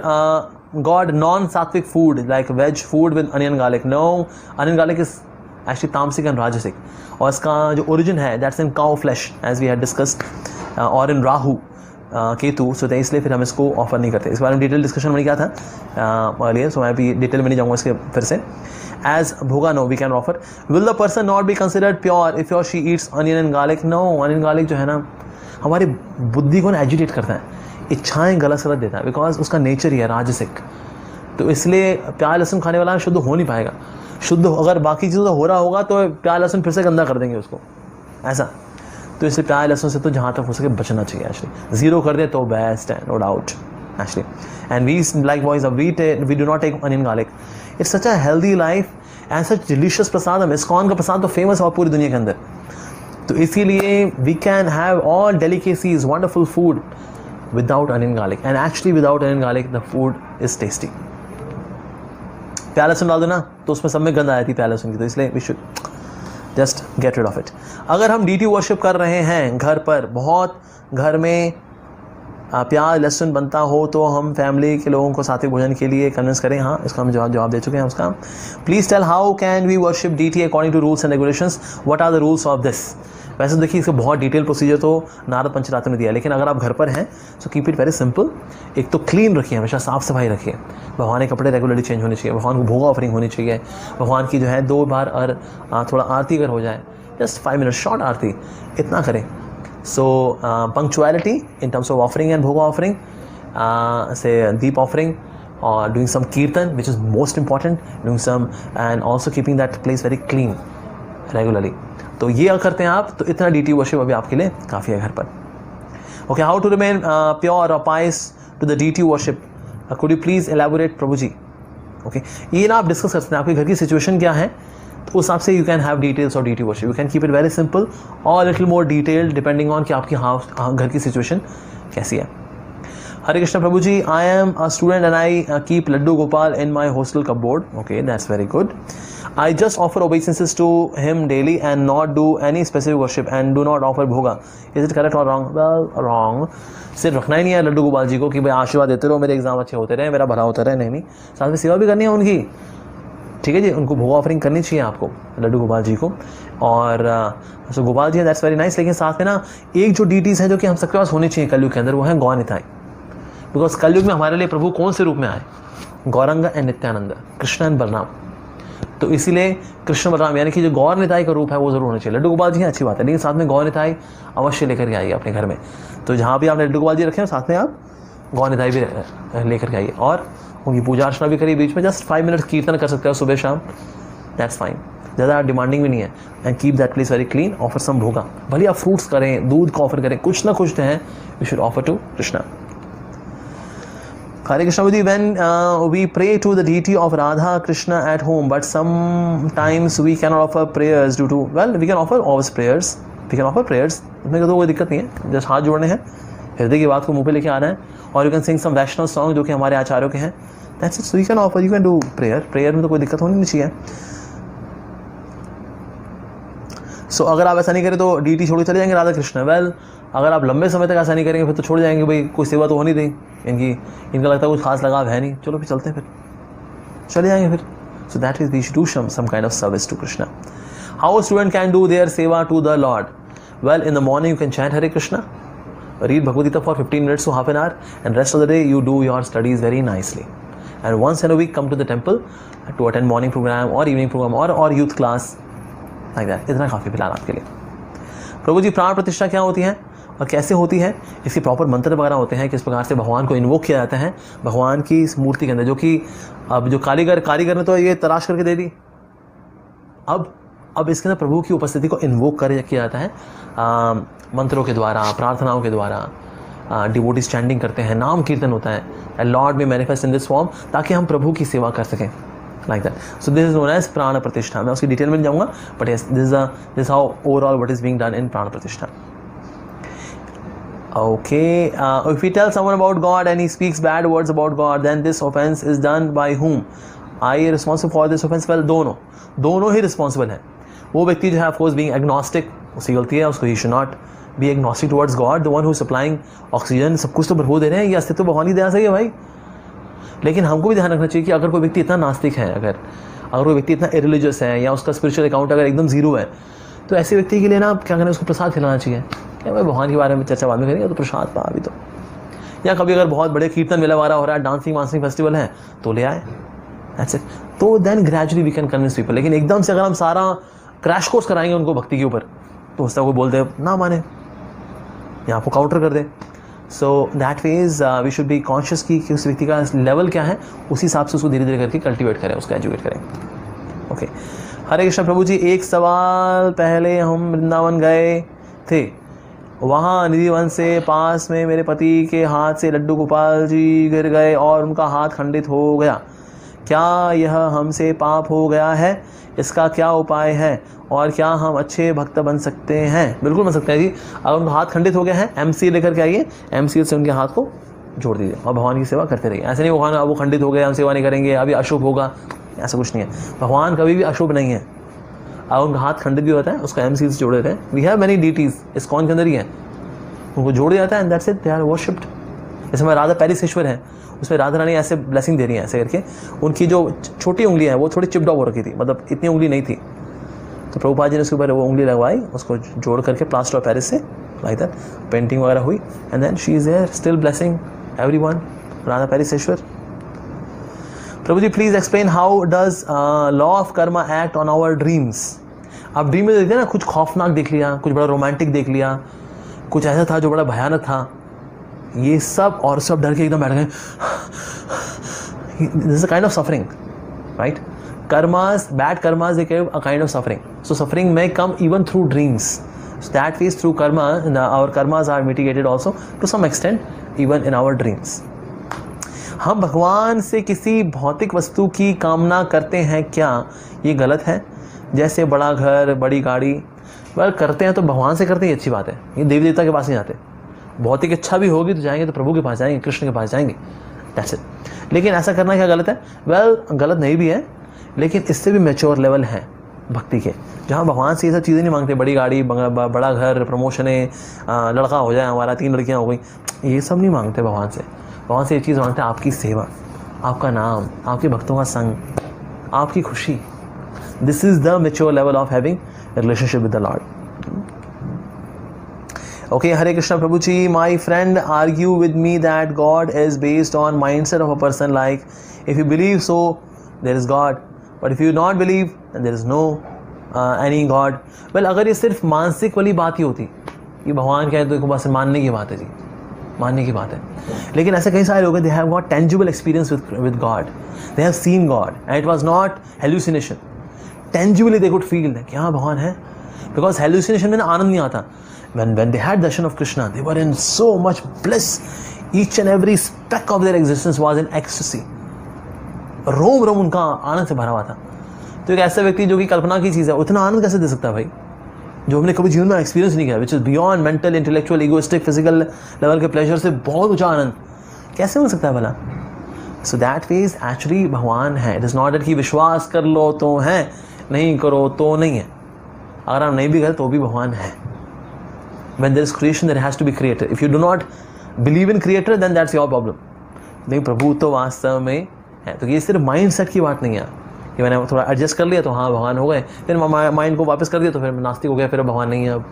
God non-sattvic food like veg food with onion garlic? No, onion garlic is actually tamasic and rajasic. और इसका जो origin है that's in cow flesh as we had discussed और in Rahu Ketu, सो इसलिए फिर हम इसको offer नहीं करते। इस बारे में डिटेल डिस्कशन मैंने किया था अर्लियर, सो मैं भी डिटेल में नहीं जाऊँगा इसके फिर से। As bhoga, no, we can offer. Will the person not be considered pure if he or she eats onion and garlic? No, onion garlic जो है ना हमारी बुद्धि को ना एजिटेट करता है, इच्छाएं गलत सलत देता है, बिकॉज उसका नेचर ही है राजसिक। तो इसलिए प्याज लहसुन खाने वाला शुद्ध हो नहीं पाएगा। शुद्ध अगर बाकी चीज़ों से हो रहा होगा तो प्याज लहसुन फिर से गंदा कर देंगे उसको, ऐसा। तो इसलिए प्याज लहसुन से तो जहाँ तक हो सके बचना चाहिए। एक्चुअली ज़ीरो कर दे तो बेस्ट है, no doubt actually. And we likewise we do not take onion garlic. It's such a healthy life and such delicious Prasad. ISKCON का प्रसाद तो फेमस है पूरी दुनिया के अंदर, तो इसीलिए we can have all delicacies, wonderful food without onion garlic, and actually without onion garlic the food is tasty. प्याज लहसुन डाल दो ना तो उसमें सब में गंध आती है प्याज लहसुन की, तो इसलिए we should just get rid of it. अगर हम डीटी वर्शिप कर रहे हैं घर पर, बहुत घर में प्याज लहसुन बनता हो, तो हम फैमिली के लोगों को सात्विक भोजन के लिए कन्विंस करें। हाँ, इसका हम जवाब दे चुके हैं उसका। Please tell how can we worship deity according to rules and regulations, what are the rules of this. वैसे तो देखिए इसका बहुत डिटेल प्रोसीजर तो नारद पंचरात्र में दिया है, लेकिन अगर आप घर पर हैं so keep it very simple. एक तो क्लीन रखिए, हमेशा साफ़ सफाई रखिए, भगवान के कपड़े रेगुलरली चेंज होने चाहिए, भगवान को भोगा ऑफरिंग होनी चाहिए, भगवान की जो है 2 बार और थोड़ा आरती अगर हो जाए, जस्ट 5 मिनट शॉर्ट आरती, इतना करें। So punctuality in terms of offering and bhoga offering, say deep offering or doing some kirtan, which is most important, doing some and also keeping that place very clean regularly. तो ये अगर करते हैं आप तो इतना डीटी वर्शिप अभी आपके लिए काफ़ी है घर पर। Okay, how to remain pure और pious to the deity worship, could you please elaborate Prabhu ji. Okay, ये ना आप डिस्कस कर सकते हैं, आपके घर की सिचुएशन क्या है, तो उस हिसाब से यू कैन हैव डिटेल्स और deity worship. You can keep it very simple और little more detailed depending on कि आपकी घर की सिचुएशन कैसी है. Hare Krishna Prabhu ji, I am a student and I keep Laddu Gopal in my hostel cupboard. Okay, that's very good. I just offer obeisances to him daily and not do any specific worship and do not offer bhoga. Is it correct or wrong? Well, wrong. सिर्फ रखना ही नहीं है लड्डू गोपाल जी को कि भाई आशीर्वाद देते रहो, मेरे एग्जाम अच्छे होते रहे, मेरा भला होता रहे. नहीं, साथ में सेवा भी करनी है उनकी. ठीक है जी, उनको भोग ऑफरिंग करनी चाहिए आपको लड्डू गोपाल जी को. और सो Gopal ji that's very nice. लेकिन साथ में ना एक जो डीटीज है जो कि हम सबके पास होनी चाहिए कलयुग के अंदर, वो है गौनिताई. बिकॉज कलयुग में हमारे लिए प्रभु कौन से रूप में आए? Gaurang and Nityanand, Krishna and Balram. तो इसीलिए कृष्ण बलराम यानी कि जो गौर निताई का रूप है वो जरूर होना चाहिए. लड्डू गोपाल जी अच्छी बात है, लेकिन साथ में गौर निताई अवश्य लेकर के आइए अपने घर में. तो जहाँ भी आपने लड्डू गोपाल जी रखे हैं साथ में आप गौर निताई भी लेकर के आइए और उनकी पूजा अर्चना भी करिए. बीच में जस्ट 5 मिनट कीर्तन कर सकते हो सुबह शाम, दैट्स फाइन. ज़्यादा डिमांडिंग भी नहीं है. And keep that place very clean. Offer some bhoga, भले आप फ्रूट्स करें, दूध का ऑफर करें, कुछ ना कुछ है you should offer to Krishna. Hare Krishna Budi, when we pray to the deity of Radha Krishna at home, but sometimes we cannot offer prayers due to, well, we can offer always prayers. We can offer prayers. इसमें तो कोई दिक्कत नहीं है. Just हाथ जोड़ने हैं, हृदय की बात को मुंह पे लेके आना है. और you can sing some Vaishnav song जो कि हमारे आचार्यों के हैं. That's it. So you can offer, you can do prayer. Prayer में तो कोई दिक्कत होनी नहीं चाहिए. So अगर आप ऐसा नहीं करें तो डीटी छोड़ चले जाएंगे राधा कृष्ण. वेल, अगर आप लंबे समय तक ऐसा नहीं करेंगे फिर तो छोड़ जाएंगे. भाई कोई सेवा तो होनी नहीं इनका लगता है कुछ खास लगाव है नहीं, चलो फिर चलते हैं, फिर चले जाएंगे फिर. So that is we should do some kind of service to Krishna. How a student can do their seva to the lord? Well, in the morning you can chant Hare Krishna, read Bhagavad Gita for 15 minutes to half an hour, and rest of the day you do your studies very nicely. And once in a week come to the temple to attend morning program or evening program or youth class like that. इतना काफ़ी फिलहाल आपके लिए. प्रभु जी, प्राण प्रतिष्ठा क्या होती है और कैसे होती है? इसके प्रॉपर मंत्र वगैरह होते हैं, किस प्रकार से भगवान को इन्वोक किया जाता है भगवान की इस मूर्ति के अंदर, जो कि अब जो कारीगर ने तो ये तराश करके दे दी. अब इसके अंदर प्रभु की उपस्थिति को इन्वोक कर किया जाता है मंत्रों के द्वारा, प्रार्थनाओं के द्वारा. डिवोटी स्टैंडिंग करते हैं, नाम कीर्तन होता है. लॉर्ड में मैनिफेस्ट इन दिस फॉर्म, ताकि हम प्रभु की सेवा कर सकें. Like that. So this is known as प्राण प्रतिष्ठा. मैं उसकी डिटेल में जाऊंगा, but yes, this is how overall what is being done in प्राण प्रतिष्ठा. Okay, if we tell someone about God and he speaks bad words about God, then this offense is done by whom? Are you responsible for this offense? Well, दोनों ही responsible हैं. वो व्यक्ति जो है, of course, being agnostic, उसकी गलती है, उसको he should not be agnostic towards God, the one who is supplying oxygen, सब कुछ तो भरपूर दे रहे हैं, ये अस्तित्व भगवान की दया से ही है भाई. लेकिन हमको भी ध्यान रखना चाहिए कि अगर कोई व्यक्ति इतना नास्तिक है, अगर कोई व्यक्ति इतना इरिलीजियस है, या उसका स्पिरिचुअल अकाउंट अगर एकदम जीरो है, तो ऐसे व्यक्ति के लिए ना क्या करना है, उसको प्रसाद खिलाना चाहिए. क्या भाई भगवान के बारे में चर्चा बाद में करेंगे, तो प्रसाद पा अभी तो. या कभी अगर बहुत बड़े कीर्तन मेला वगैरह हो रहा है, डांसिंग फेस्टिवल है, तो ले आए. ऐसे तो then gradually we can convince people. लेकिन एकदम से अगर हम सारा क्रैश कोर्स कराएंगे उनको भक्ति के ऊपर, तो उसका कोई बोल दे ना माने या आपको काउंटर कर दे. So that ways we should be conscious कि उस व्यक्ति का लेवल क्या है, उसी हिसाब से उसको धीरे धीरे करके कल्टिवेट करें, उसको एजुकेट करें. ओके, हरे कृष्ण प्रभु जी, एक सवाल पहले हम वृंदावन गए थे, वहाँ निधिवन से पास में मेरे पति के हाथ से लड्डू गोपाल जी गिर गए और उनका हाथ खंडित हो गया. क्या यह हमसे पाप हो गया है? इसका क्या उपाय है और क्या हम अच्छे भक्त बन सकते हैं? बिल्कुल बन सकते हैं जी. अगर उनका हाथ खंडित हो गया है, एमसीएल लेकर के आइए, एमसीएल से उनके हाथ को जोड़ दीजिए और भगवान की सेवा करते रहिए. ऐसे नहीं भगवान अब वो खंडित हो गए, हम सेवा नहीं करेंगे, अभी अशुभ होगा, ऐसा कुछ नहीं है. भगवान कभी भी अशुभ नहीं है. अगर उनका हाथ खंडित भी होता है, उसका एमसीएल से जोड़ देते हैं. We have many deities, ISKCON के अंदर ही है, उनको जोड़ दिया जाता है and that's it, they are worshipped. जैसे हमारे राधा पैरिसेश्वर है, उसमें राधा रानी ऐसे ब्लेसिंग दे रही है ऐसे करके. उनकी जो छोटी उंगली है वो थोड़ी चिप्ड ऑफ हो रखी थी, मतलब इतनी उंगली नहीं थी, तो प्रभुपाद जी ने उसके ऊपर वो उंगली लगवाई, उसको जोड़ करके प्लास्टर ऑफ पेरिस से लाइक दैट पेंटिंग वगैरह हुई, and then she is there still blessing everyone. Radha Parisheshwar. Prabhu ji, please explain how does law of karma act on our dreams. आप ड्रीम में देखते हैं ना, कुछ खौफनाक देख लिया, कुछ बड़ा रोमांटिक देख लिया, कुछ ऐसा था जो बड़ा भयानक था, ये सब, और सब डर के एकदम बैठ गए. This is a kind of suffering, right? Karmas, bad karmas, they give a kind of suffering. So suffering may come even through dreams. So that way through karma, our karmas are mitigated also to some extent, even in our dreams. हम भगवान से किसी भौतिक वस्तु की कामना करते हैं क्या? ये गलत है. जैसे बड़ा घर, बड़ी गाड़ी, वह करते हैं तो भगवान से करते हैं, अच्छी बात है। ये देवी देवता के पास नहीं जाते। भौतिक इच्छा भी होगी तो जाएंगे तो प्रभु के पास जाएंगे, कृष्ण के पास जाएंगे, दैट्स इट। लेकिन ऐसा करना क्या गलत है? वेल, गलत नहीं भी है, लेकिन इससे भी मैच्योर लेवल है भक्ति के, जहाँ भगवान से ये सब चीज़ें नहीं मांगते, बड़ी गाड़ी, बड़ा घर, प्रमोशनें, लड़का हो जाए हमारा, 3 लड़कियाँ हो गई, ये सब नहीं मांगते भगवान से। भगवान से ये चीज़ मांगते हैं, आपकी सेवा, आपका नाम, आपके भक्तों का संग, आपकी खुशी। This is the mature level of having relationship with the Lord. Okay, Hare Krishna Prabhuji, my friend argue with me that God is based on mindset of a person, like if you believe so there is God, but if you not believe then there is no any God. Well, अगर ये सिर्फ मानसिक वाली बात ही होती, ये भगवान क्या है तो बस मानने की बात है जी, मानने की बात है। लेकिन ऐसे कई सारे लोग हैं, they have got tangible experience with God, they have seen God and it was not hallucination, tangibly they could feel कि हाँ भगवान है, because hallucination में ना आनंद नहीं आता। When they had darshan of Krishna, they were in so much bliss. Each and every speck of their existence was in ecstasy. रोम रोम उनका आनंद से भरा हुआ था। तो एक ऐसा व्यक्ति जो कि कल्पना की चीज़ है, उतना आनंद कैसे दे सकता है भाई, जो हमने कभी जीवन में एक्सपीरियंस नहीं किया, which is beyond mental, intellectual, egoistic, physical level के प्लेजर से बहुत ऊंचा आनंद कैसे मिल सकता है भला? सो दैट फेज एक्चुअली भगवान है। इट इज़ नॉट दैट कि विश्वास कर लो तो है, नहीं करो तो नहीं है। अगर आप नहीं भी करें तो भी भगवान है। When there is creation, there has to be creator. If you do not believe in creator, then that's your problem. नहीं, प्रभु तो वास्तव में है। तो ये सिर्फ माइंड सेट की बात नहीं है कि मैंने थोड़ा एडजस्ट कर लिया तो हाँ भगवान हो गए, फिर माइंड को वापस कर दिया तो फिर नास्तिक हो गया, फिर भगवान नहीं है अब।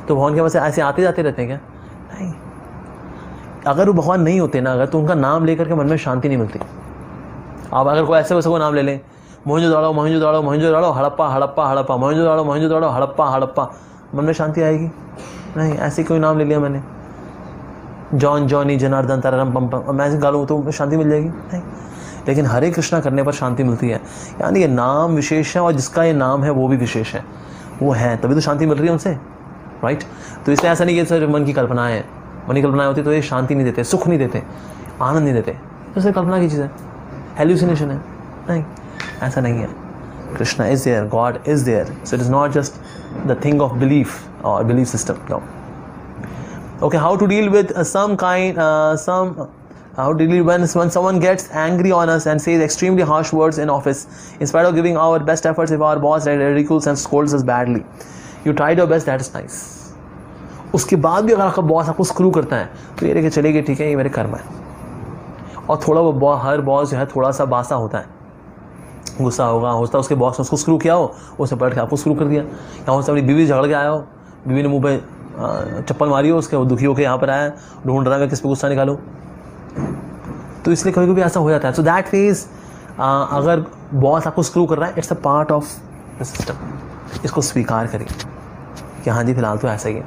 तो भगवान के वजह से ऐसे आते जाते रहते हैं क्या? नहीं। अगर वो भगवान नहीं होते ना, अगर तो उनका नाम लेकर के मन में शांति नहीं मिलती। आप अगर कोई ऐसे वैसे को नाम ले लें, मोहनजोदाड़ो मोहनजोदाड़ो मोहनजोदाड़ो, हड़प्पा हड़प्पा हड़प्पा, मोहनजोदाड़ो मोहनजोदाड़ो, हड़प्पा हड़प्पा, मन में शांति आएगी? नहीं। ऐसे कोई नाम ले लिया मैंने, जॉन, जॉनी, जनार्दन, ताराराम, पम पम, मैं ऐसे गालूँ तो शांति मिल जाएगी? नहीं। लेकिन हरे कृष्णा करने पर शांति मिलती है। यानी ये नाम विशेष है और जिसका ये नाम है वो भी विशेष है, वो है, तभी तो शांति मिल रही है उनसे, राइट? तो इसलिए ऐसा नहीं कि सिर्फ मन की कल्पनाएं हैं, मन की कल्पनाएं होती तो ये शांति नहीं देते, सुख नहीं देते, आनंद नहीं देते, तो सिर्फ कल्पना की चीज़ है, हेल्यूसिनेशन है। नहीं, ऐसा नहीं है। Krishna is there, God is there. So it is not just the thing of belief or belief system. No. Okay, how to deal with how to deal when someone gets angry on us and says extremely harsh words in office, in spite of giving our best efforts, if our boss ridicules and scolds us badly. You tried your best, that is nice. उसके बाद भी अगर आपका boss आपको screw करता है तो ये लेके चलेगी, ठीक है, ये मेरे कर्म है। और थोड़ा वो हर बॉस जो है थोड़ा सा बासा होता है, गुस्सा होगा, हो सकता है उसके बॉस ने उसको स्क्रू किया हो, उसे पलट के आपको स्क्रू कर दिया, या हो सकता है अपनी बीवी झगड़ के आया हो, बीवी ने मुंह पे चप्पल मारी हो उसके, वो दुखी होकर यहाँ पर आया, ढूंढ रहा है किस पे गुस्सा निकालूं, तो इसलिए कभी कभी ऐसा हो जाता है। सो दैट फेज अगर बॉस आपको स्क्रू कर रहा है, it's a part of the system, इसको स्वीकार करिए कि हाँ जी फिलहाल तो ऐसा ही है।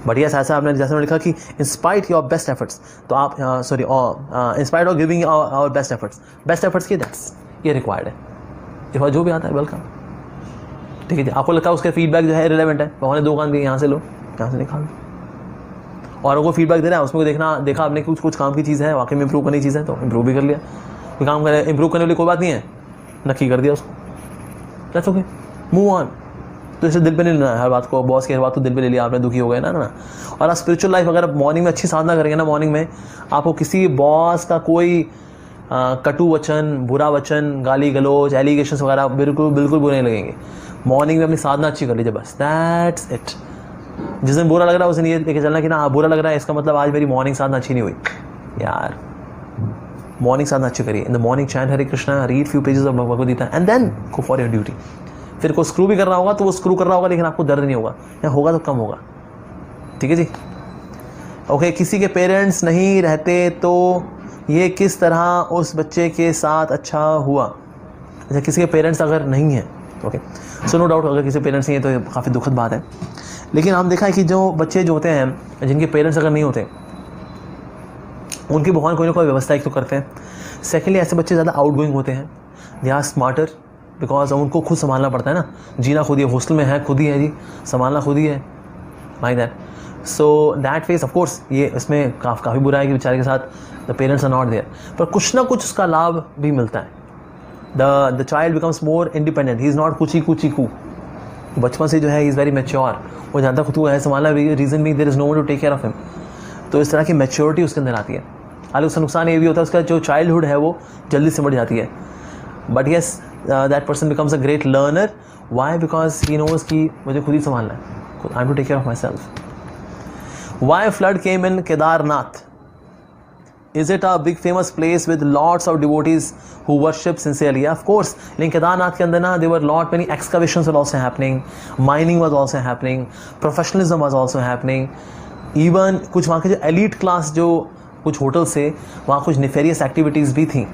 बढ़िया ऐसा आपने जैसे मैंने लिखा कि इंस्पाइट योर बेस्ट एफर्ट्स, तो आप sorry in spite of giving our best efforts की दैट्स ये रिक्वायर्ड है। देखो जो भी आता है वेलकम, ठीक है। आपको लगता है उसका फीडबैक जो है रिलेवेंट है, भगवान ने 2 कान दिए, यहाँ से लो, यहाँ से निकाल दो, और अगर फीडबैक दे रहा है उसमें देखा आपने कुछ काम की चीज़ है, वाकई में इंप्रूव करने की चीज़ है तो इंप्रूव भी कर लिया। कोई काम करे इंप्रूव करने वाली कोई बात नहीं है, नक्की कर दिया उसको, दैट्स ओके, मूव ऑन। तो इसे दिल पे नहीं लेना है हर बात को, बॉस की हर बात को दिल पे ले लिया आपने, दुखी हो गए ना। और आप स्पिरिचुअल लाइफ अगर मॉर्निंग में अच्छी साधना करेंगे ना, मॉर्निंग में आपको किसी बॉस का कोई कटु वचन, बुरा वचन, गाली गलोच, एलिगेशंस वगैरह बिल्कुल बुरे नहीं लगेंगे। मॉर्निंग में अपनी साधना अच्छी कर लीजिए, बस दैट्स इट। जिस दिन बुरा लग रहा है उस दिन ये लेके चलना कि ना बुरा लग रहा है, इसका मतलब आज मेरी मॉर्निंग साधना अच्छी नहीं हुई। यार मॉर्निंग साधना अच्छी करिए, in the morning chant Hare Krishna, read few pages of Bhagavad Gita and then go for your duty. फिर कोई स्क्रू भी कर रहा होगा तो वो स्क्रू कर रहा होगा, लेकिन आपको दर्द नहीं होगा, या होगा तो कम होगा, ठीक है जी। ओके, किसी के पेरेंट्स नहीं रहते तो ये किस तरह उस बच्चे के साथ अच्छा हुआ? अच्छा, किसी के पेरेंट्स अगर नहीं है, ओके, सो नो डाउट अगर किसी पेरेंट्स नहीं है तो काफ़ी दुखद बात है। लेकिन हम देखा है कि जो बच्चे जो होते हैं जिनके पेरेंट्स अगर नहीं होते, उनकी भगवान कोई ना कोई व्यवस्था एक तो करते हैं। सेकेंडली ऐसे बच्चे ज़्यादा आउटगोइंग होते हैं, दे आर स्मार्टर, बिकॉज उनको खुद संभालना पड़ता है ना, जीना खुद ही है, हॉस्टल में है खुद ही है जी, संभालना खुद ही है, like that. So that phase of course ये इसमें काफ़ी बुरा है कि बेचारे के साथ the parents are not there, पर कुछ ना कुछ उसका लाभ भी मिलता है। The child becomes more independent, he is not कुची कुची कू, बचपन से जो है ही इज़ वेरी मैच्योर, वो जानता खुद को है संभालना, रीज़न भी there is no one to take care of him. तो इस तरह की मैच्योरिटी उसके अंदर आती है। हालांकि उसका नुकसान ये भी होता है उसका जो चाइल्डहुड है वो जल्दी सिमट जाती है, but yes that person becomes a great learner. Why? Because he knows कि मुझे खुद ही संभालना है, I am to take care of myself. Why flood came in Kedarnath? Is it a big famous place with lots of devotees who worship sincerely? Of course. लेकिन केदारनाथ के अंदर ना there were lot many excavations were also happening, mining was also happening, professionalism was also happening. Even कुछ वहाँ के जो elite class जो कुछ होटल से वहाँ कुछ nefarious activities भी थी।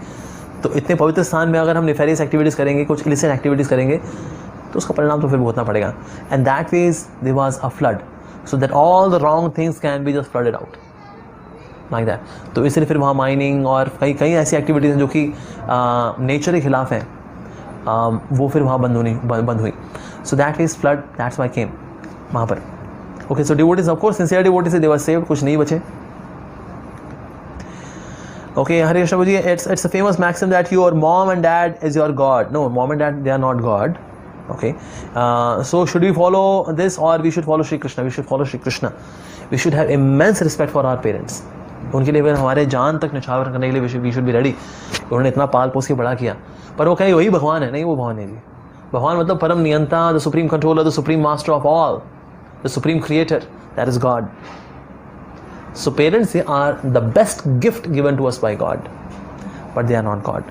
तो इतने पवित्र स्थान में अगर हम nefarious activities करेंगे, कुछ illicit activities करेंगे, तो उसका परिणाम तो फिर भुगतना पड़ेगा। And that ways there was a flood, so that all the wrong things can be just flooded out. Like that. तो इसलिए फिर वहाँ माइनिंग और कई ऐसी एक्टिविटीज़ हैं जो कि नेचर के खिलाफ हैं, वो फिर वहाँ बंद हुई। So that is flood, that's why came वहाँ पर। Okay, so devotees of course sincere devotees से दे वर सेव्ड, कुछ नहीं बचे। Okay, Hare Krishna ji, it's a famous maxim that your mom and dad is your god. No, mom and dad they are not God. Okay, so should we follow this or we should follow Shri Krishna? We should follow Shri Krishna. We should have immense respect for our parents. उनके लिए हमारे जान तक निछावर करने के लिए we should be ready। उन्होंने इतना पाल पोस के बड़ा किया, पर वो कहीं वही भगवान है? नहीं, वो भगवान है जी। भगवान मतलब परम नियंता, the supreme controller, the supreme master of all, the supreme creator, that is God. So parents are the best gift given to us by God, but they are not God.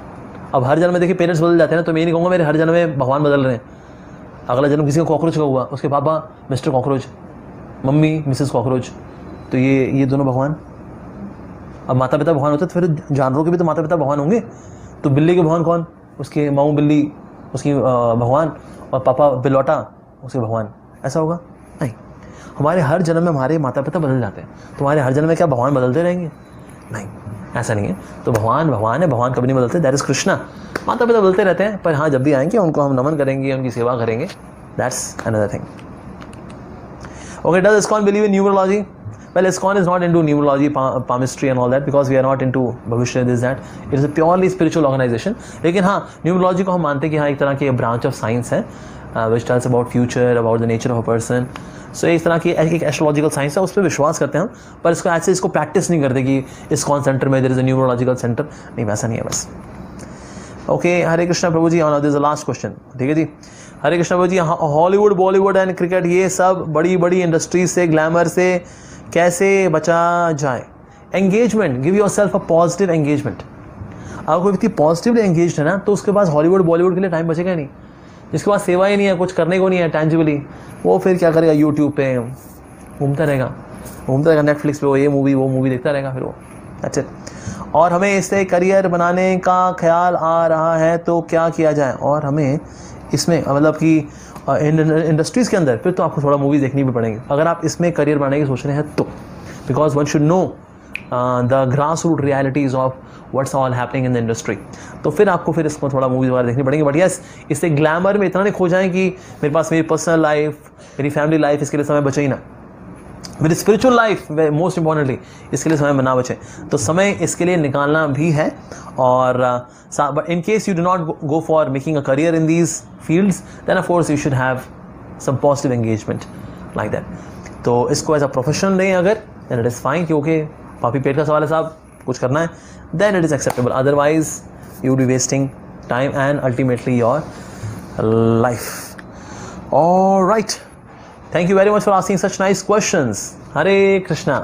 अब हर जन्म में देखिए पेरेंट्स बदल जाते हैं ना, तो मैं ये नहीं कहूँगा मेरे हर जन्म में भगवान बदल रहे हैं। अगला जन्म किसी को कॉकरोच का हुआ, उसके पापा mister cockroach, mummy Mrs cockroach, तो ये दोनों भगवान। अब माता पिता भगवान होते तो फिर जानवरों के भी तो माता पिता भगवान होंगे। तो बिल्ली के भगवान कौन? उसके माऊ बिल्ली उसकी भगवान, और पापा बिलौटा उसके भगवान। ऐसा होगा? नहीं। हमारे हर जन्म में हमारे माता पिता बदल जाते हैं। तुम्हारे हर जन्म में क्या भगवान बदलते रहेंगे? नहीं, ऐसा नहीं है। तो भगवान भगवान है, भगवान कभी नहीं बदलते, दैट इज कृष्णा। माता पिता बदलते रहते हैं, पर हाँ जब भी आएंगे उनको हम नमन करेंगे, उनकी सेवा करेंगे, that's another thing. Okay, does ISKCON believe in numerology? Well, ISKCON is not into numerology, palmistry and all that, because we are not into bhavishya, this that. It is a purely spiritual organisation. लेकिन हाँ, numerology को हम मानते हैं कि हाँ एक तरह की ब्रांच ऑफ साइंस है, which tells about future, about the nature of a person. So इस तरह की एक एस्ट्रोलॉजिकल साइंस है, उस पर विश्वास करते हैं हम, पर इसको ऐसे इसको प्रैक्टिस नहीं करते कि ISKCON सेंटर में there is a numerological centre. नहीं, वैसा नहीं है बस। Okay, Hare Krishna Prabhu ji, on this the last question. ठीक है जी, Hare Krishna Prabhu ji, Hollywood, Bollywood and cricket, ये सब बड़ी बड़ी इंडस्ट्रीज से, ग्लैमर से कैसे बचा जाए? Engagement, give your self a positive engagement. अगर कोई व्यक्ति पॉजिटिवली एंगेज है ना, तो उसके पास हॉलीवुड बॉलीवुड के लिए टाइम बचेगा नहीं। जिसके पास सेवा ही नहीं है, कुछ करने को नहीं है टैंजिबली, वो फिर क्या करेगा? यूट्यूब पे घूमता रहेगा, नेटफ्लिक्स पे वो ये मूवी वो मूवी देखता रहेगा, फिर वो दैट्स इट। और हमें इससे करियर बनाने का ख्याल आ रहा है, तो क्या किया जाए? और हमें इसमें मतलब कि इंडस्ट्रीज़ के अंदर फिर तो आपको थोड़ा मूवीज़ देखनी भी पड़ेंगी अगर आप इसमें करियर बनाने की सोच रहे हैं तो, because one should know the grass root realities of what's all happening in the industry. तो फिर आपको फिर इसको थोड़ा मूवीज़ वगैरह देखनी पड़ेंगी। बट यस, इससे ग्लैमर में इतना नहीं खो जाए कि मेरे पास मेरी पर्सनल लाइफ, मेरी फैमिली लाइफ, इसके लिए समय बचे ही ना। मेरी स्पिरिचुअल लाइफ मोस्ट इंपॉर्टेंटली, इसके लिए समय ना बचे। तो समय इसके लिए निकालना भी है। और but in case you do not go for making a career in these fields, then of course you should have some positive engagement like that. तो इसको एज अ प्रोफेशन लें अगर, देन इट इज़ फाइन, क्योंकि पापी पेट का सवाल है साहब, कुछ करना है, then it is acceptable. Otherwise you would be wasting time and ultimately your life. Alright, thank you very much for asking such nice questions. Hare Krishna.